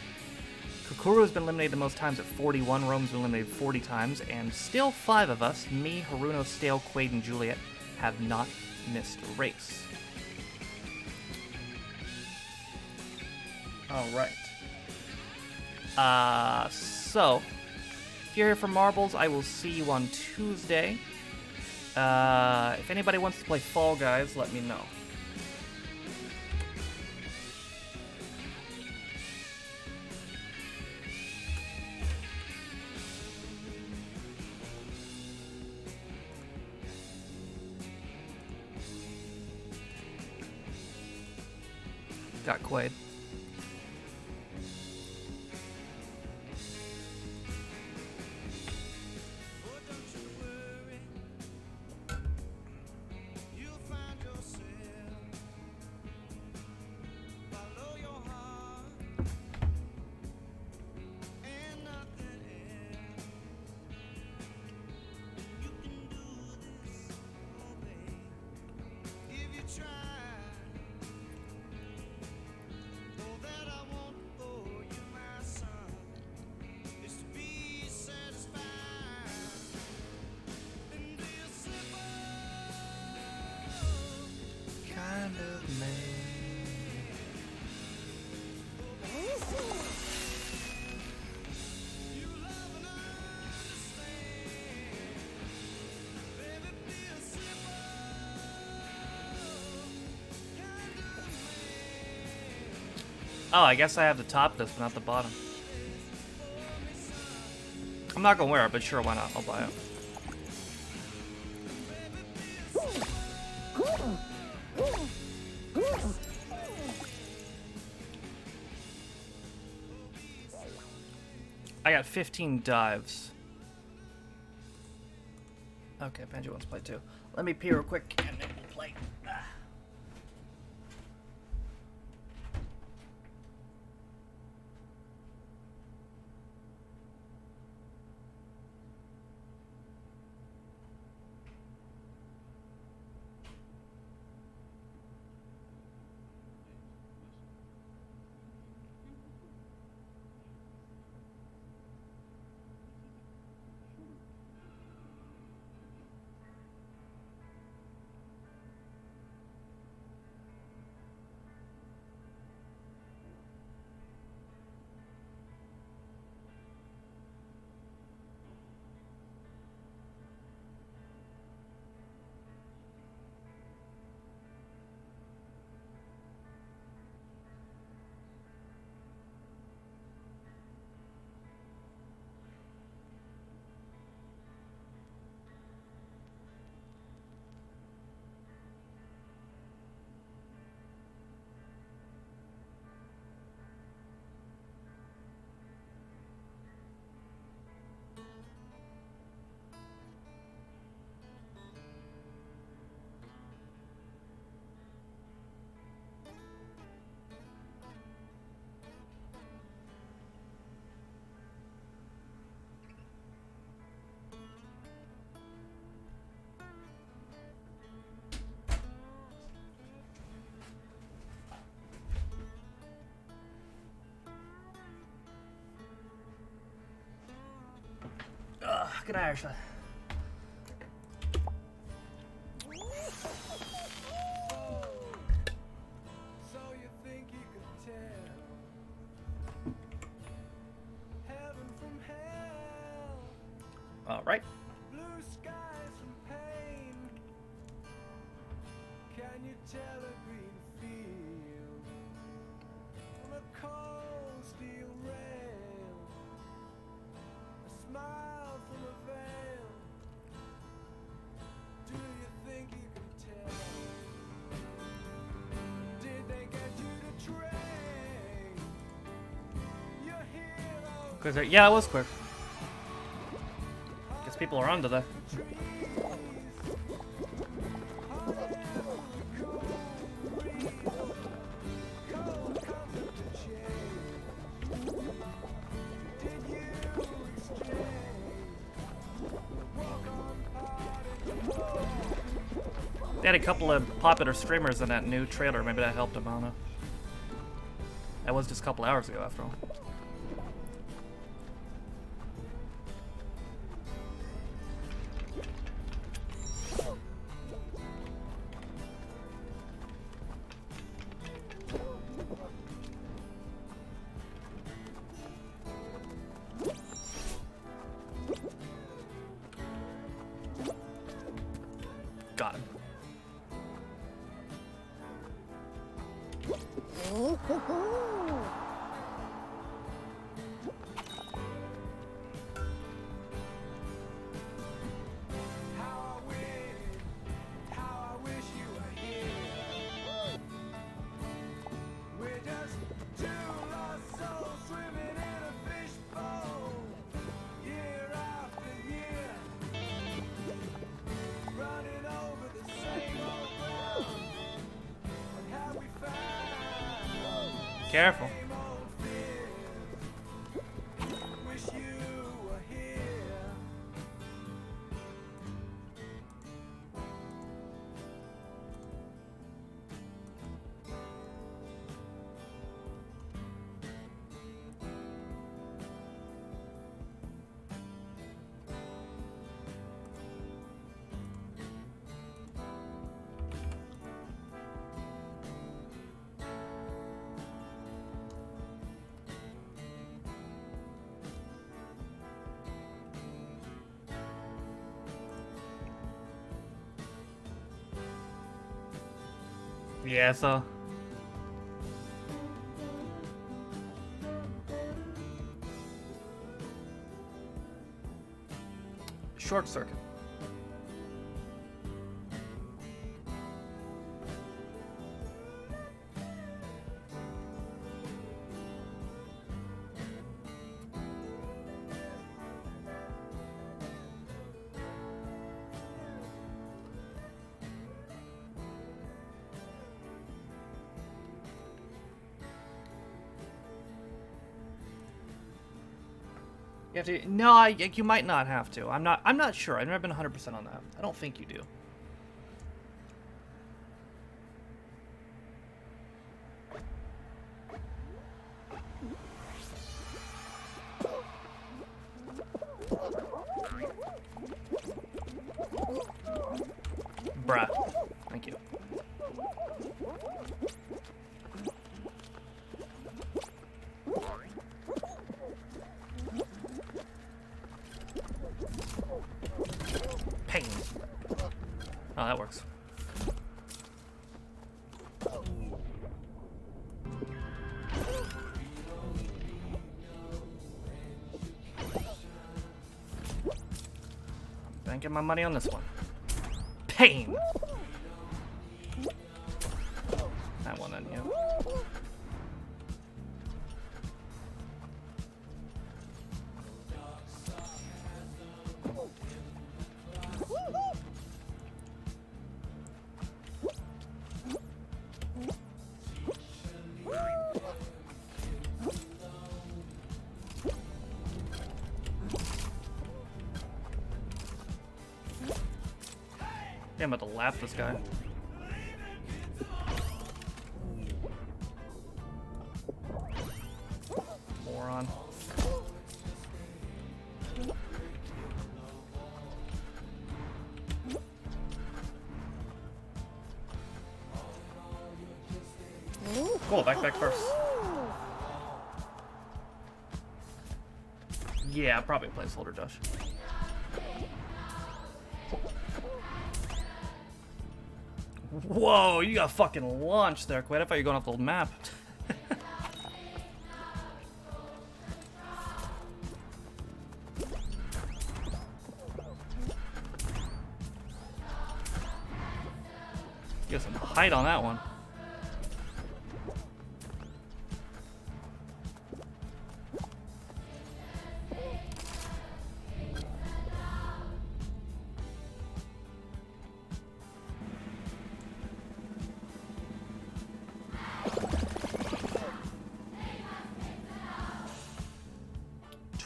Kokoro has been eliminated the most times at 41. Rome's been eliminated 40 times. And still 5 of us, me, Haruno, Stale, Quaid, and Juliet, have not missed a race. Alright. So, if you're here for marbles, I will see you on Tuesday. If anybody wants to play Fall Guys, let me know. Got Quaid. Oh, I guess I have the top of this, but not the bottom. I'm not gonna wear it, but sure, why not? I'll buy it. I got 15 dives. Okay, Benji wants to play too. Let me pee real quick and then we'll play. Good night, Ashley. All right. Blue skies from pain. Can you tell a green field on a cold steel rail? A smile from a veil. Do you think you can tell? Did they get you to train your hero? Cause yeah, it was quick. Guess people are onto that. They had a couple of popular streamers in that new trailer. Maybe that helped them. I don't know. That was just a couple hours ago, after all. Careful. Yeah, so short circuit. You have to. No, you might not have to. I'm not sure. I've never been 100% on that. I don't think you do. Bruh. Thank you. Pain. Oh, that works. I'm banking my money on this one. Pain. That one on you. Yeah, I'm about to lap this guy. Moron. Cool, back first. Yeah, probably a placeholder, Josh. Whoa, you got fucking launched there, Quid. I thought you were going off the old map. You got some height on that one.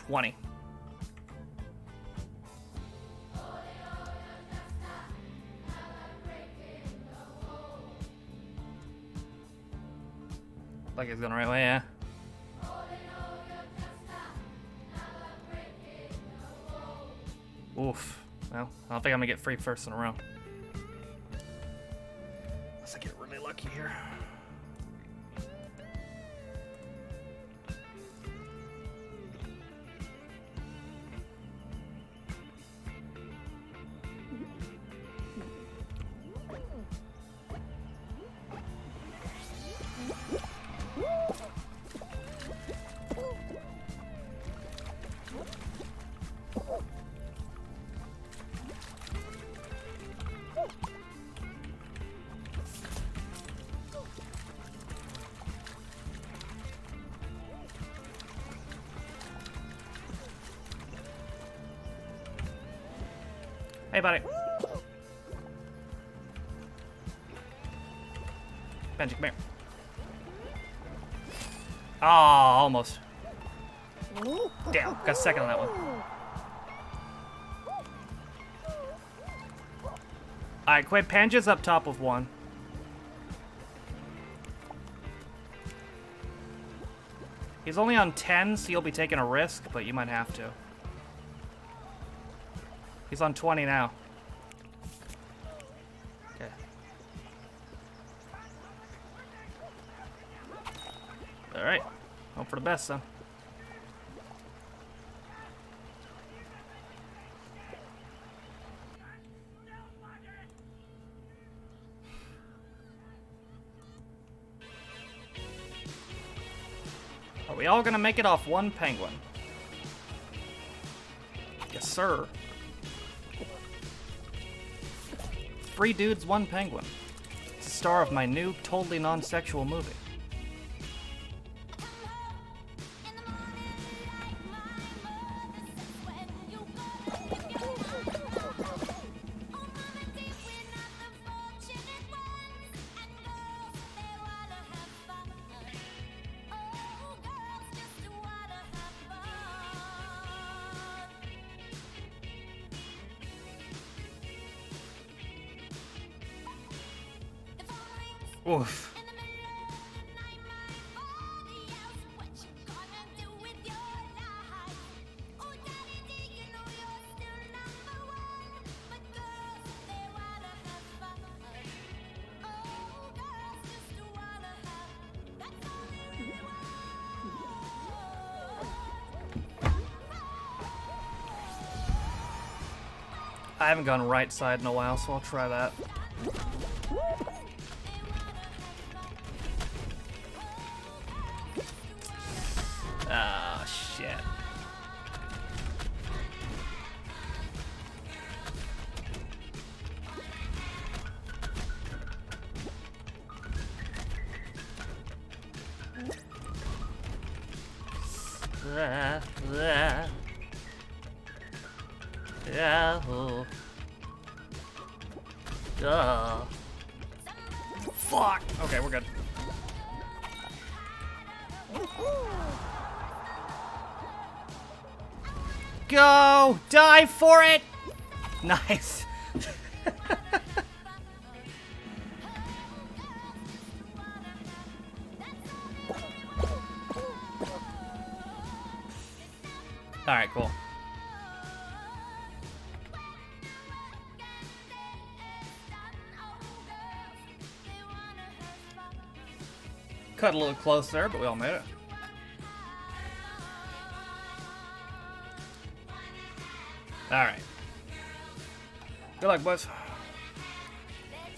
$20. Like it's going the right way, yeah. Oof. Well, I don't think I'm gonna get free first in a row. Unless I get really lucky here. Hey, buddy. Benji, come here. Oh, almost. Damn, got second on that one. Alright, Quaid, Panja's up top with 1. He's only on 10, so you'll be taking a risk, but you might have to. He's on 20 now. Okay. Alright. Hope for the best, son. Are we all gonna make it off 1 penguin? Yes, sir. 3 dudes, 1 penguin. It's the star of my new, totally non-sexual movie. Oof. I haven't gone right side in a while, so I'll try that. Ah, shit. Fuck! Okay, we're good. Go! Die for it! Nice. Alright, cool. Cut a little close there, but we all made it. Alright. Good luck, boys.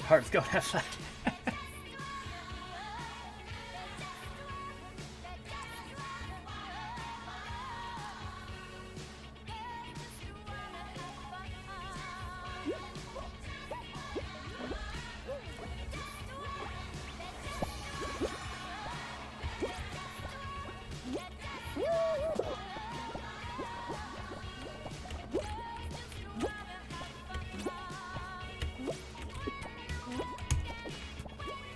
Heart's going outside.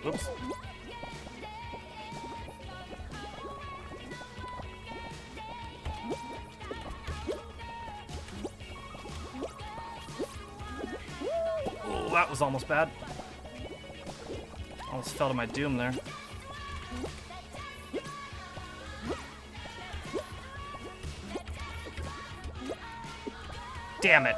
Oops. Oh, that was almost bad. Almost fell to my doom there. Damn it.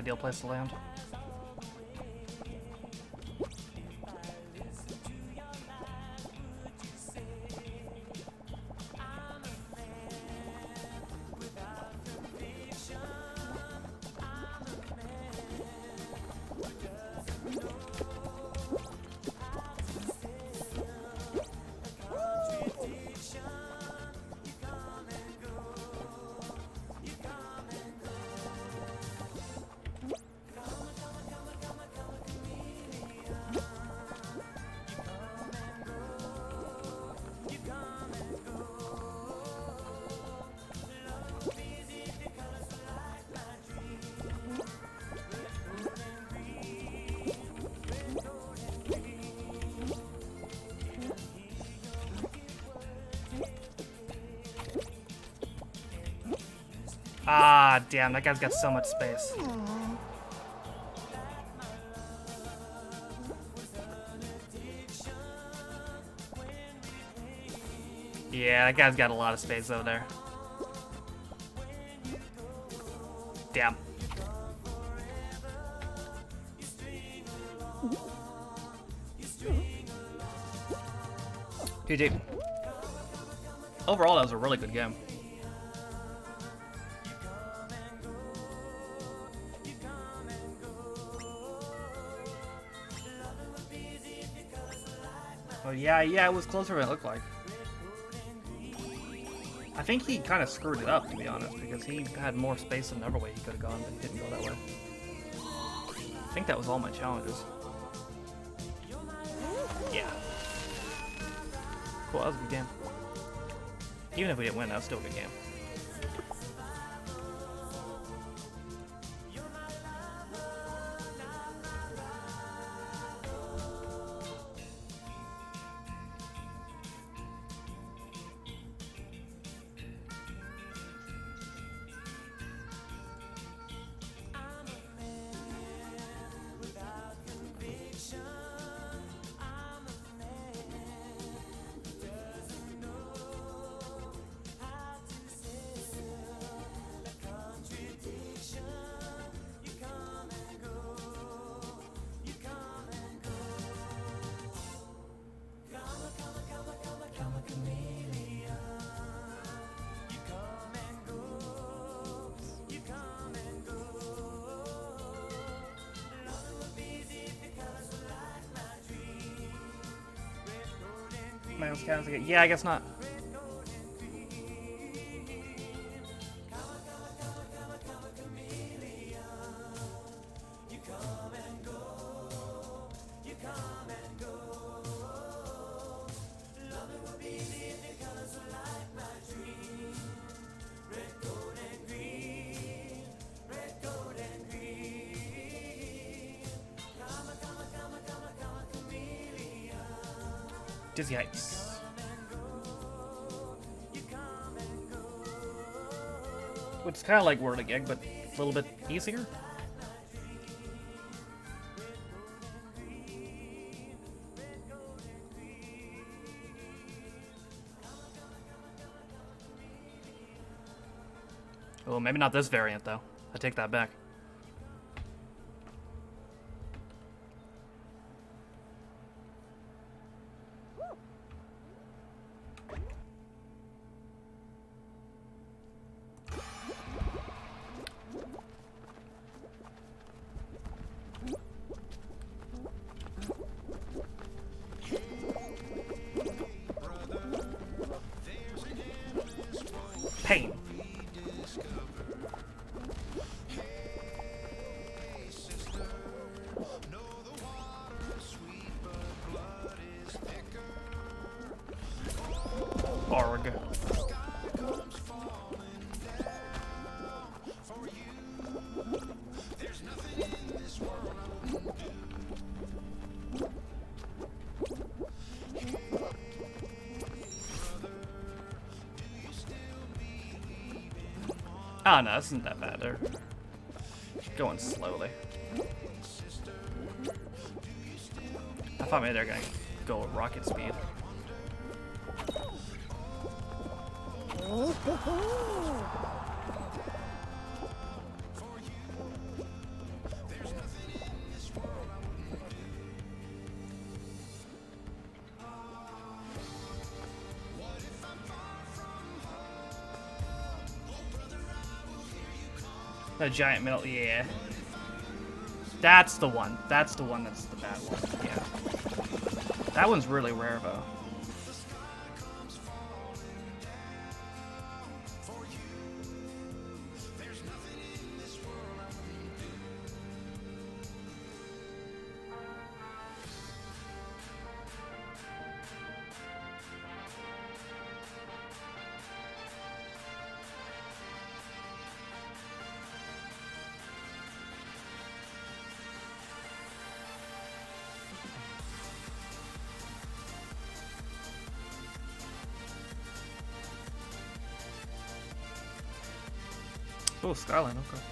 ideal place to land. Ah, damn, that guy's got so much space. Yeah, that guy's got a lot of space over there. Damn. GG. Overall, that was a really good game. Oh yeah, it was closer than it looked like. I think he kind of screwed it up, to be honest, because he had more space than another way he could have gone, but he didn't go that way. I think that was all my challenges. Yeah. Cool, that was a good game. Even if we didn't win, that was still a good game. Yeah, I guess not. Dizzy Heights. Which is kind of like Whirligig, but a little bit easier. Oh, maybe not this variant, though. I take that back. Pain. Arg. Oh no, this isn't that bad. They're going slowly. I thought maybe they're gonna go at rocket speed. The giant middle, yeah. That's the one. That's the one that's the bad one. Yeah. That one's really rare, though. Oh, Skyline, okay.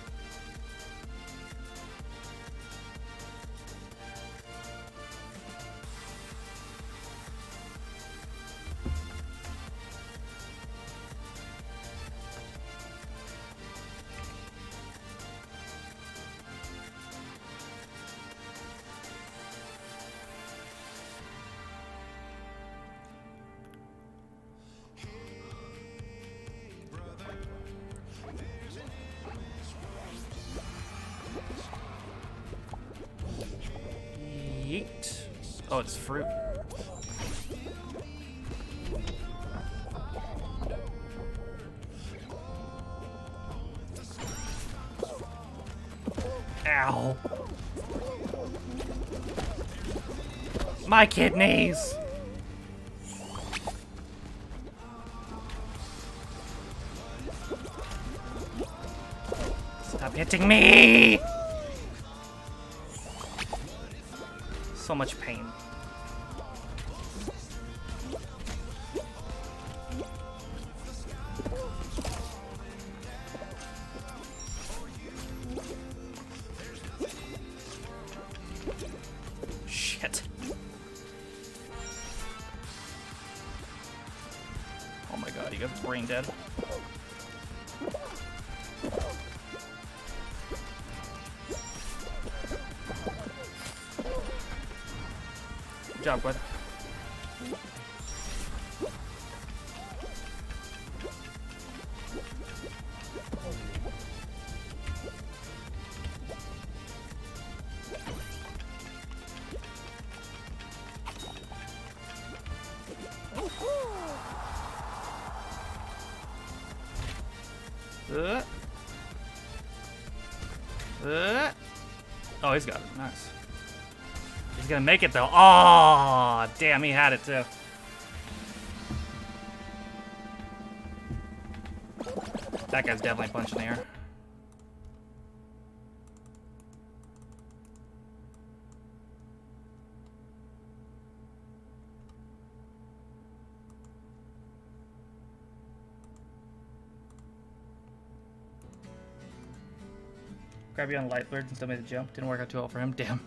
Yeet. Oh, it's fruit. Ow. My kidneys. Stop hitting me. So much pain. Shit. Oh my god, you got brain dead. Good job, bud. Oh, he's got it. Nice. He's gonna make it though. Oh, damn, he had it too. That guy's definitely punching the air. Grab you on light bird and still made the jump. Didn't work out too well for him. Damn.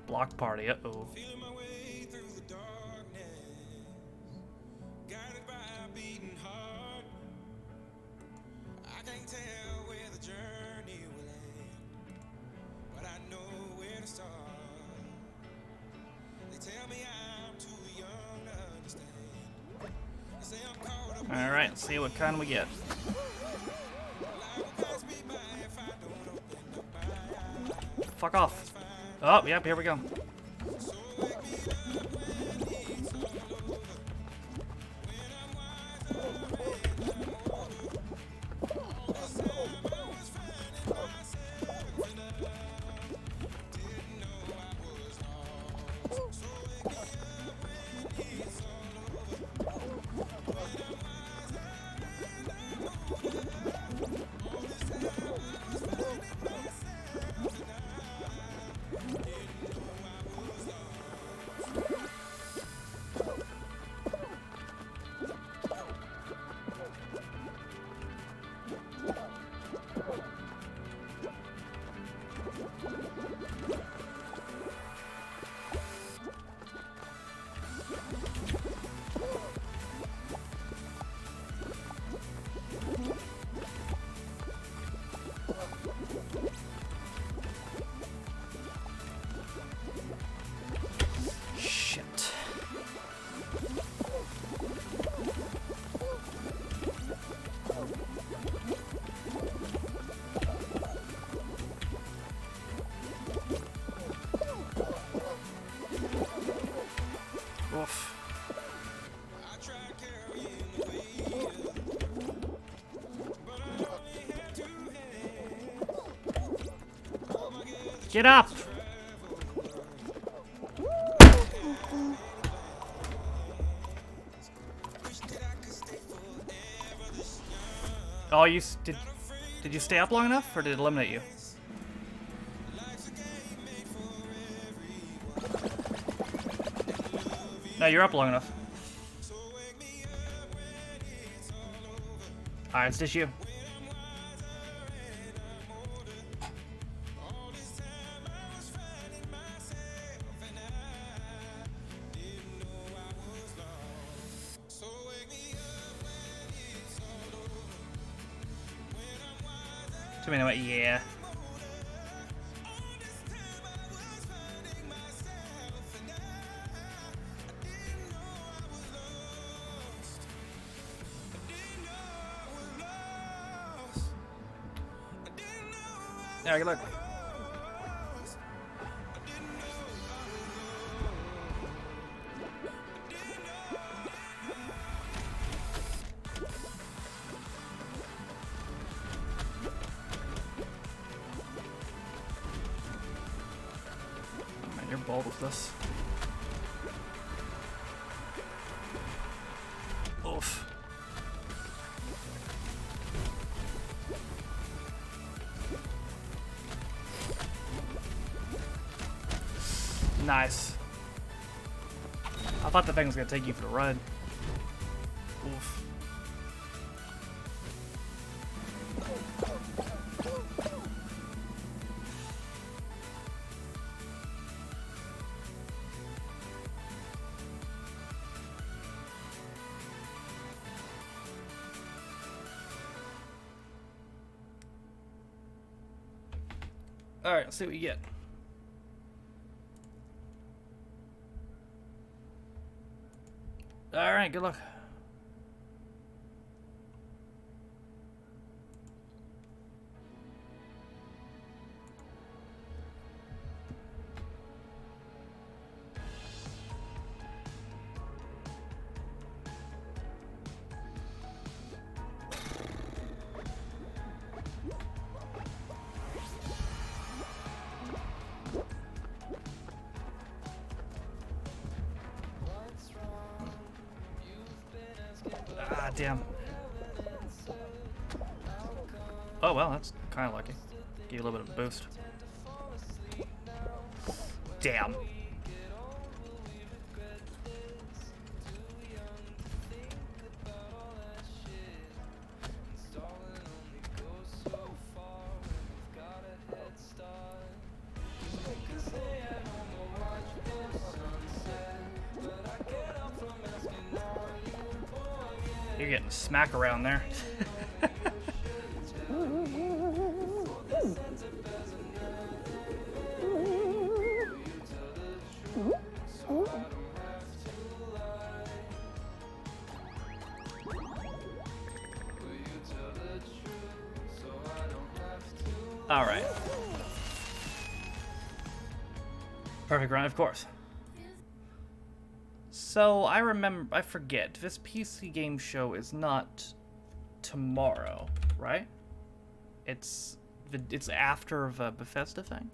Block party. Uh-oh. All right, let's see what kind we get. Fuck off. Oh, yep, here we go. Oof. Get up! Oh, did you stay up long enough, or did it eliminate you? No, you're up long enough. Alright, it's just you. Too many about, yeah. Yeah, good luck. Man, you're bold with this. Oof. Nice. I thought the thing was gonna take you for a ride. Oof. Alright, let's see what you get. Alright, good luck. Ah, damn. Oh, well, that's kind of lucky. Give you a little bit of a boost. Damn. You're getting smack around there. All right. Perfect run, of course. So I forget, this PC game show is not tomorrow, right? It's after the Bethesda thing?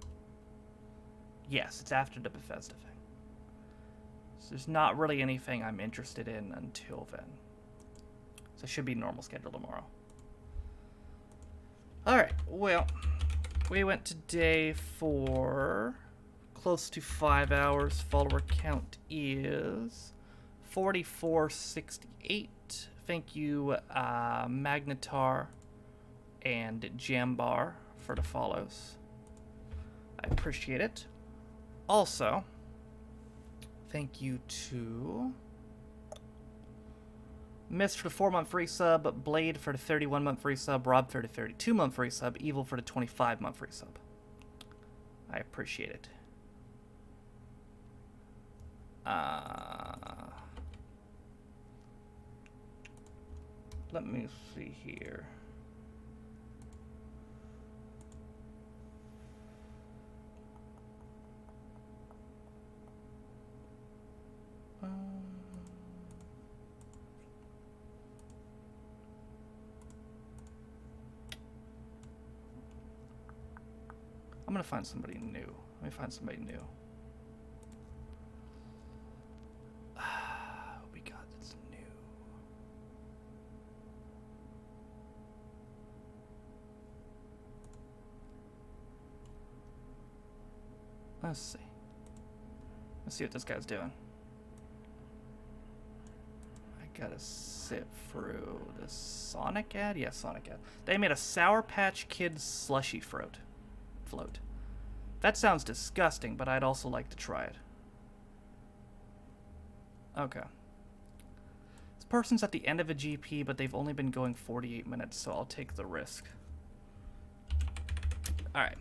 Yes, it's after the Bethesda thing. So there's not really anything I'm interested in until then. So it should be normal schedule tomorrow. Alright, well, we went today for close to 5 hours. Follower count is 4468. Thank you, Magnetar and Jambar for the follows. I appreciate it. Also, thank you to Mist for the 4-month free sub, Blade for the 31-month free sub, Rob for the 32-month free sub, Evil for the 25-month free sub. I appreciate it. Let me see here. I'm gonna find somebody new. Let me find somebody new. What we got that's new? Let's see. Let's see what this guy's doing. I gotta sit through the Sonic ad? Yeah, Sonic ad. They made a Sour Patch Kids slushy float. That sounds disgusting, but I'd also like to try it. Okay. This person's at the end of a GP, but they've only been going 48 minutes, so I'll take the risk. Alright.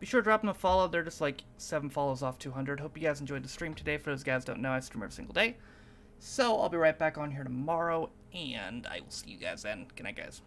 Be sure to drop them a follow. They're just like 7 follows off 200. Hope you guys enjoyed the stream today. For those guys who don't know, I stream every single day. So I'll be right back on here tomorrow, and I will see you guys then. Good night, guys.